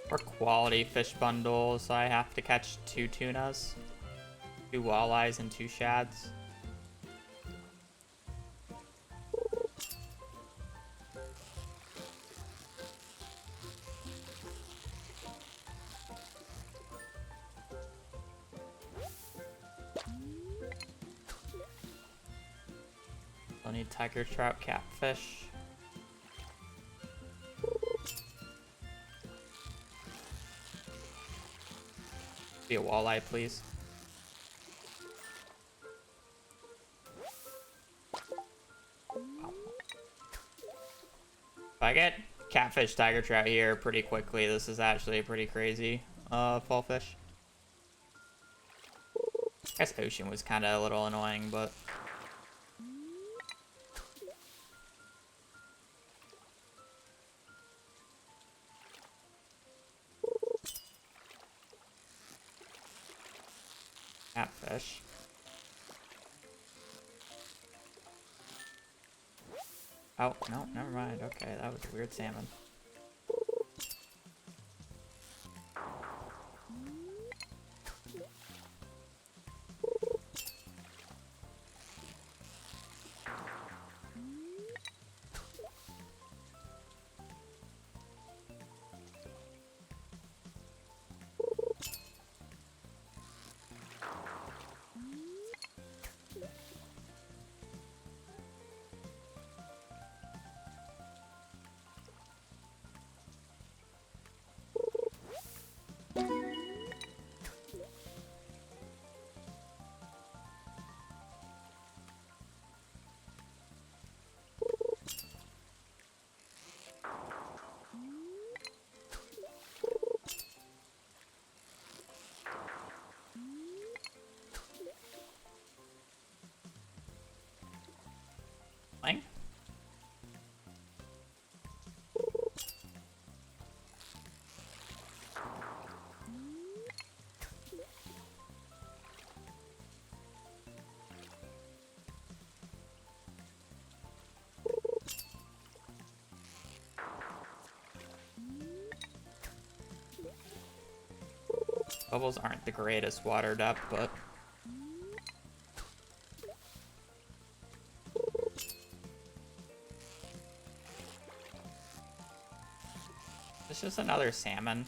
For quality fish bundles, I have to catch 2 tunas, 2 walleyes, and 2 shads. I'll need tiger trout, catfish. Be a walleye, please. Wow. If I get catfish, tiger trout here pretty quickly, this is actually pretty crazy. Fall fish. I guess ocean was kind of a little annoying, but... Catfish. Oh, no, never mind. Okay, that was a weird salmon. Fine. Bubbles aren't the greatest water depth, but... It's just another salmon.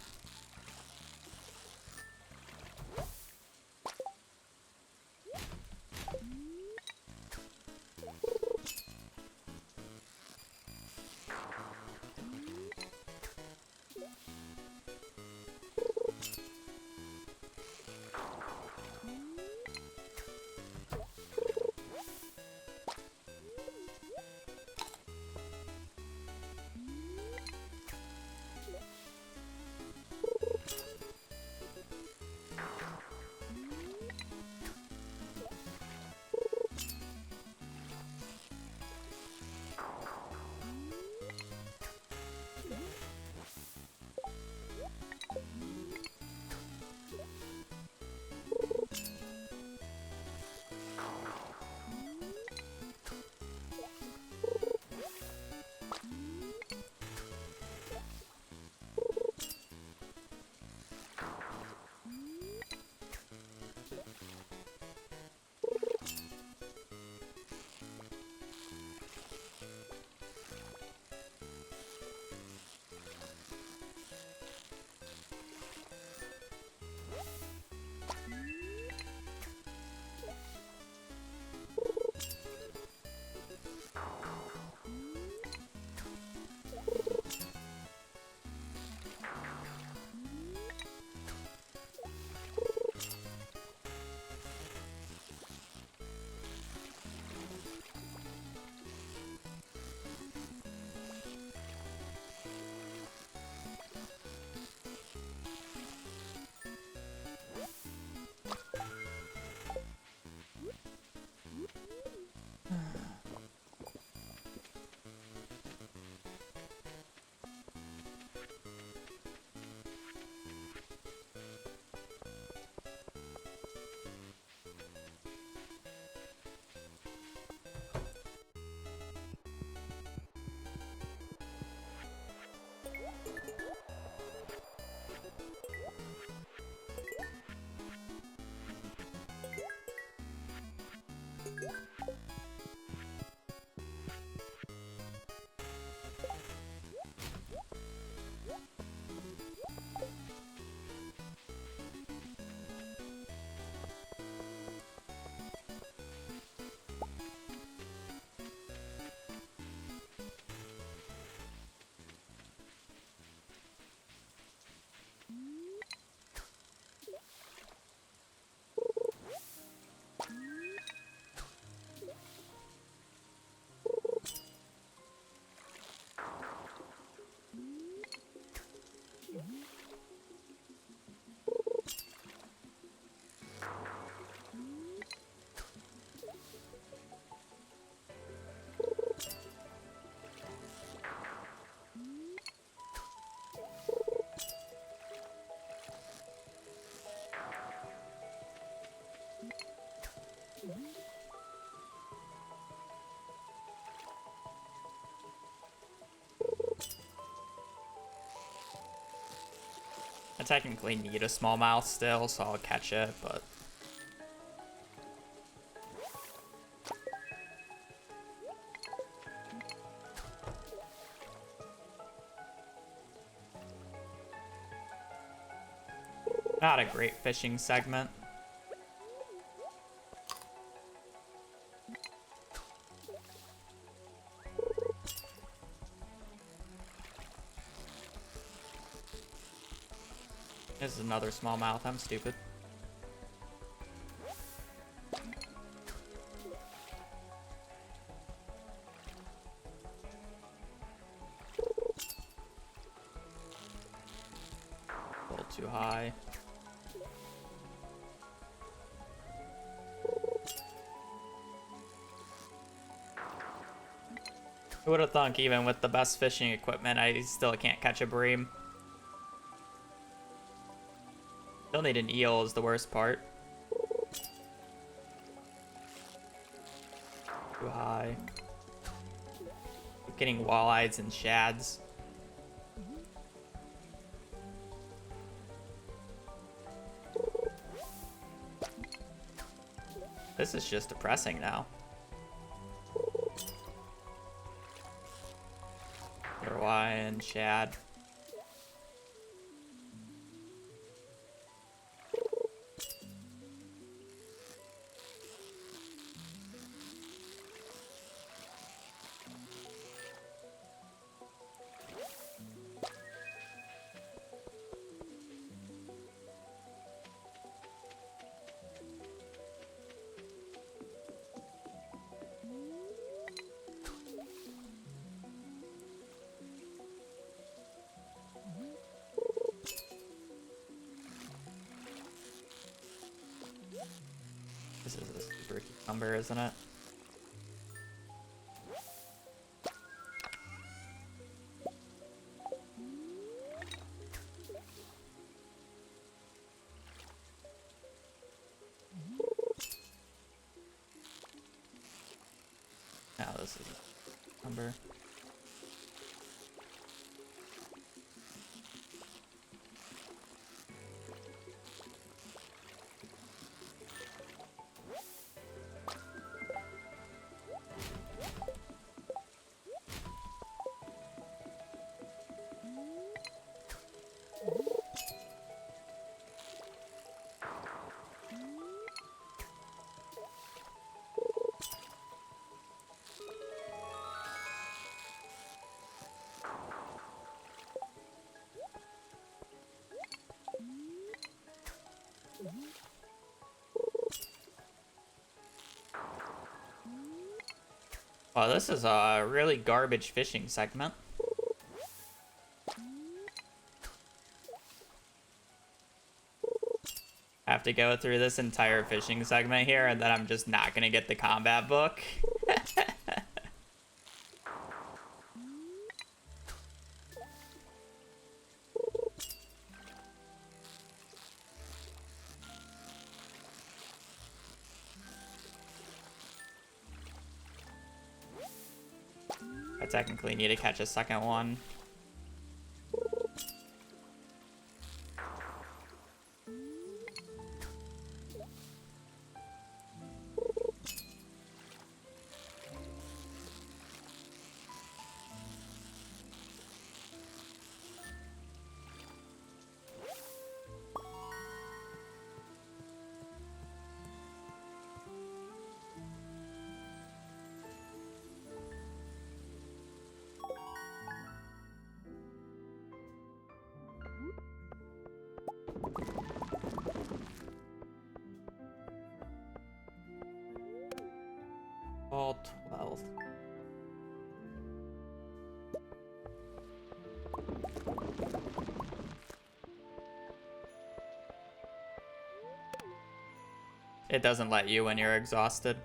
I technically need a smallmouth still, so I'll catch it, but... Not a great fishing segment. This is another smallmouth. I'm stupid. A little too high. Who would have thunk even with the best fishing equipment, I still can't catch a bream. Still need an eel is the worst part. Too high. Keep getting walleyes and shads. This is just depressing now. And shad. This is a super cucumber, isn't it? Now this is a cucumber. Wow, this is a really garbage fishing segment. I have to go through this entire fishing segment here, and then I'm just not gonna get the combat book. I technically need to catch a second one. All 12. It doesn't let you when you're exhausted.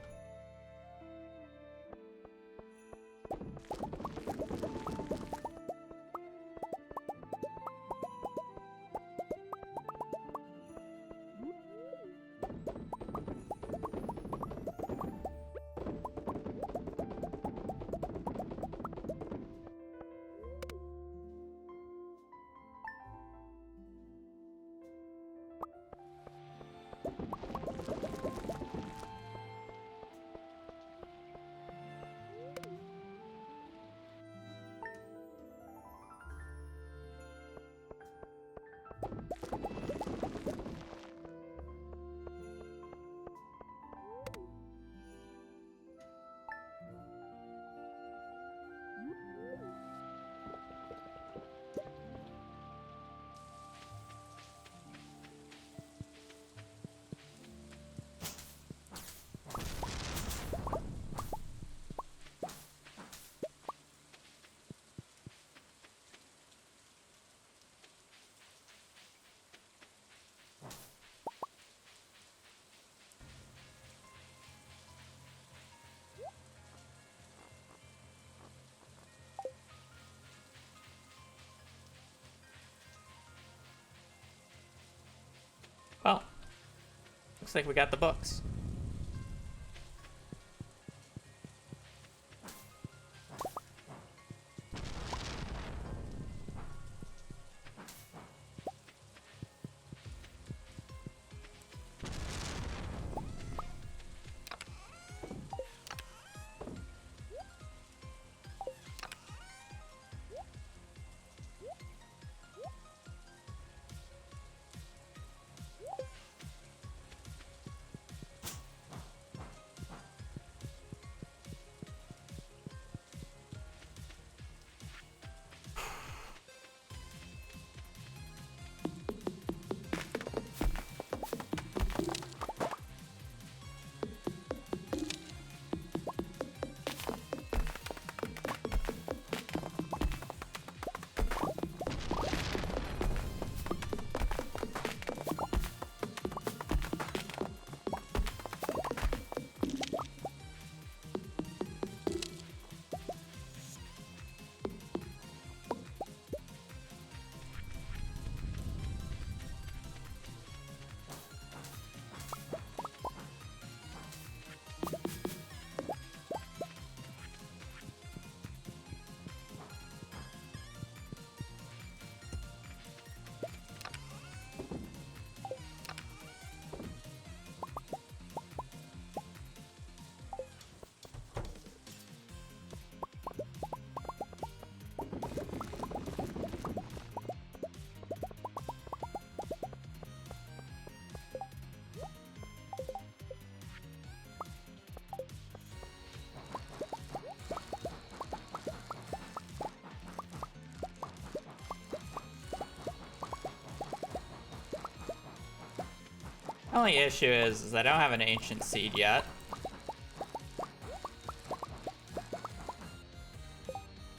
Well, looks like we got the books. The only issue is I don't have an ancient seed yet.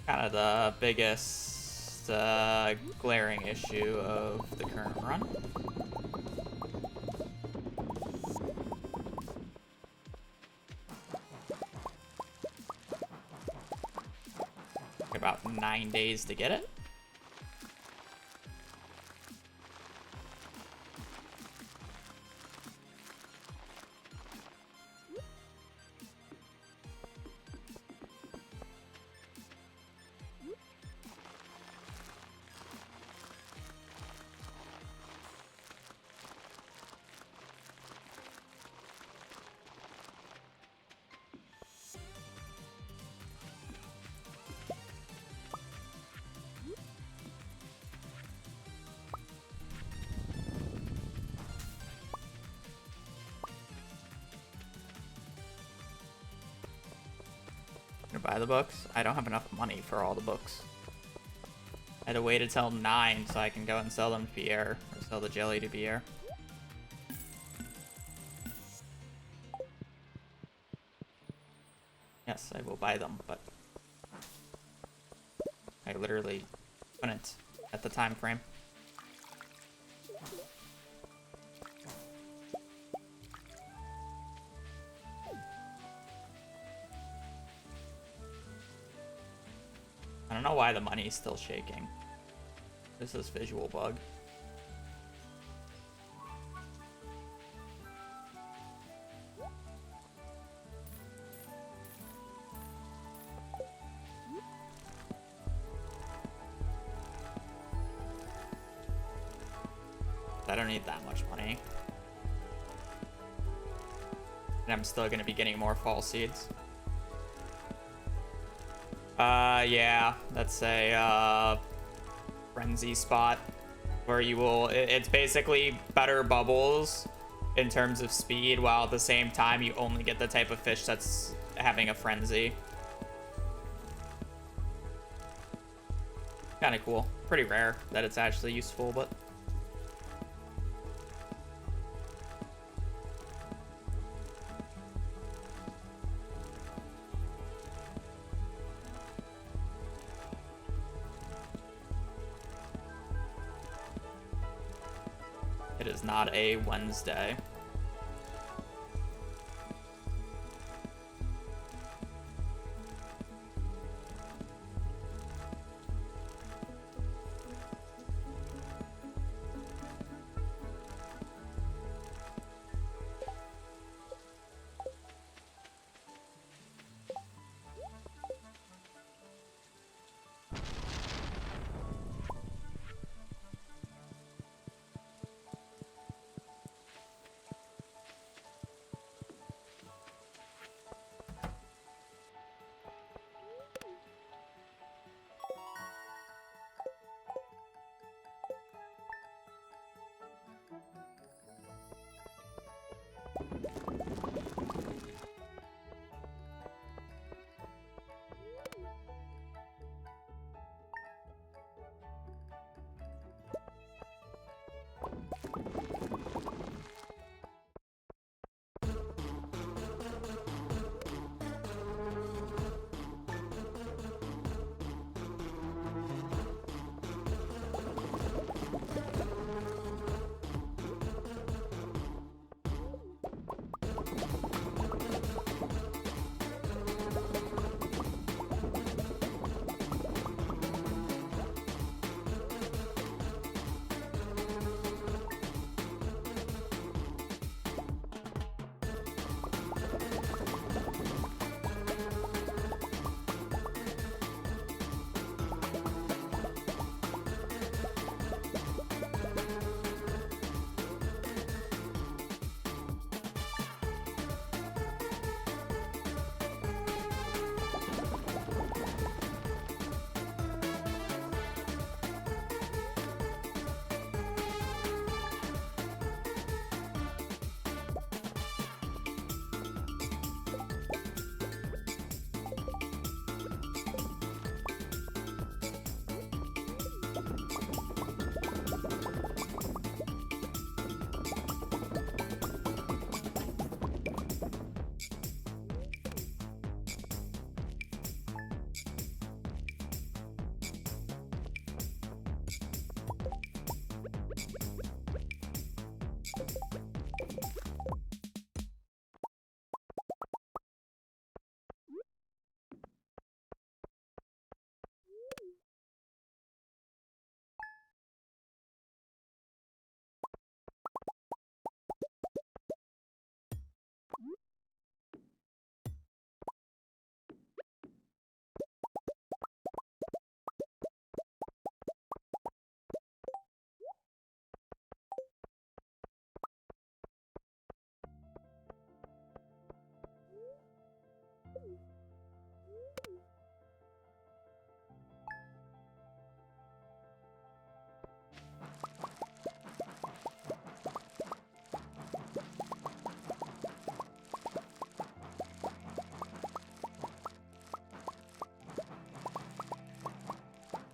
Kind of the biggest glaring issue of the current run. About 9 days to get it. Buy the books. I don't have enough money for all the books. I had to wait until 9 so I can go and sell them to Pierre, or sell the jelly to Pierre. Yes, I will buy them, but I literally couldn't at the time frame. I don't know why the money is still shaking. This is visual bug. I don't need that much money. And I'm still gonna be getting more fall seeds. Yeah, that's a frenzy spot where you will, it's basically better bubbles in terms of speed, while at the same time you only get the type of fish that's having a frenzy. Kind of cool. Pretty rare that it's actually useful, but it is not a Wednesday.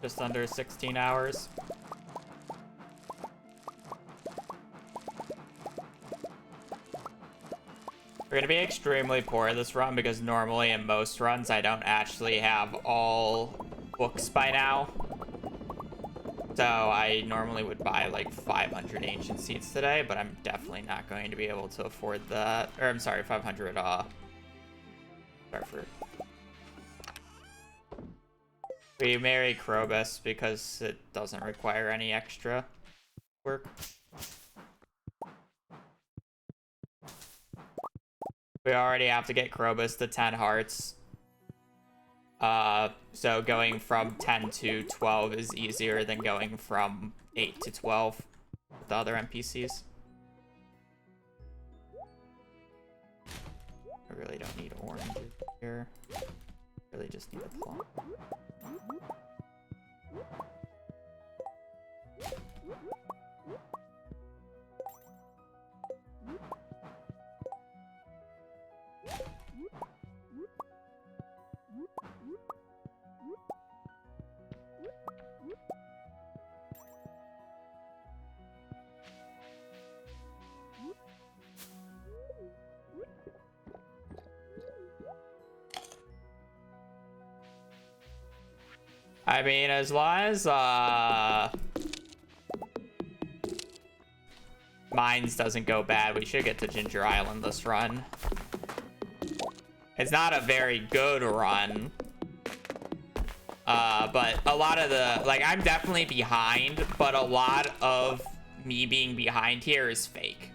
Just under 16 hours. We're gonna be extremely poor this run because normally in most runs I don't actually have all books by now. So I normally would buy like 500 ancient seeds today, but I'm definitely not going to be able to afford that. Or I'm sorry, 500 Starfruit. We marry Krobus because it doesn't require any extra work. We already have to get Krobus to 10 hearts. So going from 10 to 12 is easier than going from 8 to 12. the other NPCs. I really don't need oranges here. Really just need a plum. I mean, as long as Mines doesn't go bad, we should get to Ginger Island this run. It's not a very good run. But a lot of the, like, I'm definitely behind, but a lot of me being behind here is fake.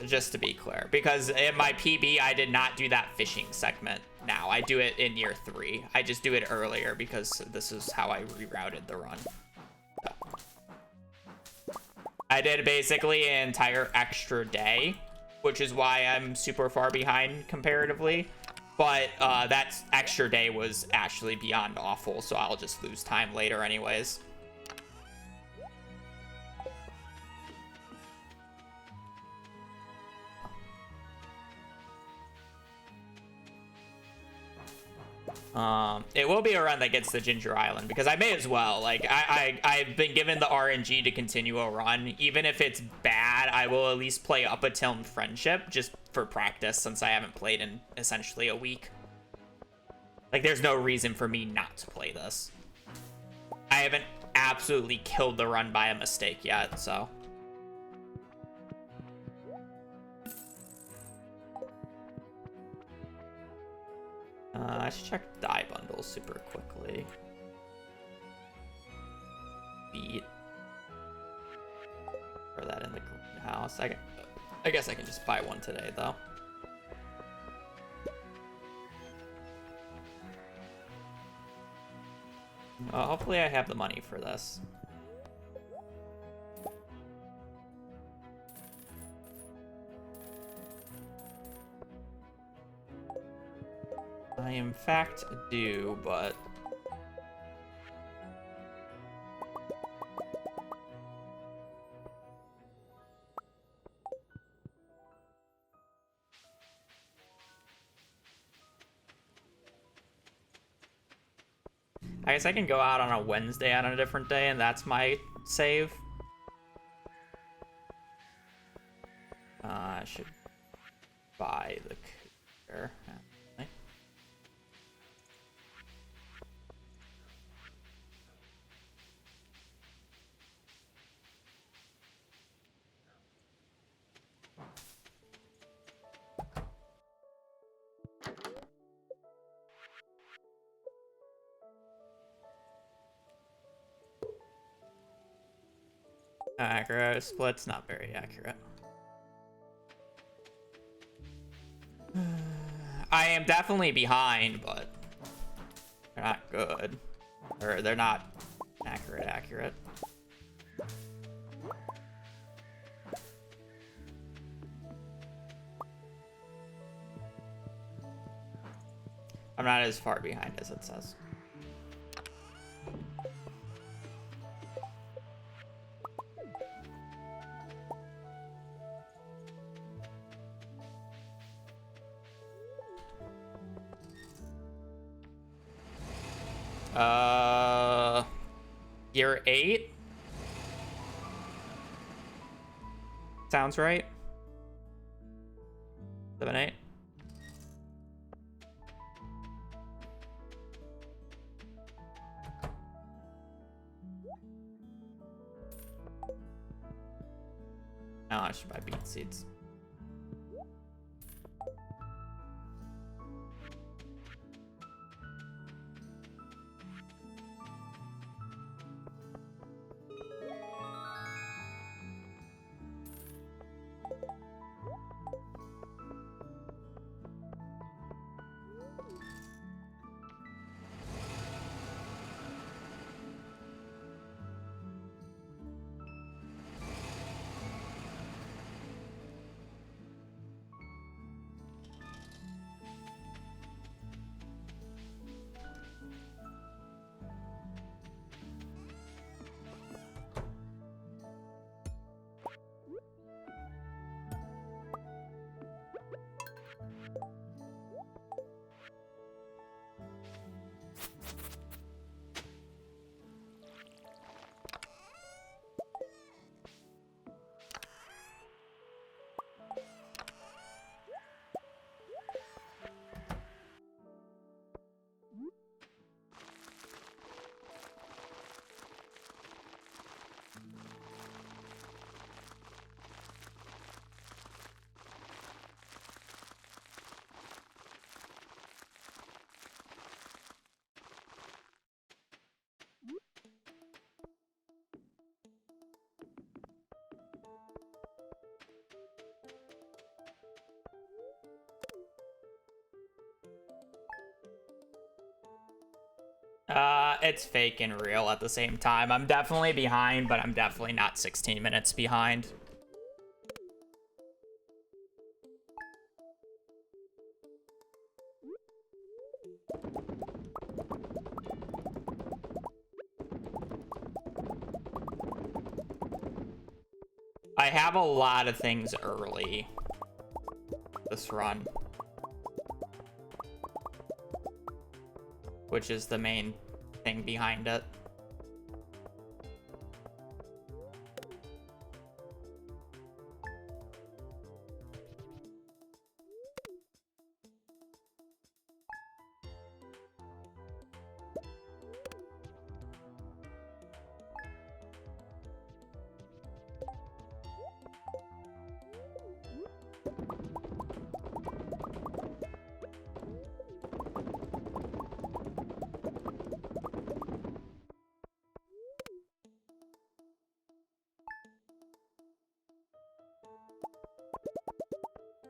Just to be clear, because in my PB, I did not do that fishing segment. Now I do it in year 3. I just do it earlier because this is how I rerouted the run. So. I did basically an entire extra day, which is why I'm super far behind comparatively. But that extra day was actually beyond awful, so I'll just lose time later anyways. It will be a run that gets to Ginger Island because I may as well. Like, I've been given the RNG to continue a run. Even if it's bad, I will at least play up until Friendship just for practice since I haven't played in essentially a week. Like, there's no reason for me not to play this. I haven't absolutely killed the run by a mistake yet, so... I should check dye bundles super quickly. Beat. Throw that in the greenhouse. I guess I can just buy one today, though. Hopefully I have the money for this. I in fact do, but... I guess I can go out on a Wednesday on a different day, and that's my save. I should buy the cooler. Accurate split's not very accurate. I am definitely behind, but they're not good. Or they're not accurate. I'm not as far behind as it says. Year 8? Sounds right. 7, 8. Oh, I should buy beet seeds. It's fake and real at the same time. I'm definitely behind, but I'm definitely not 16 minutes behind. I have a lot of things early this run, which is the main thing behind it.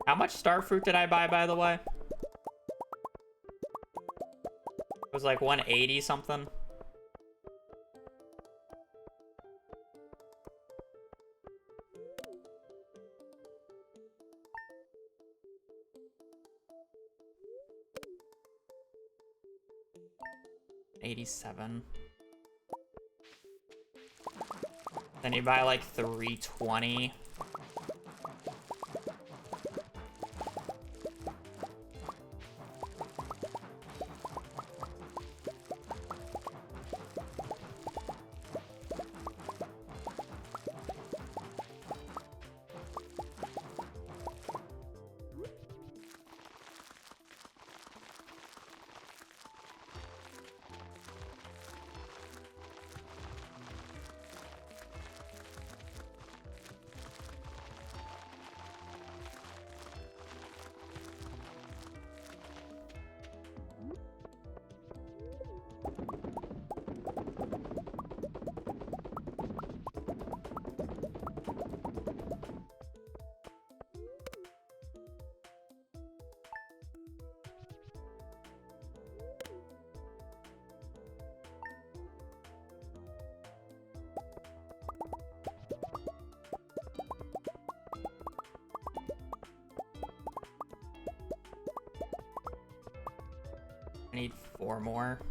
How much star fruit did I buy, by the way? It was like 180 something. $87. Then you buy like 320. I need 4 more.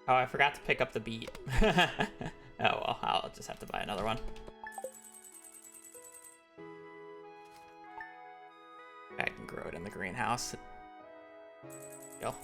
Oh, I forgot to pick up the beet. Oh well, I'll just have to buy another one. I can grow it in the greenhouse. Go.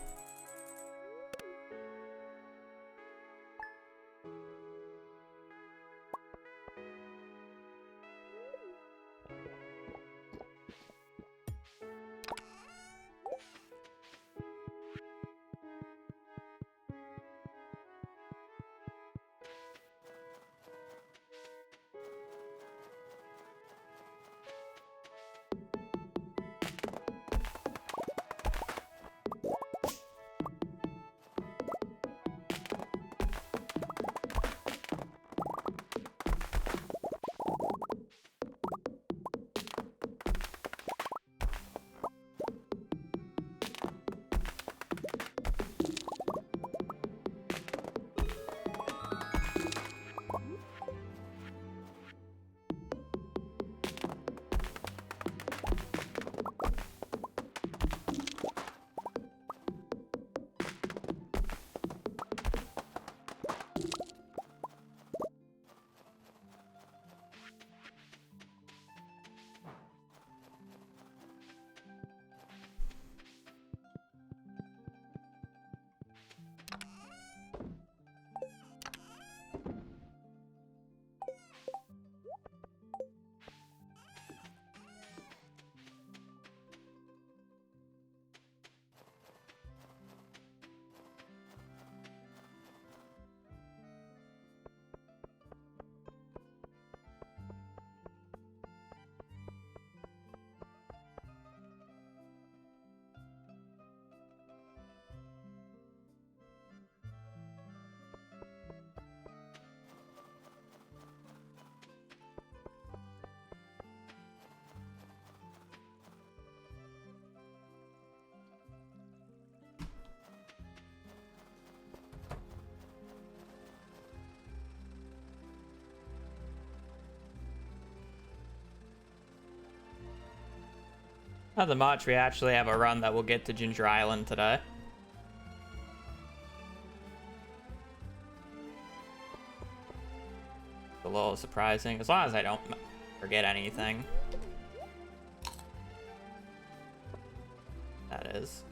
Not that much. We actually have a run that will get to Ginger Island today. A little surprising, as long as I don't forget anything. That is.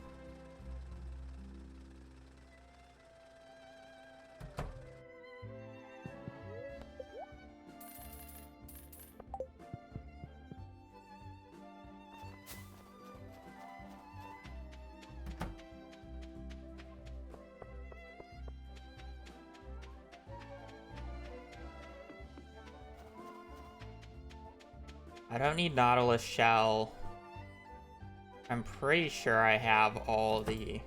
I don't need Nautilus Shell. I'm pretty sure I have all the...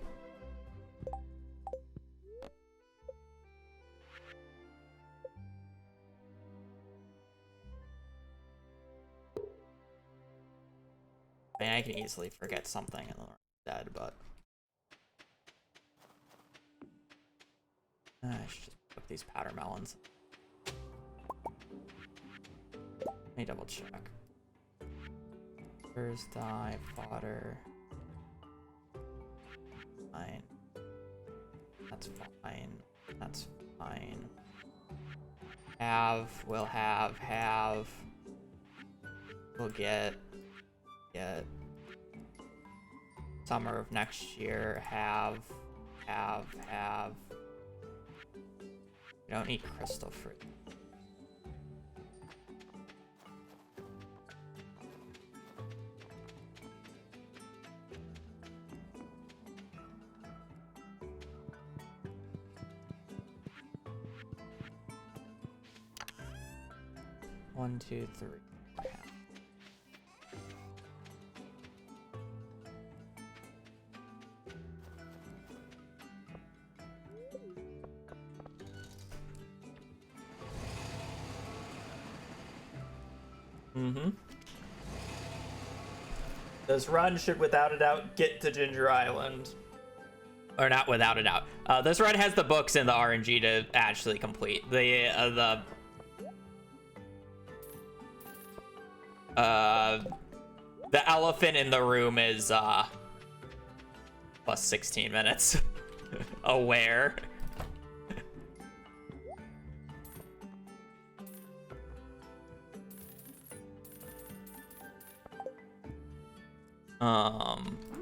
I mean, I can easily forget something and then I'm dead, but... I should just put these powder melons. Let me double check. First dye, fodder. Fine. That's fine. That's fine. We'll have. We'll get. Summer of next year, have. We don't need crystal fruit. One, two, three. This run should, without a doubt, get to Ginger Island. Or not without a doubt. This run has the books and the RNG to actually complete. The elephant in the room is plus 16 minutes. Aware.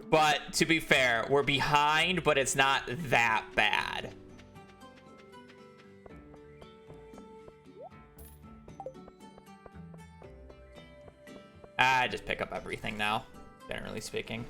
But to be fair, we're behind, but it's not that bad. I just pick up everything now, generally speaking.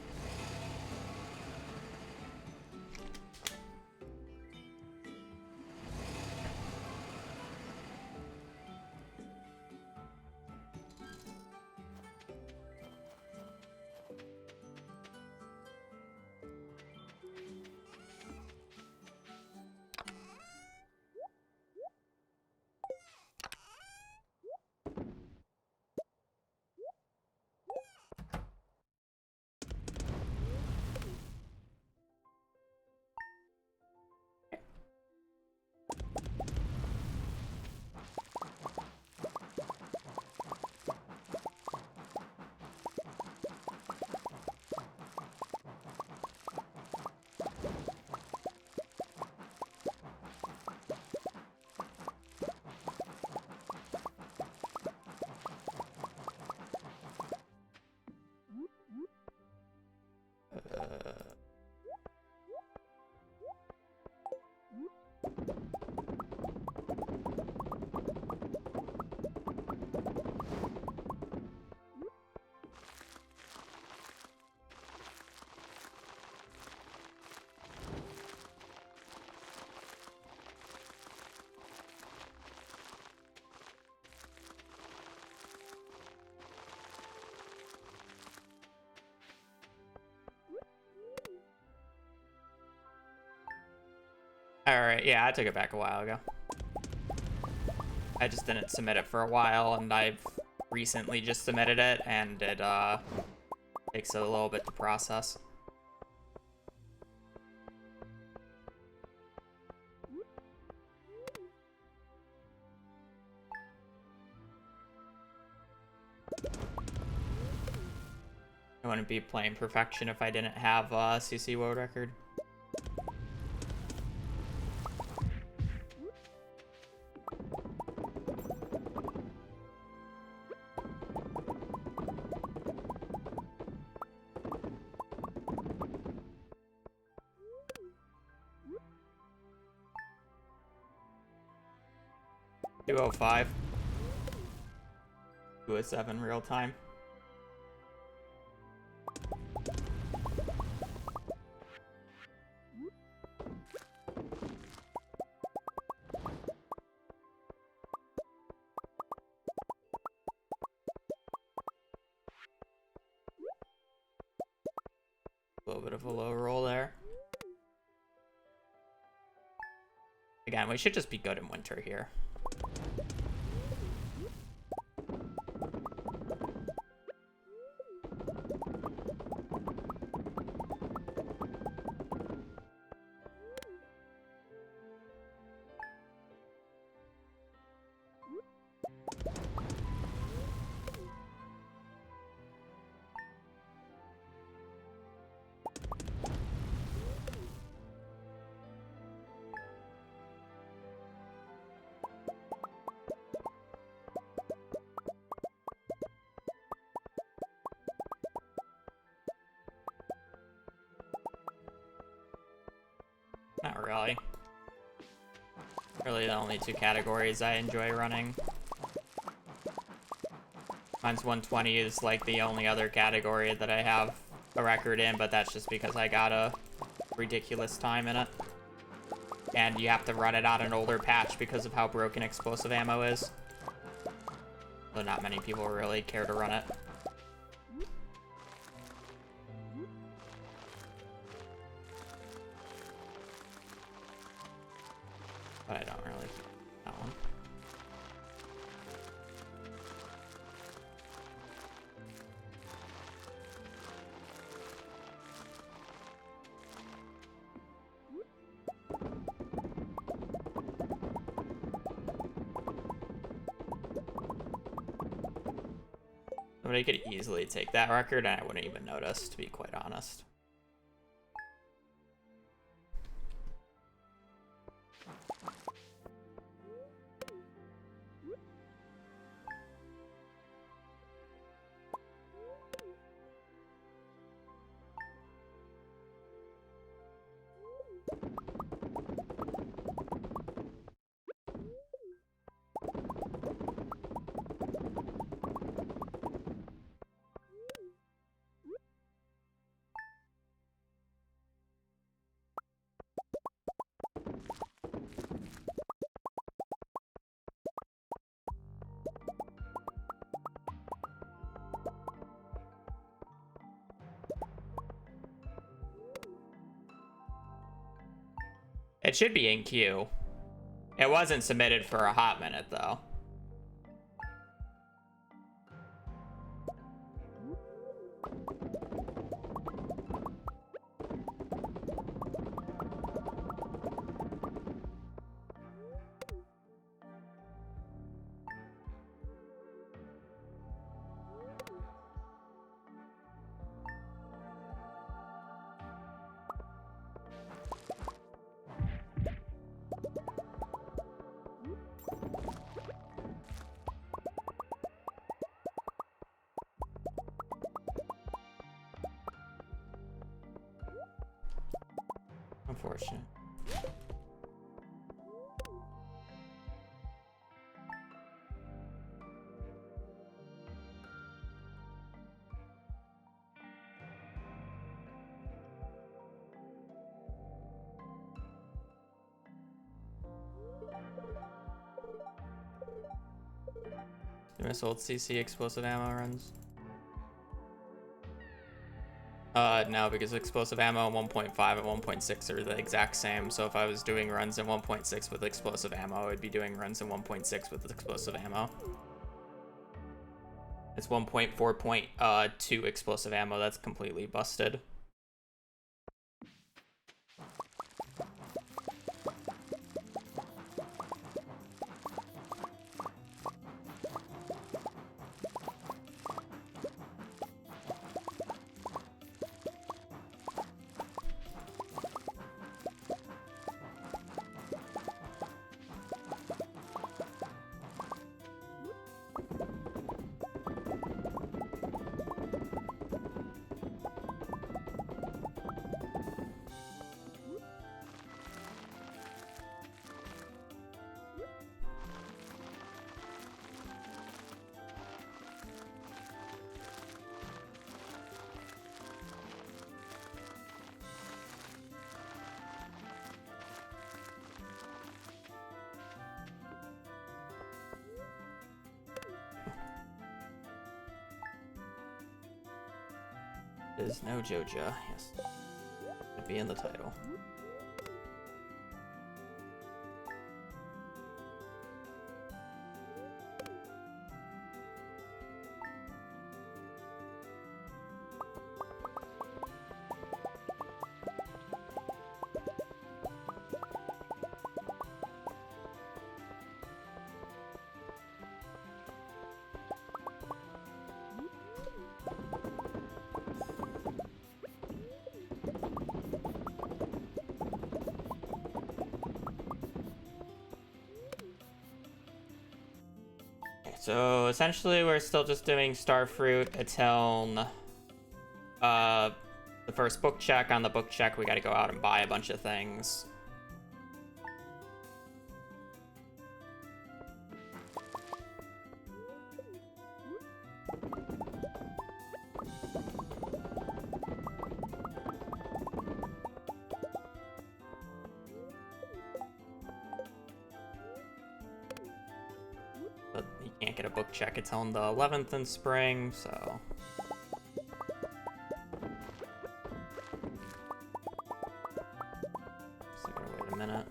Alright, yeah, I took it back a while ago. I just didn't submit it for a while, and I've recently just submitted it, and it takes a little bit to process. I wouldn't be playing perfection if I didn't have a CC world record. $205. 207 real time. A little bit of a low roll there. Again, we should just be good in winter here. Not really. Really the only two categories I enjoy running. Mine's 120 is like the only other category that I have a record in, but that's just because I got a ridiculous time in it. And you have to run it on an older patch because of how broken explosive ammo is. So not many people really care to run it. But I don't really like that one. Somebody could easily take that record and I wouldn't even notice, to be quite honest. It should be in queue. It wasn't submitted for a hot minute, though. Unfortunate. The missile CC explosive ammo runs. No, because explosive ammo 1.5 and 1.6 are the exact same. So if I was doing runs in 1.6 with explosive ammo, I'd be doing runs in 1.6 with explosive ammo. It's 1.4.2 explosive ammo. That's completely busted. There's no Joja. Yes. Should be in the title. So essentially we're still just doing Starfruit until the first book check. On the book check we gotta go out and buy a bunch of things. But you can't get a book check until the 11th in spring, so... So gotta wait a minute.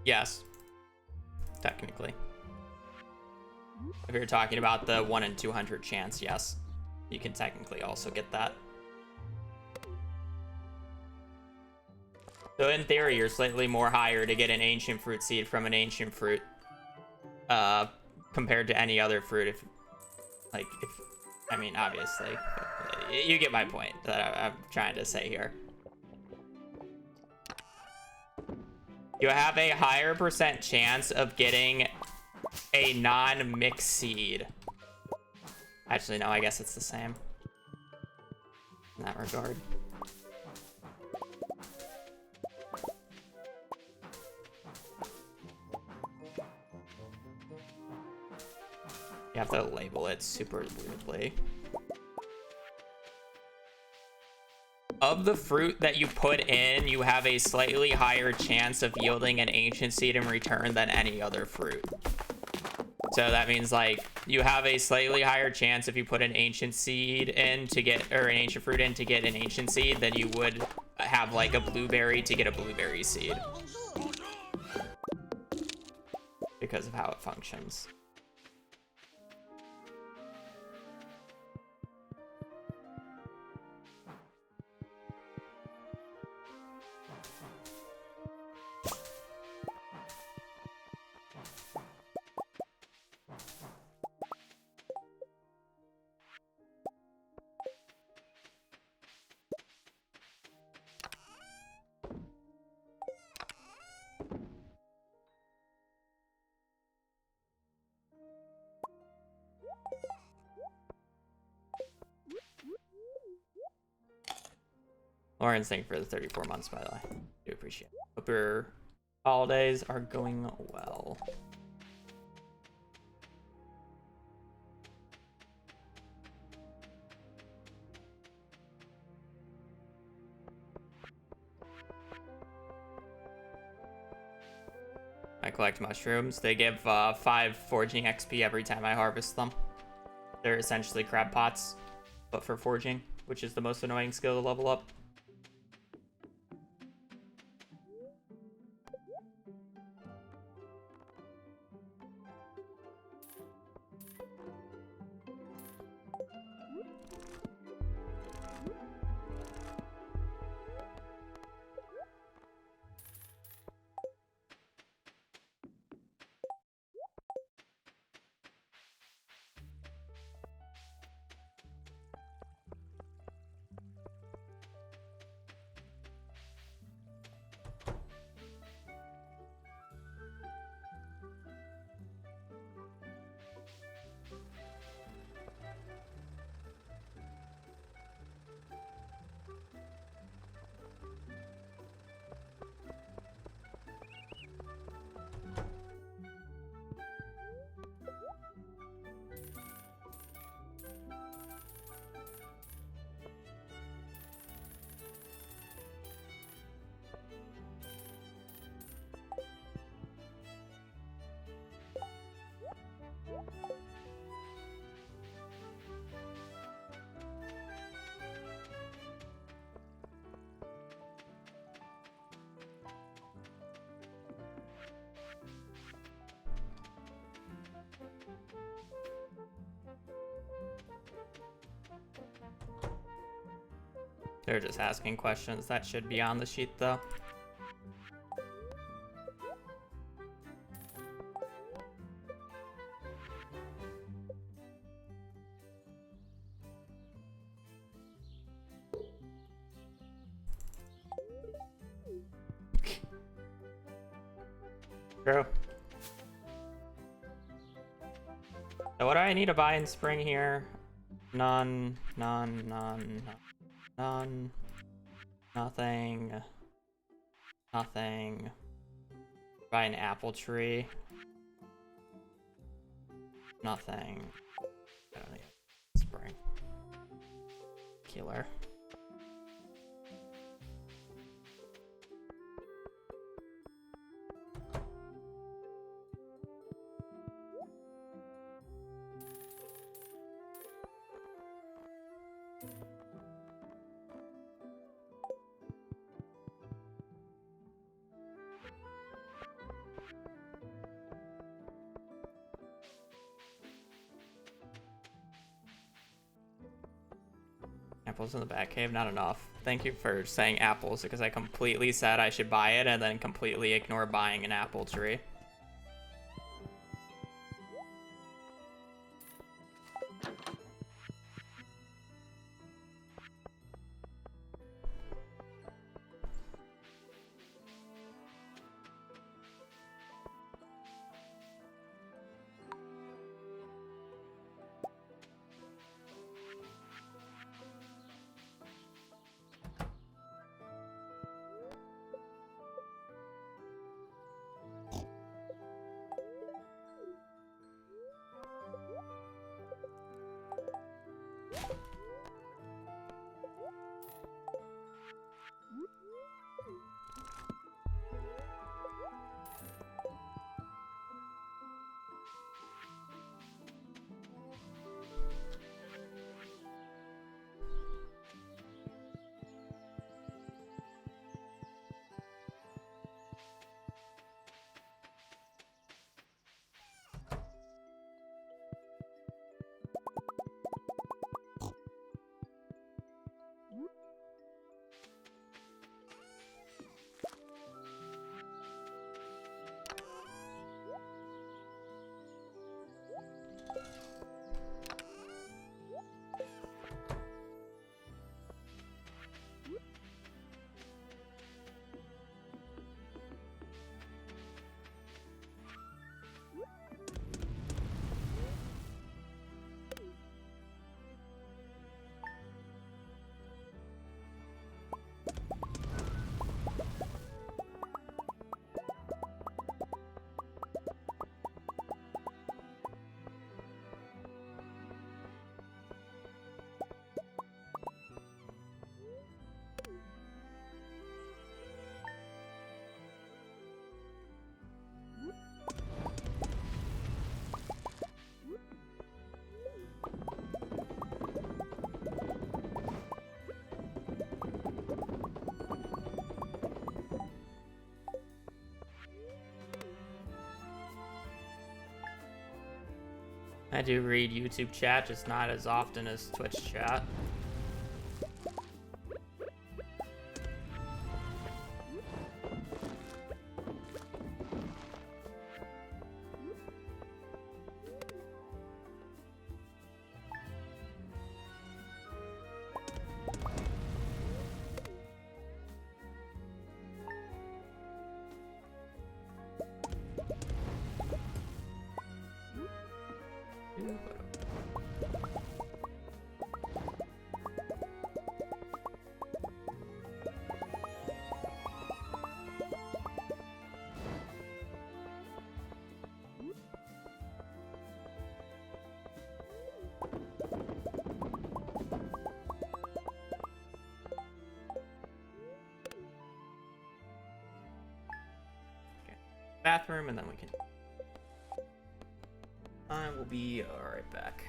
Yes. Technically. If you're talking about the 1 in 200 chance, yes. You can technically also get that. So in theory, you're slightly more higher to get an ancient fruit seed from an ancient fruit compared to any other fruit. I mean, obviously, but you get my point that I'm trying to say here. You have a higher % chance of getting a non-mixed seed. Actually, no, I guess it's the same in that regard. You have to label it super weirdly. Of the fruit that you put in, you have a slightly higher chance of yielding an ancient seed in return than any other fruit. So that means, like, you have a slightly higher chance if you put an ancient seed in to get, or an ancient fruit in to get an ancient seed than you would have, like, a blueberry to get a blueberry seed. Because of how it functions. Lauren's, thank you for the 34 months, by the way. Do appreciate it. Hope your holidays are going well. I collect mushrooms. They give 5 forging XP every time I harvest them. They're essentially crab pots, but for forging. which is the most annoying skill to level up. They're just asking questions. That should be on the sheet, though. True. So what do I need to buy in spring here? None, none, none, none, nothing, nothing. Buy an apple tree. Nothing. I don't need spring. Killer. Apples in the back cave, not enough. Thank you for saying apples, because I completely said I should buy it and then completely ignore buying an apple tree. I do read YouTube chat, just not as often as Twitch chat. Bathroom, and then we can. I will be right back.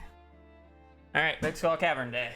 All right, Big Skull Cavern Day.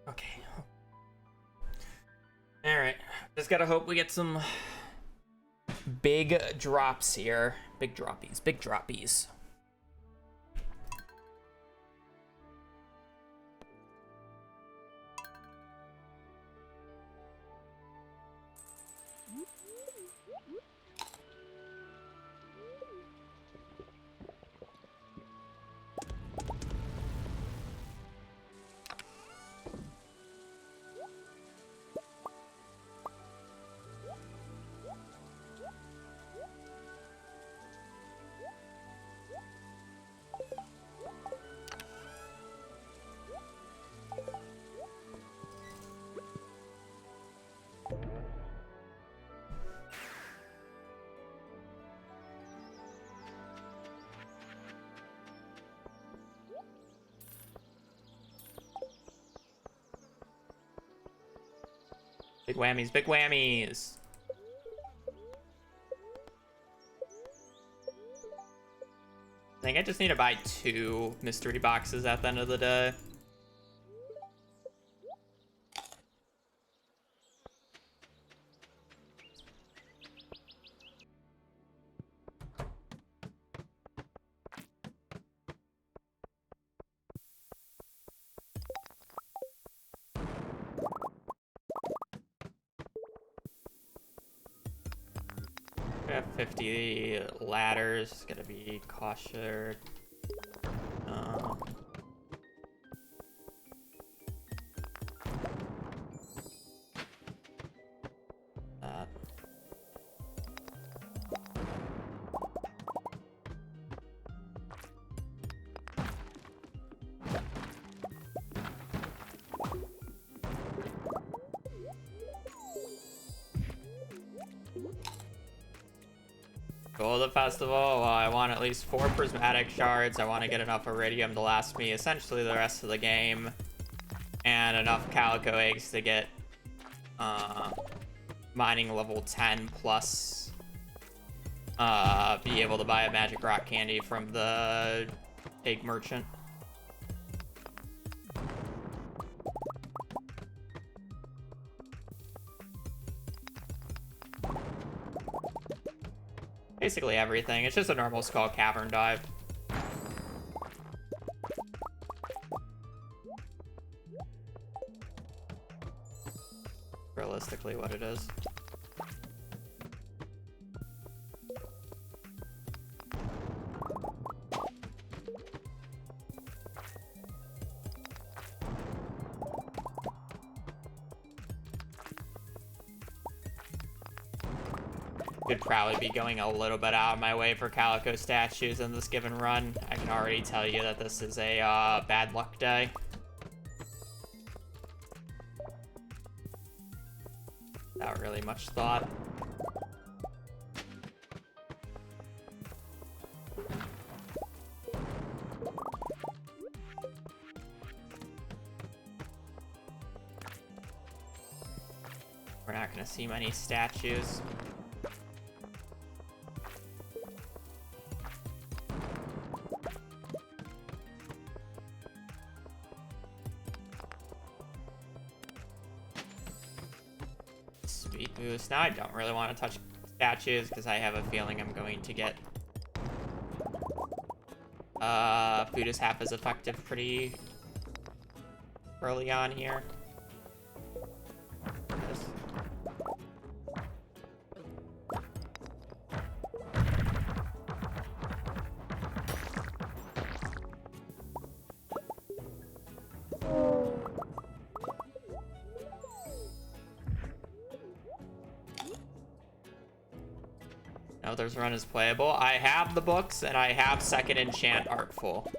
Okay. Alright. Just gotta hope we get some big drops here. Big droppies. Big droppies. Big whammies, big whammies. I think I just need to buy 2 mystery boxes at the end of the day. We have 50 ladders. It's gonna be cautious. That. Goal of the festival, well, I want at least 4 prismatic shards. I want to get enough iridium to last me essentially the rest of the game. And enough calico eggs to get mining level 10 plus be able to buy a magic rock candy from the egg merchant. basically everything. It's just a normal skull cavern dive. Realistically, what it is. Could probably be going a little bit out of my way for Calico statues in this given run. I can already tell you that this is a bad luck day. Not really much thought. We're not gonna see many statues. Speed boost. Now I don't really want to touch statues because I have a feeling I'm going to get food is half as effective pretty early on here. This run is playable. I have the books and I have second enchant artful.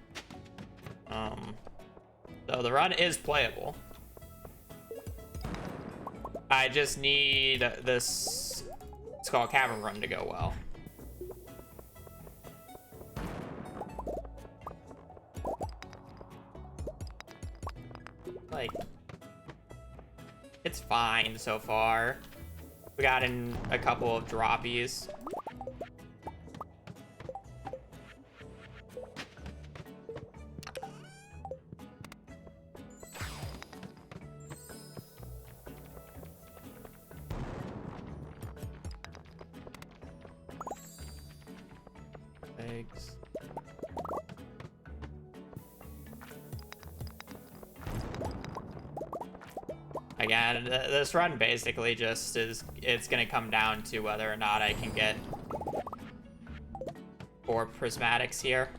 So the run is playable. I just need this Skull Cavern run to go well. Like, it's fine so far. We got in a couple of droppies. Eggs. Again, this run basically just is, it's gonna come down to whether or not I can get 4 prismatics here.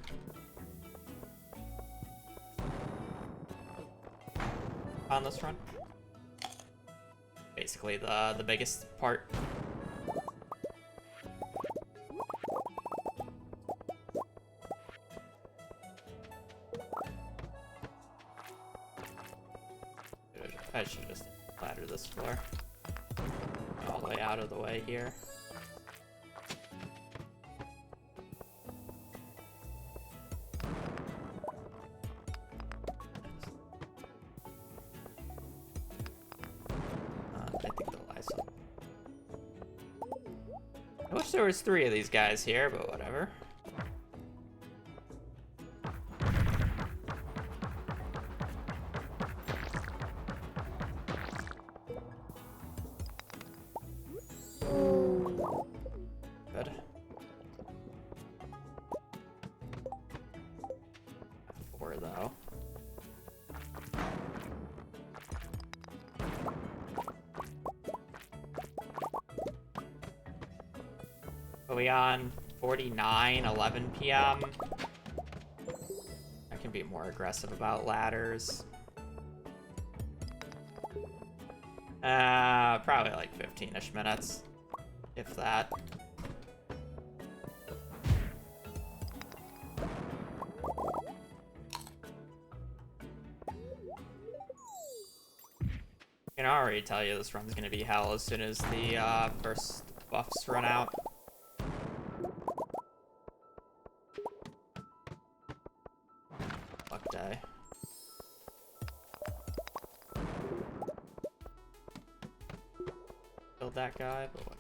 On this run. Basically the biggest part. I should just ladder this floor all the way out of the way here. I think they'll lie some. I wish there was 3 of these guys here, but whatever. Good. 4 though. Are we on 49, 11 p.m.? I can be more aggressive about ladders. Probably like 15-ish minutes, if that. I can already tell you this run's gonna be hell as soon as the first buffs run out. Luck day. Killed that guy, but what?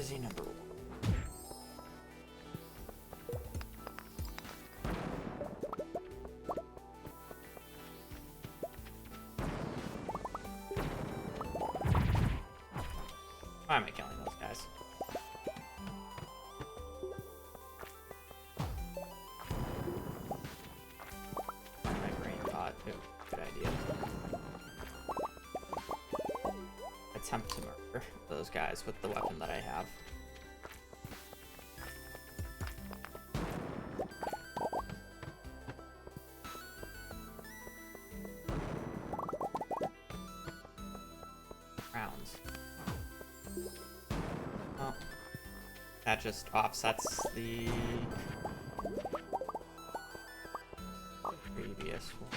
Jersey number 1. Why am I killing those guys? My brain thought, ooh, good idea. Attempt to murder those guys with the weapon that I have. Rounds. Oh. That just offsets the previous one.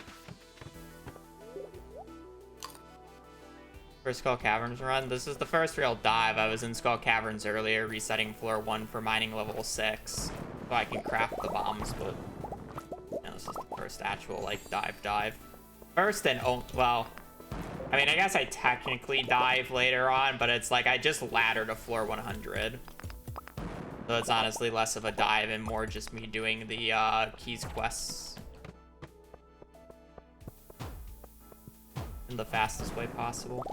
For Skull Caverns run, this is the first real dive. I was in Skull Caverns earlier, resetting floor 1 for mining level 6, so I can craft the bombs, but this is the first actual, like, dive. First and, oh, well, I mean, I guess I technically dive later on, but it's like I just ladder to floor 100. So it's honestly less of a dive and more just me doing the keys quests in the fastest way possible.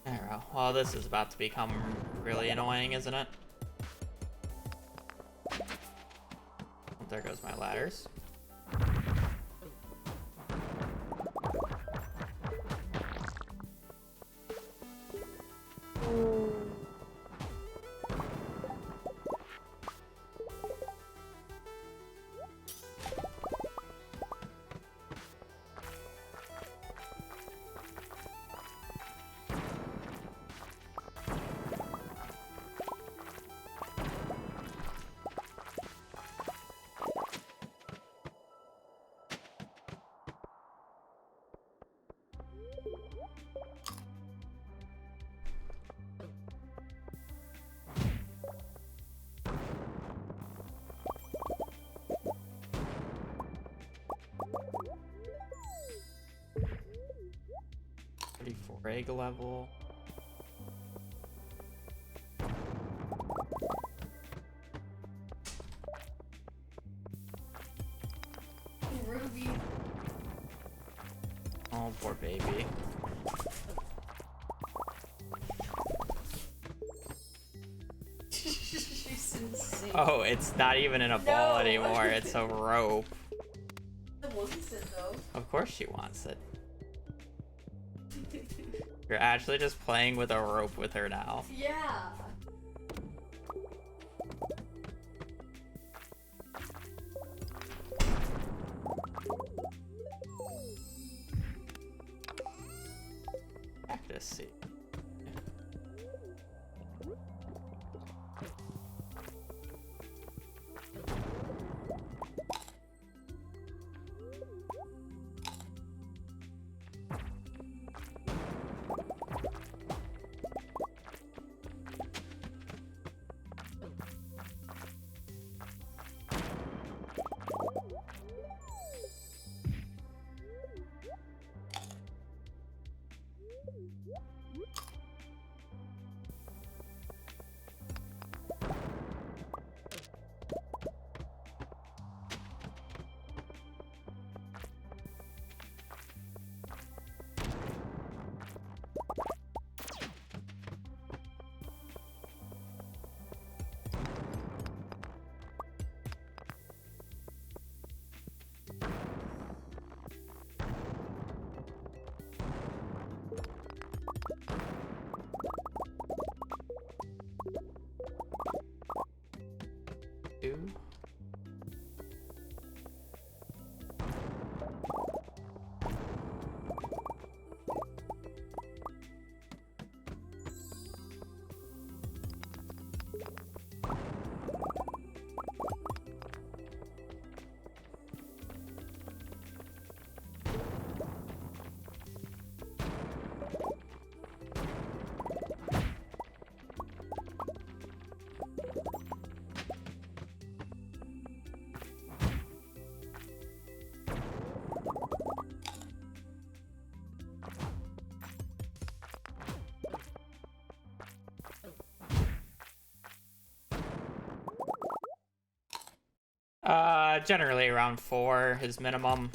There we go. Well, this is about to become really annoying, isn't it? There goes my ladders. Egg level. Ruby. Oh, poor baby. She's insane. Oh, it's not even in a ball anymore. It's a rope. It wants it though. Of course she wants it. You're actually just playing with a rope with her now. Yeah. Practice see. Generally around 4 is minimum.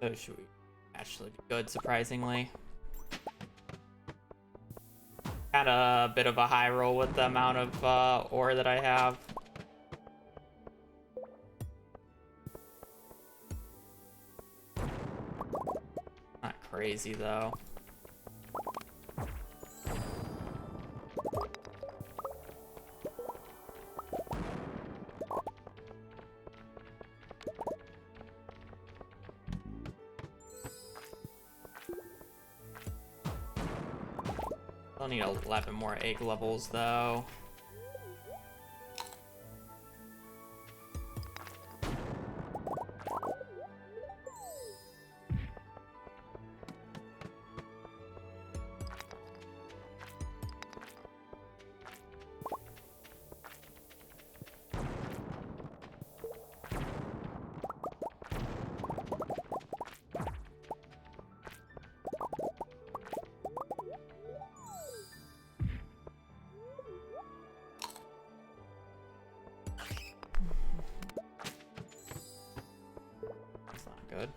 So should we actually be good, surprisingly? Had a bit of a high roll with the amount of ore that I have. Not crazy though. I'll need 11 more egg levels though. That's not good.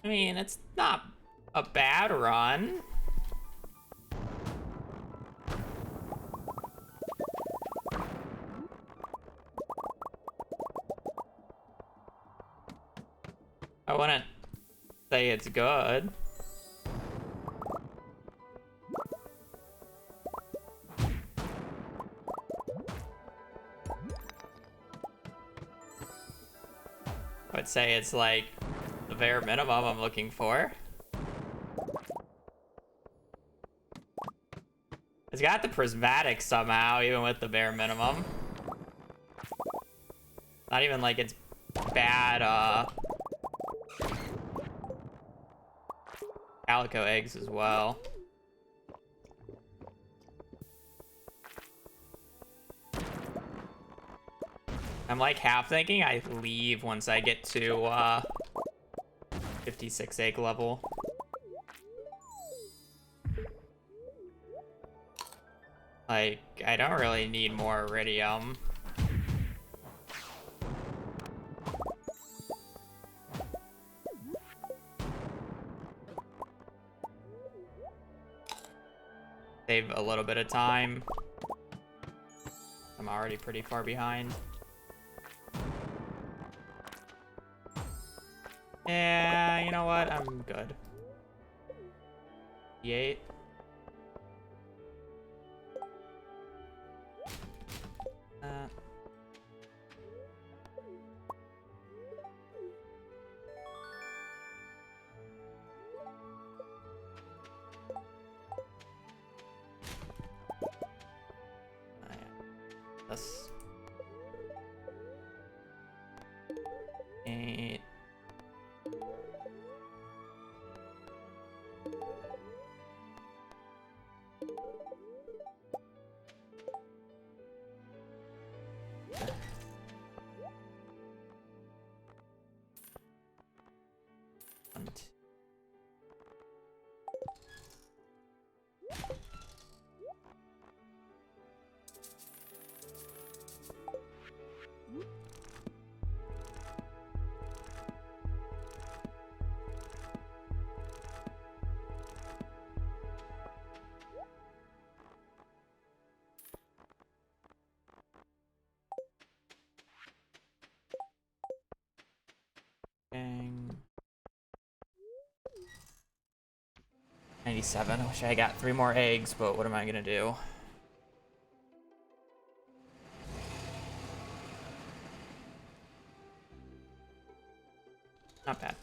I mean, it's not a bad run. I wouldn't say it's good. I would say it's like the bare minimum I'm looking for. It's got the prismatic somehow, even with the bare minimum. Not even like it's bad, calico eggs as well. I'm like half thinking I leave once I get to 56 egg level. Like, I don't really need more iridium. Save a little bit of time. I'm already pretty far behind. Yeah, you know what? I'm good. 8. That's 8. Dang. 97. I wish I got 3 more eggs, but what am I gonna do? Not bad.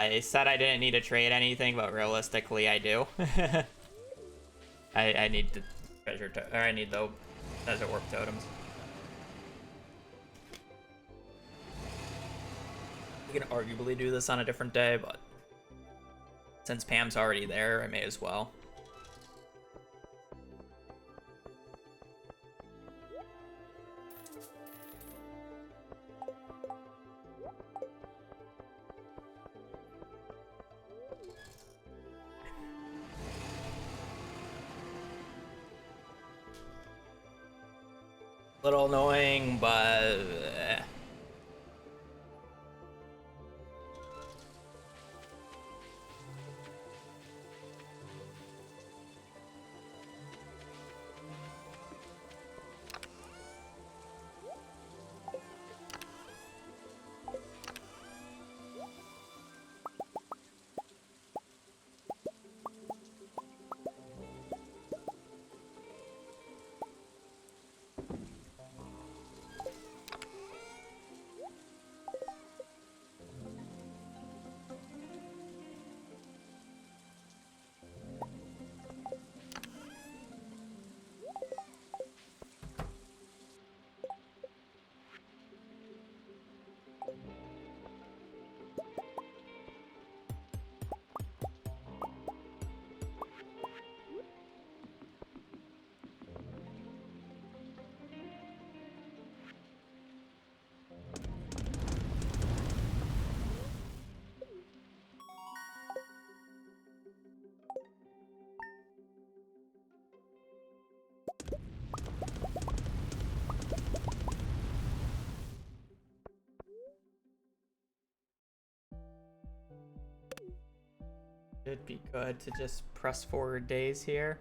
I said I didn't need to trade anything, but realistically I do. I need the treasure or I need the desert warp totems. We can arguably do this on a different day, but since Pam's already there, I may as well. Little annoying, but it'd be good to just press forward days here.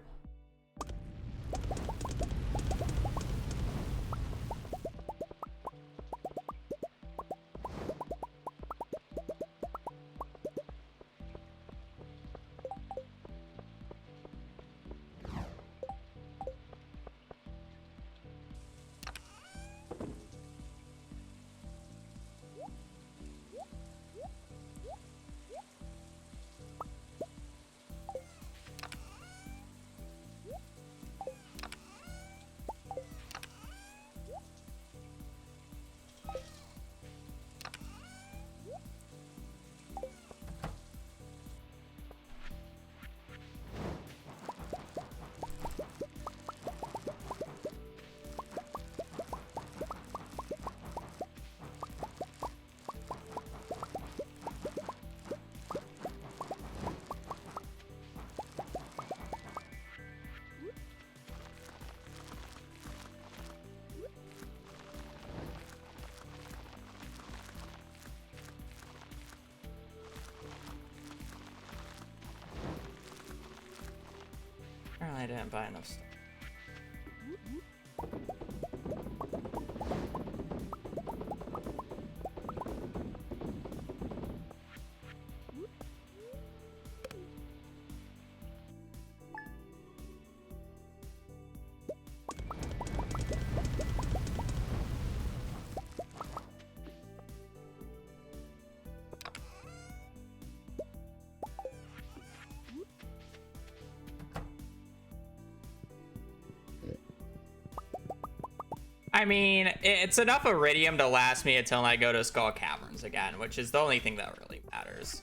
Apparently I didn't buy enough stuff. I mean, it's enough iridium to last me until I go to Skull Caverns again, which is the only thing that really matters.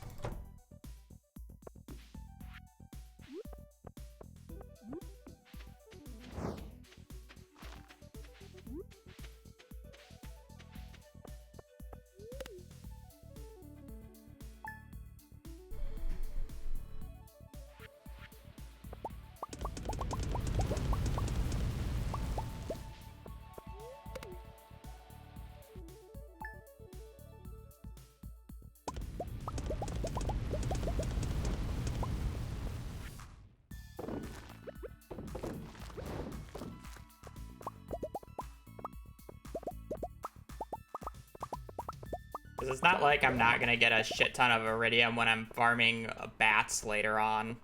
Because it's not like I'm not going to get a shit ton of iridium when I'm farming bats later on.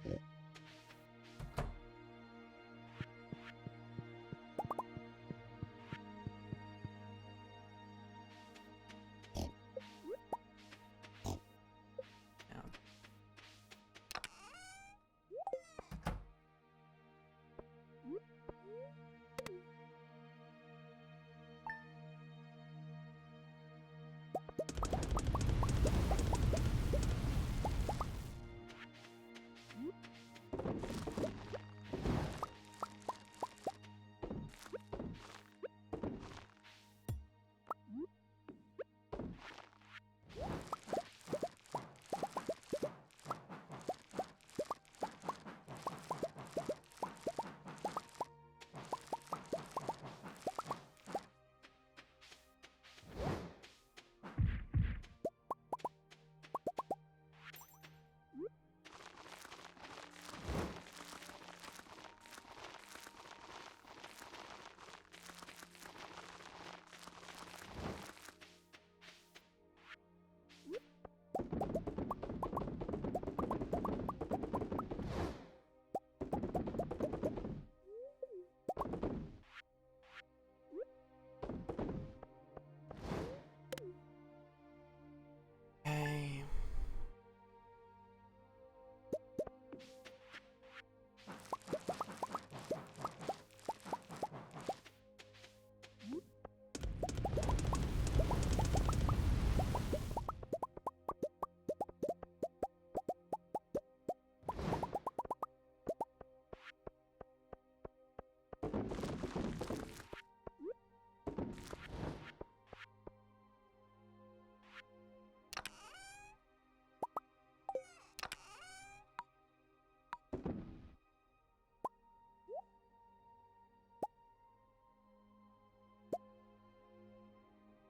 Okay.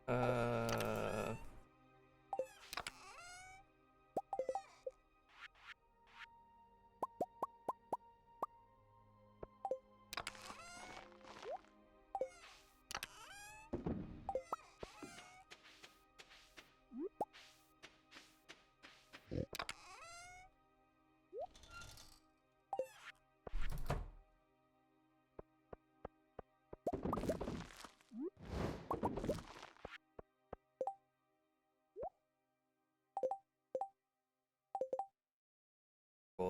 Uh,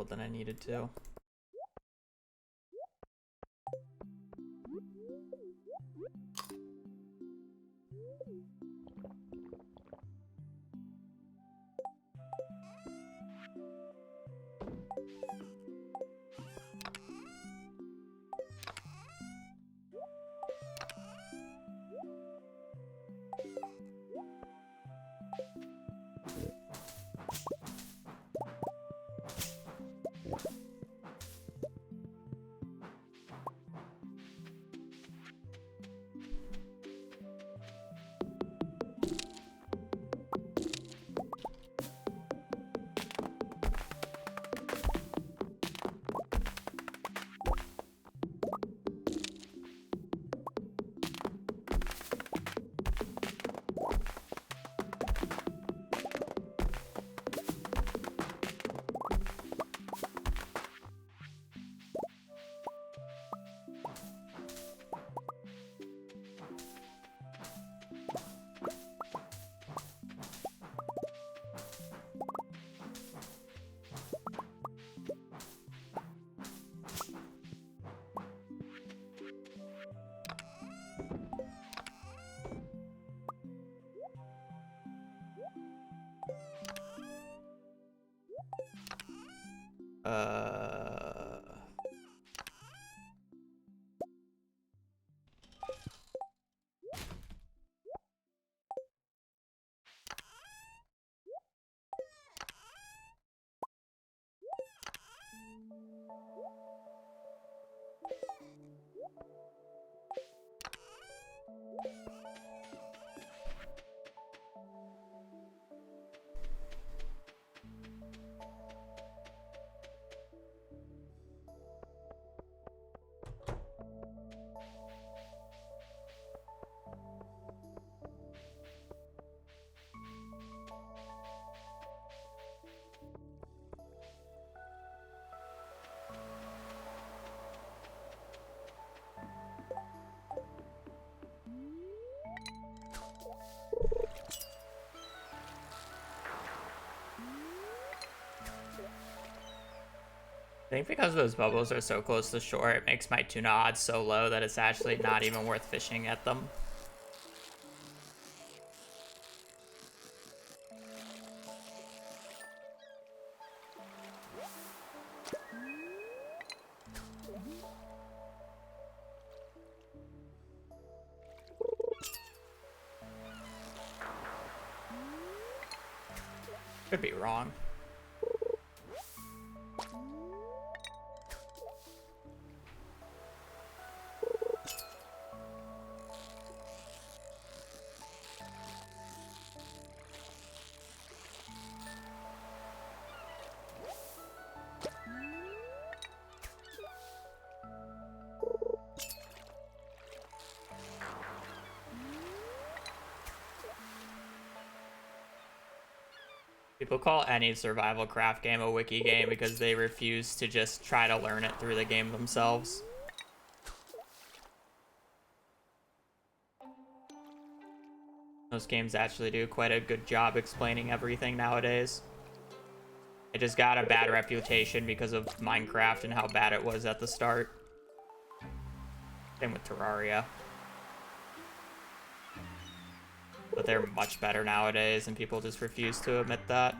gold than I needed to. I think because those bubbles are so close to shore, it makes my tuna odds so low that it's actually not even worth fishing at them. Could be wrong. People call any survival craft game a wiki game because they refuse to just try to learn it through the game themselves. Most games actually do quite a good job explaining everything nowadays. It just got a bad reputation because of Minecraft and how bad it was at the start. Same with Terraria. But they're much better nowadays, and people just refuse to admit that.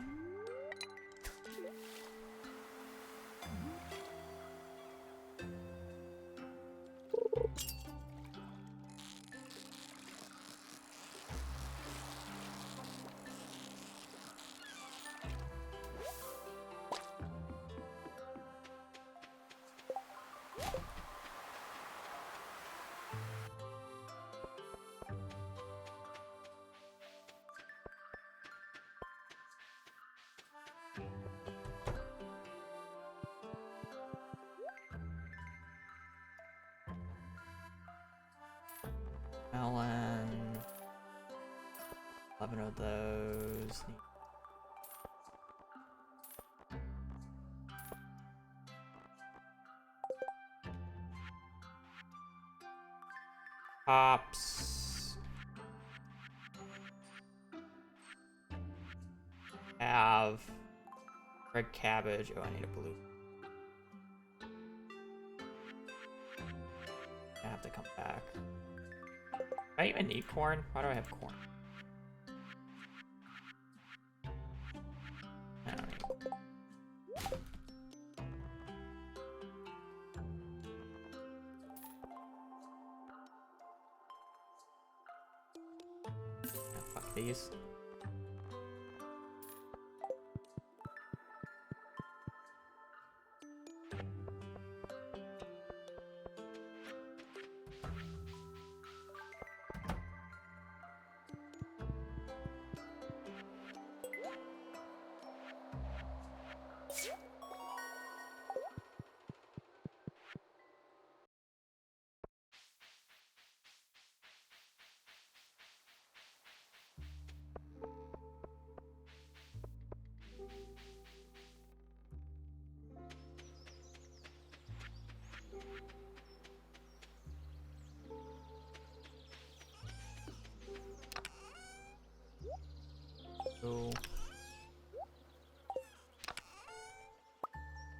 Melon. 11 of those. Hops. Have red cabbage. Oh, I need a blue. to come back. Do I even need corn? Why do I have corn? I don't need. Fuck these. So,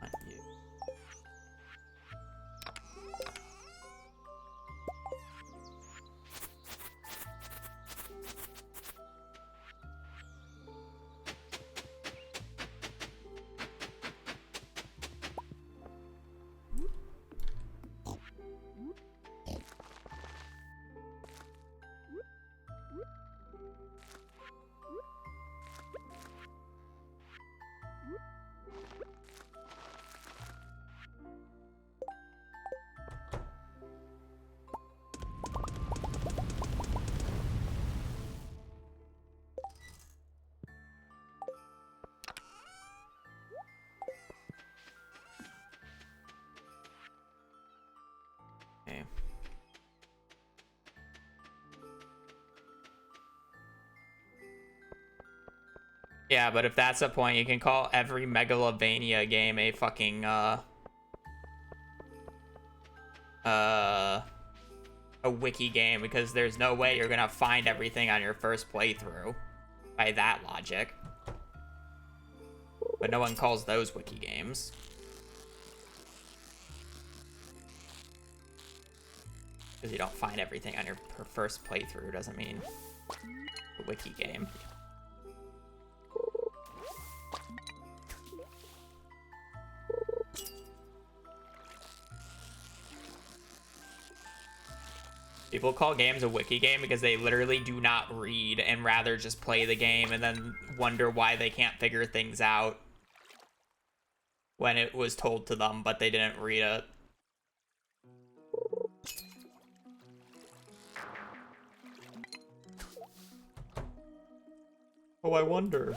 not you. Okay. Yeah, but if that's the point, you can call every Megalovania game a fucking, a wiki game, because there's no way you're gonna find everything on your first playthrough by that logic. But no one calls those wiki games. Because you don't find everything on your first playthrough doesn't mean a wiki game. People call games a wiki game because they literally do not read and rather just play the game and then wonder why they can't figure things out when it was told to them, but they didn't read it. Oh, I wonder.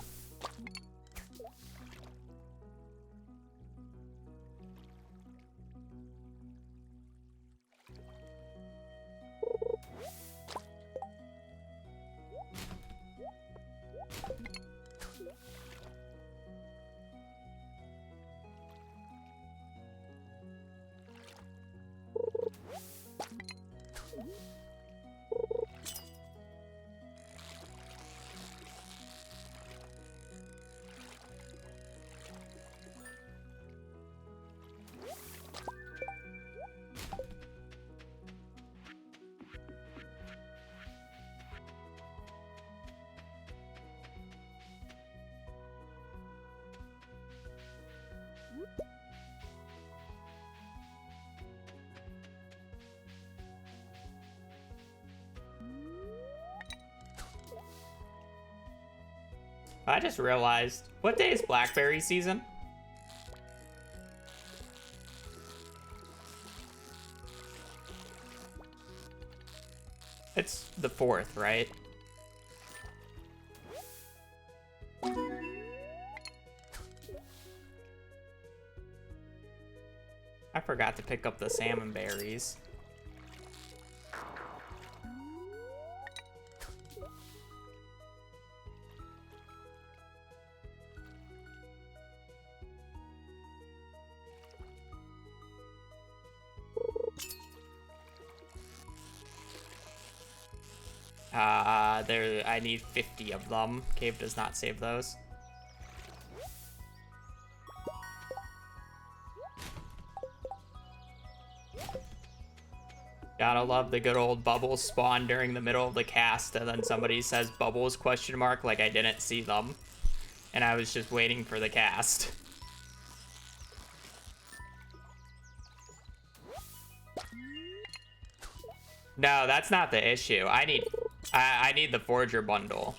I just realized, what day is Blackberry season? It's the 4th, right? I forgot to pick up the salmon berries. I need 50 of them. Cave does not save those. Gotta love the good old bubbles spawn during the middle of the cast, and then somebody says bubbles question mark like I didn't see them. And I was just waiting for the cast. No, that's not the issue. I need the Forger bundle.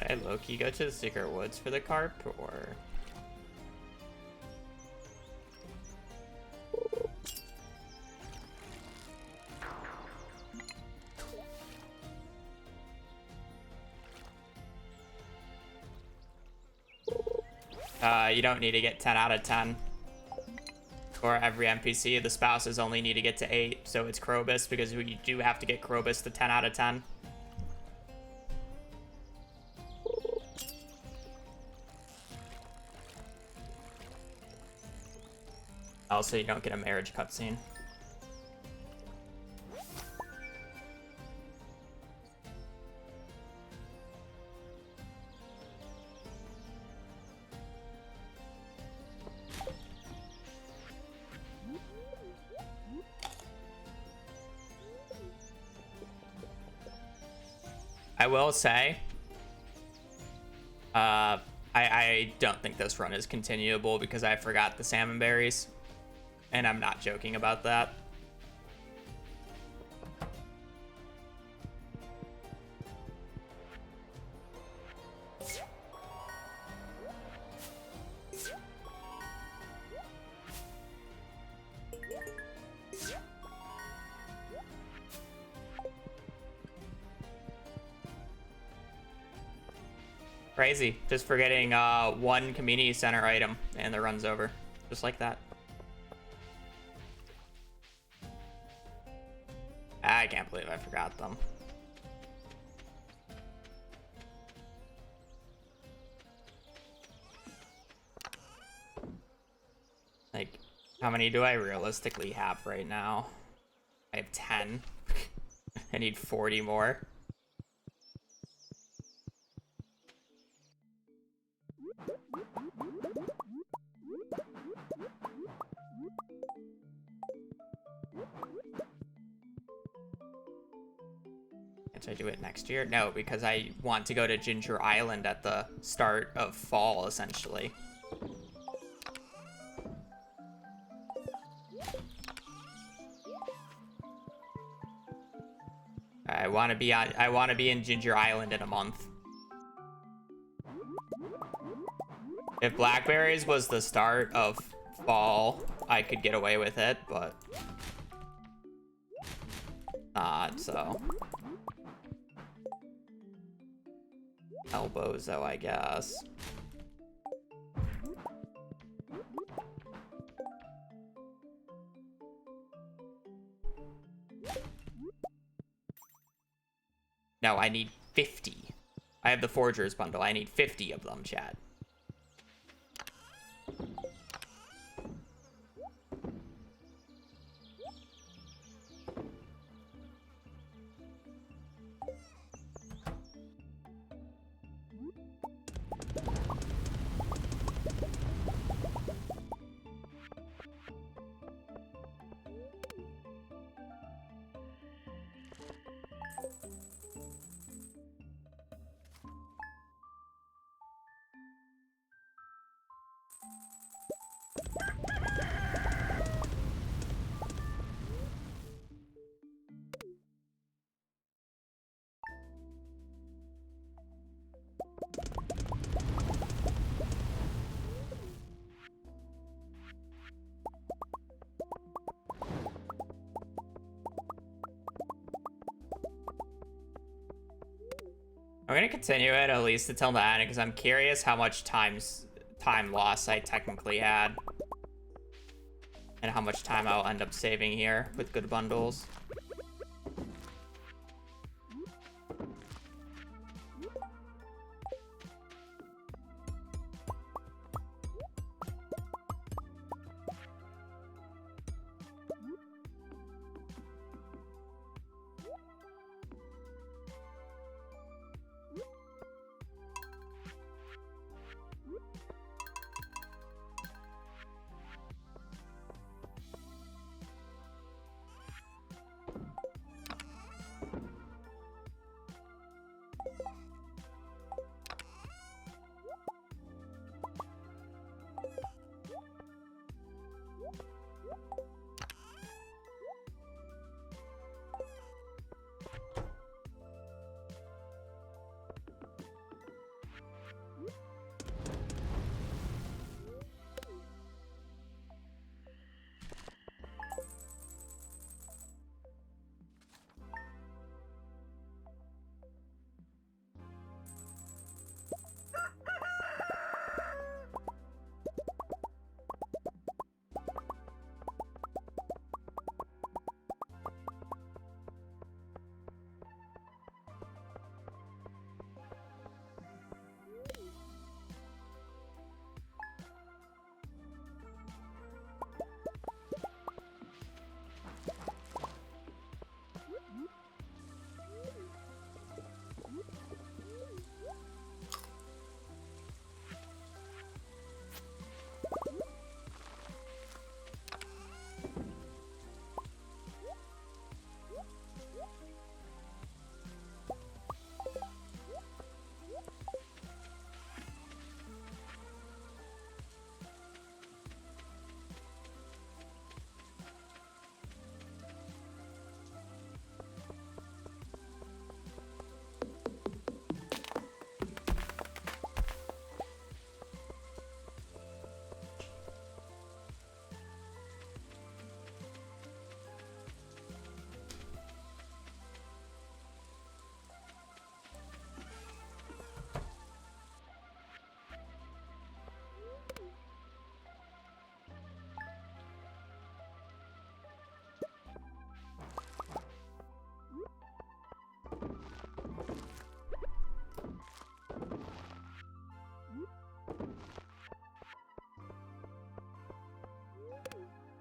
Did I low-key go to the Secret Woods for the carp, or... you don't need to get 10 out of 10. For every NPC, the spouses only need to get to 8, so it's Krobus, because you do have to get Krobus to 10 out of 10. Also, you don't get a marriage cutscene. I will say, I don't think this run is continuable because I forgot the salmon berries. And I'm not joking about that. Crazy. Just forgetting one community center item and the run's over. Just like that. I can't believe I forgot them. Like, how many do I realistically have right now? I have 10. I need 40 more. Should I do it next year? No, because I want to go to Ginger Island at the start of fall, essentially. I want to be in Ginger Island in a month. If blackberries was the start of fall, I could get away with it, but not, so. Elbows, though, I guess. No, I need 50. I have the Forger's bundle. I need 50 of them, Chad. I'm gonna continue it at least until the end because I'm curious how much time loss I technically had. And how much time I'll end up saving here with good bundles.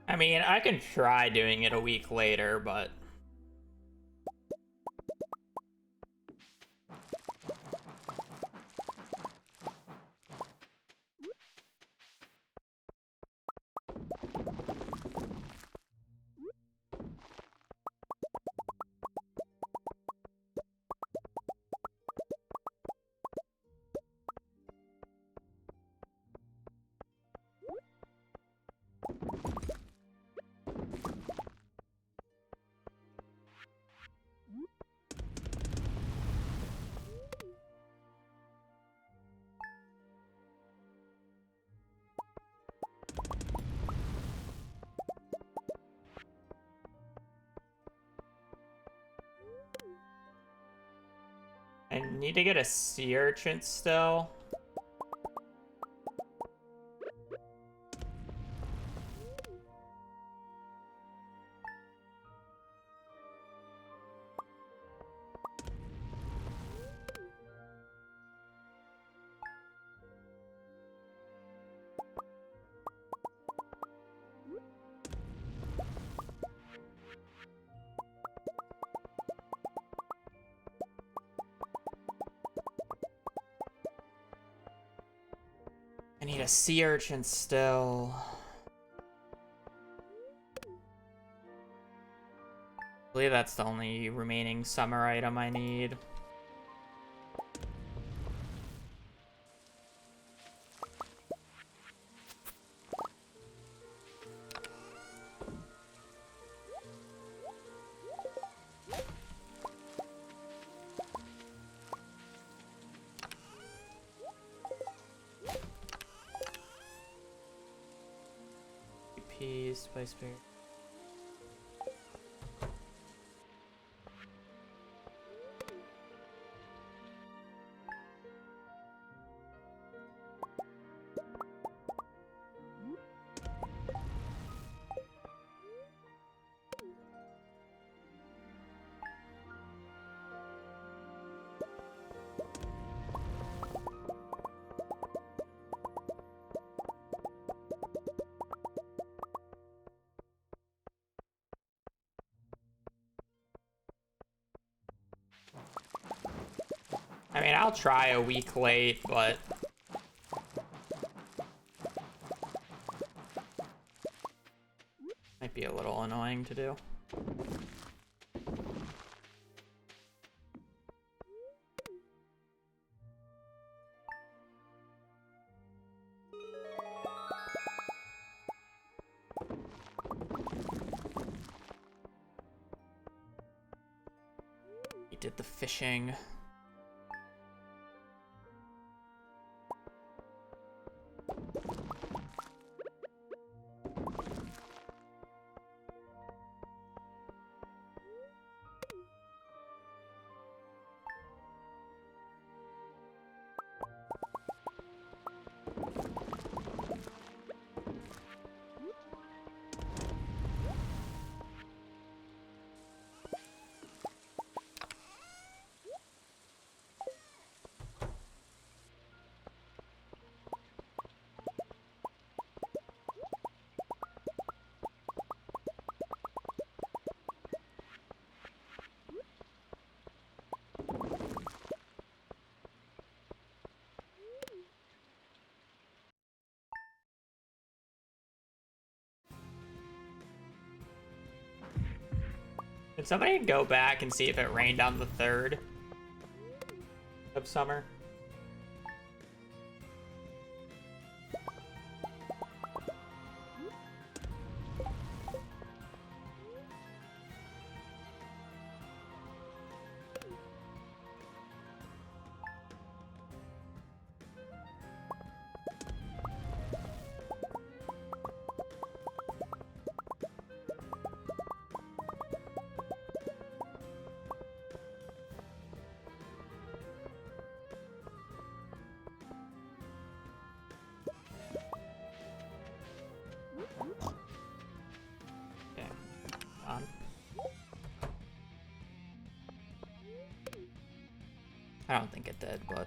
I mean, I can try doing it a week later, but... I need to get a sea urchin still. I need a sea urchin still. I believe that's the only remaining summer item I need. Peas, spice berry. I mean, I'll try a week late, but might be a little annoying to do. He did the fishing. Did somebody go back and see if it rained on the 3rd of summer? I don't think it did, but...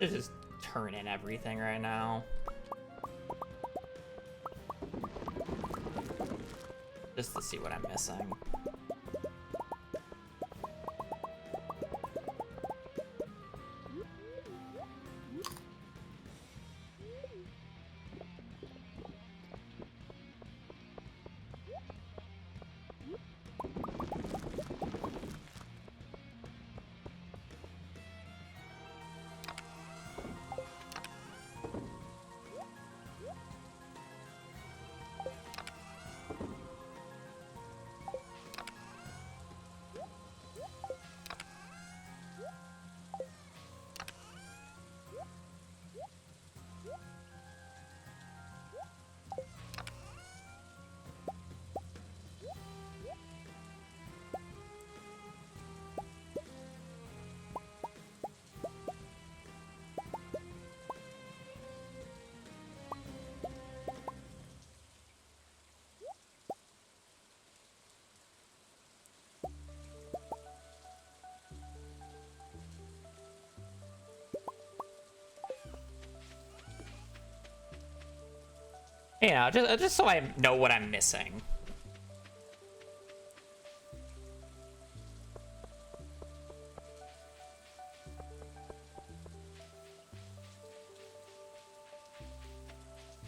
Just turn in everything right now. Just to see what I'm missing. Yeah, just so I know what I'm missing.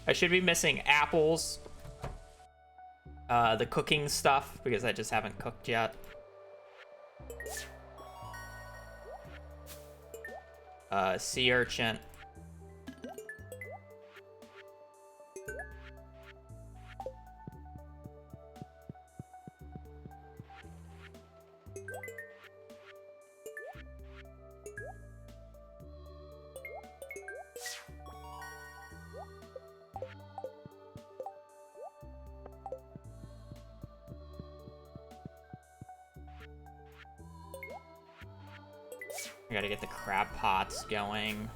I should be missing apples, the cooking stuff, because I just haven't cooked yet. Sea urchin. I gotta get the crab pots going.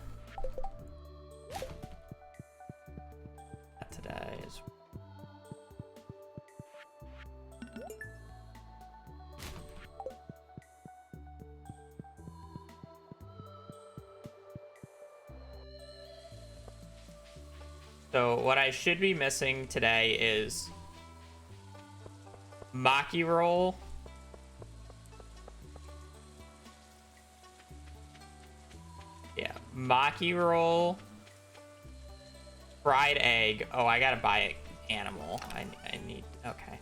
Not today is. So what I should be missing today is maki roll. Yeah, maki roll, fried egg. Oh, I gotta buy an animal. I need. Okay,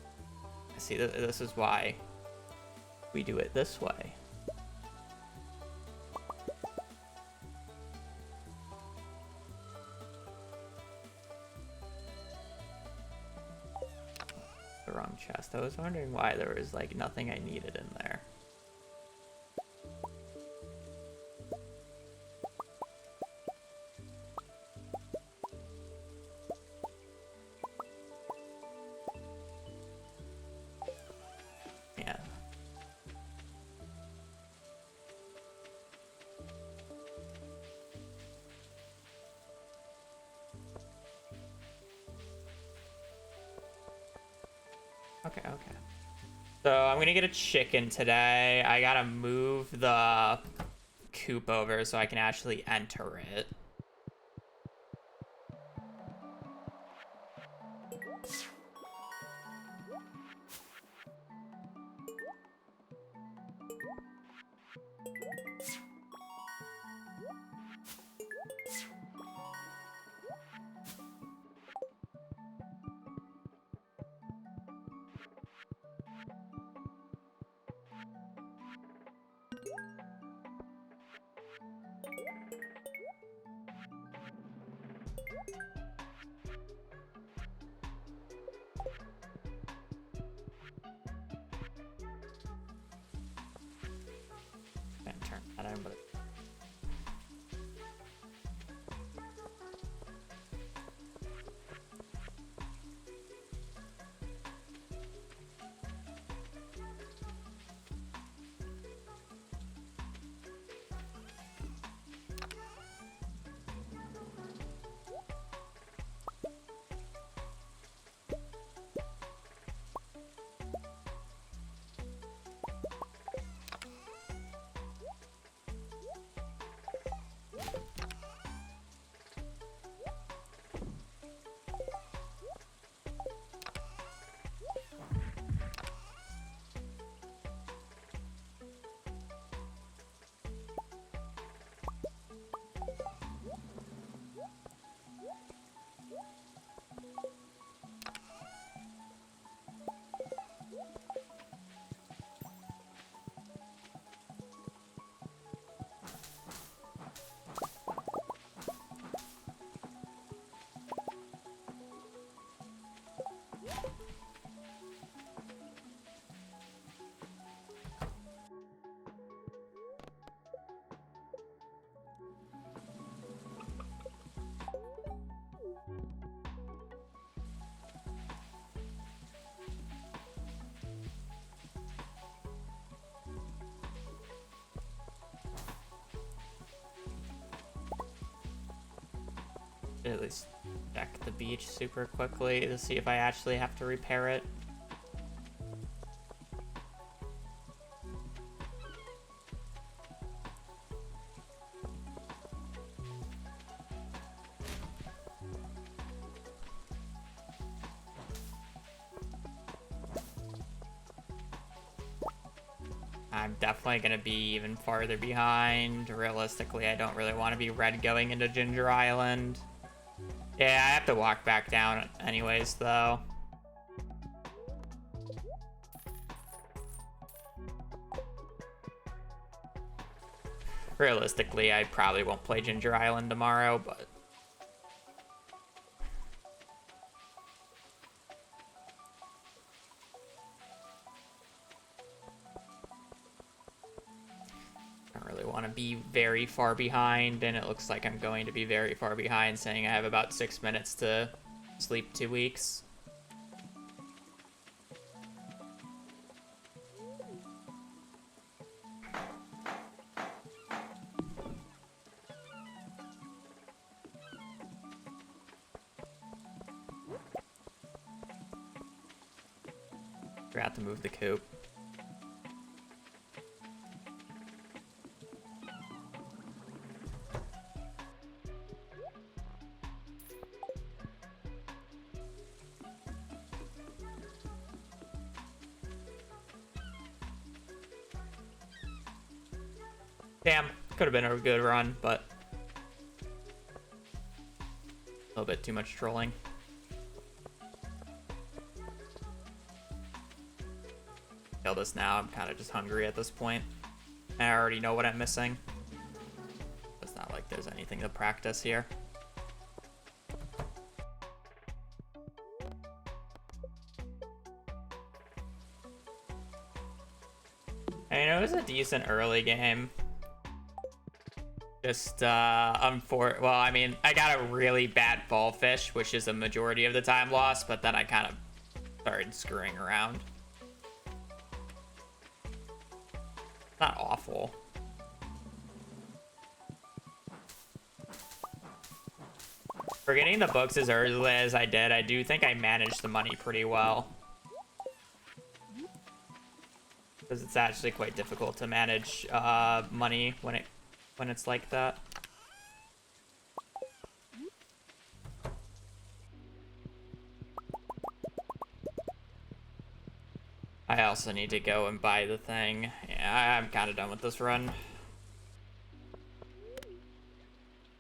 I see. This is why we do it this way. The wrong chest. I was wondering why there was like nothing I needed in there. Okay. So I'm gonna get a chicken today. I gotta move the coop over so I can actually enter it. Can't turn that on, but at least check the beach super quickly to see if I actually have to repair it. I'm definitely going to be even farther behind. Realistically, I don't really want to be red going into Ginger Island. Yeah, I have to walk back down anyways, though. Realistically, I probably won't play Ginger Island tomorrow, but... I don't really want to be very far behind, and it looks like I'm going to be very far behind, saying I have about 6 minutes to sleep 2 weeks. Forgot to move the coop. Damn, could have been a good run, but a little bit too much trolling. Kill this now. I'm kind of just hungry at this point. I already know what I'm missing. It's not like there's anything to practice here. I mean, it was a decent early game. Just, well, I mean, I got a really bad ball fish, which is a majority of the time lost, but then I kind of started screwing around. Not awful. For getting the books as early as I did, I do think I managed the money pretty well. Because it's actually quite difficult to manage money when it's like that. I also need to go and buy the thing. Yeah, I'm kind of done with this run.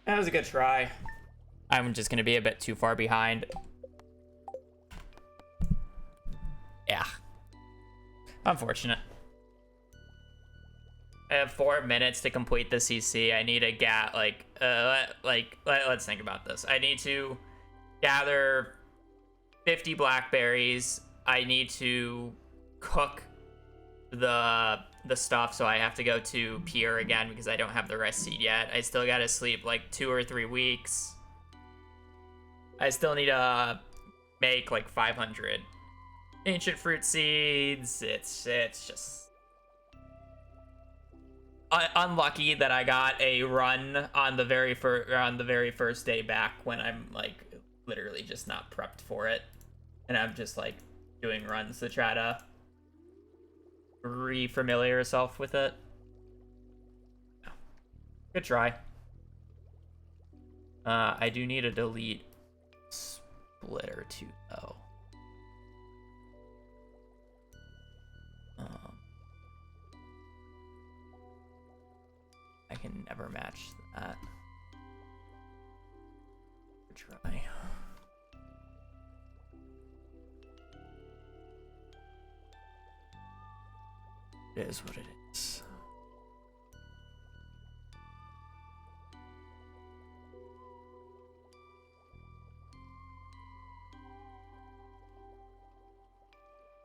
That was a good try. I'm just going to be a bit too far behind. Yeah. Unfortunate. I have 4 minutes to complete the CC. I need to get, let's think about this. I need to gather 50 blackberries. I need to cook the stuff, so I have to go to Pier again because I don't have the rest seed yet. I still gotta sleep like 2 or 3 weeks. I still need to make like 500 ancient fruit seeds. It's just unlucky that I got a run on the very first day back when I'm like literally just not prepped for it, and I'm just like doing runs to try to re-familiar yourself with it. Good try. I do need to delete Splitter too, though. I can never match that. Good try. It is what it is.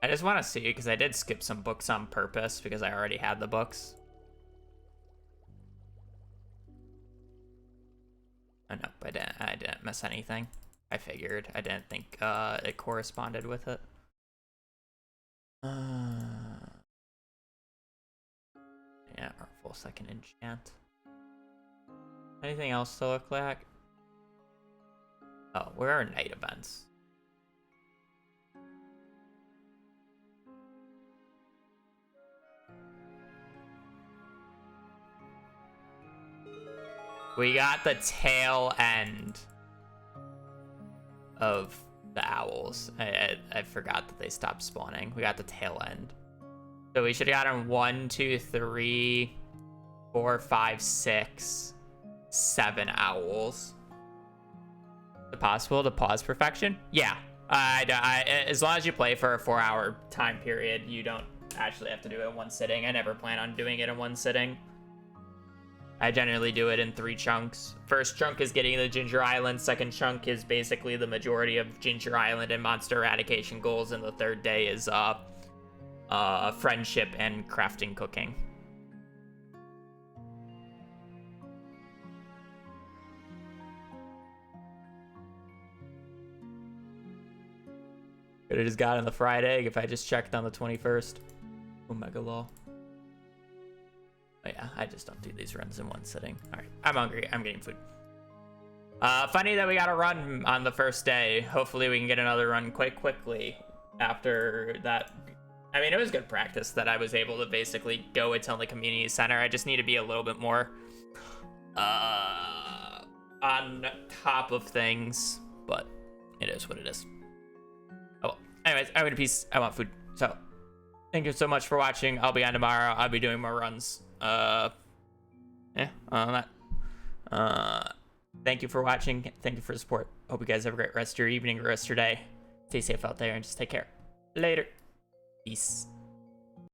I just want to see, because I did skip some books on purpose because I already had the books. Oh, no, I didn't miss anything. I figured. I didn't think it corresponded with it. Yeah, Artful Second Enchant. Anything else to look like? Oh, where are night events? We got the tail end of the owls. I forgot that they stopped spawning. We got the tail end. So we should have gotten 1, 2, 3, 4, 5, 6, 7 owls. Possible to pause perfection? Yeah. As long as you play for a 4-hour time period, you don't actually have to do it in one sitting. I never plan on doing it in one sitting. I generally do it in 3 chunks. First chunk is getting the Ginger Island. Second chunk is basically the majority of Ginger Island and monster eradication goals. And the third day is friendship and crafting cooking. Could have just gotten the fried egg if I just checked on the 21st. Omega law. Oh yeah, I just don't do these runs in one sitting. All right, I'm hungry. I'm getting food. Funny that we got a run on the first day. Hopefully we can get another run quite quickly after that. I mean, it was good practice that I was able to basically go until the community center. I just need to be a little bit more on top of things, but it is what it is. Oh, well. Anyways, I'm gonna peace. I want food. So, thank you so much for watching. I'll be on tomorrow. I'll be doing more runs. Thank you for watching. Thank you for the support. Hope you guys have a great rest of your evening or rest of your day. Stay safe out there and just take care. Later. Peace.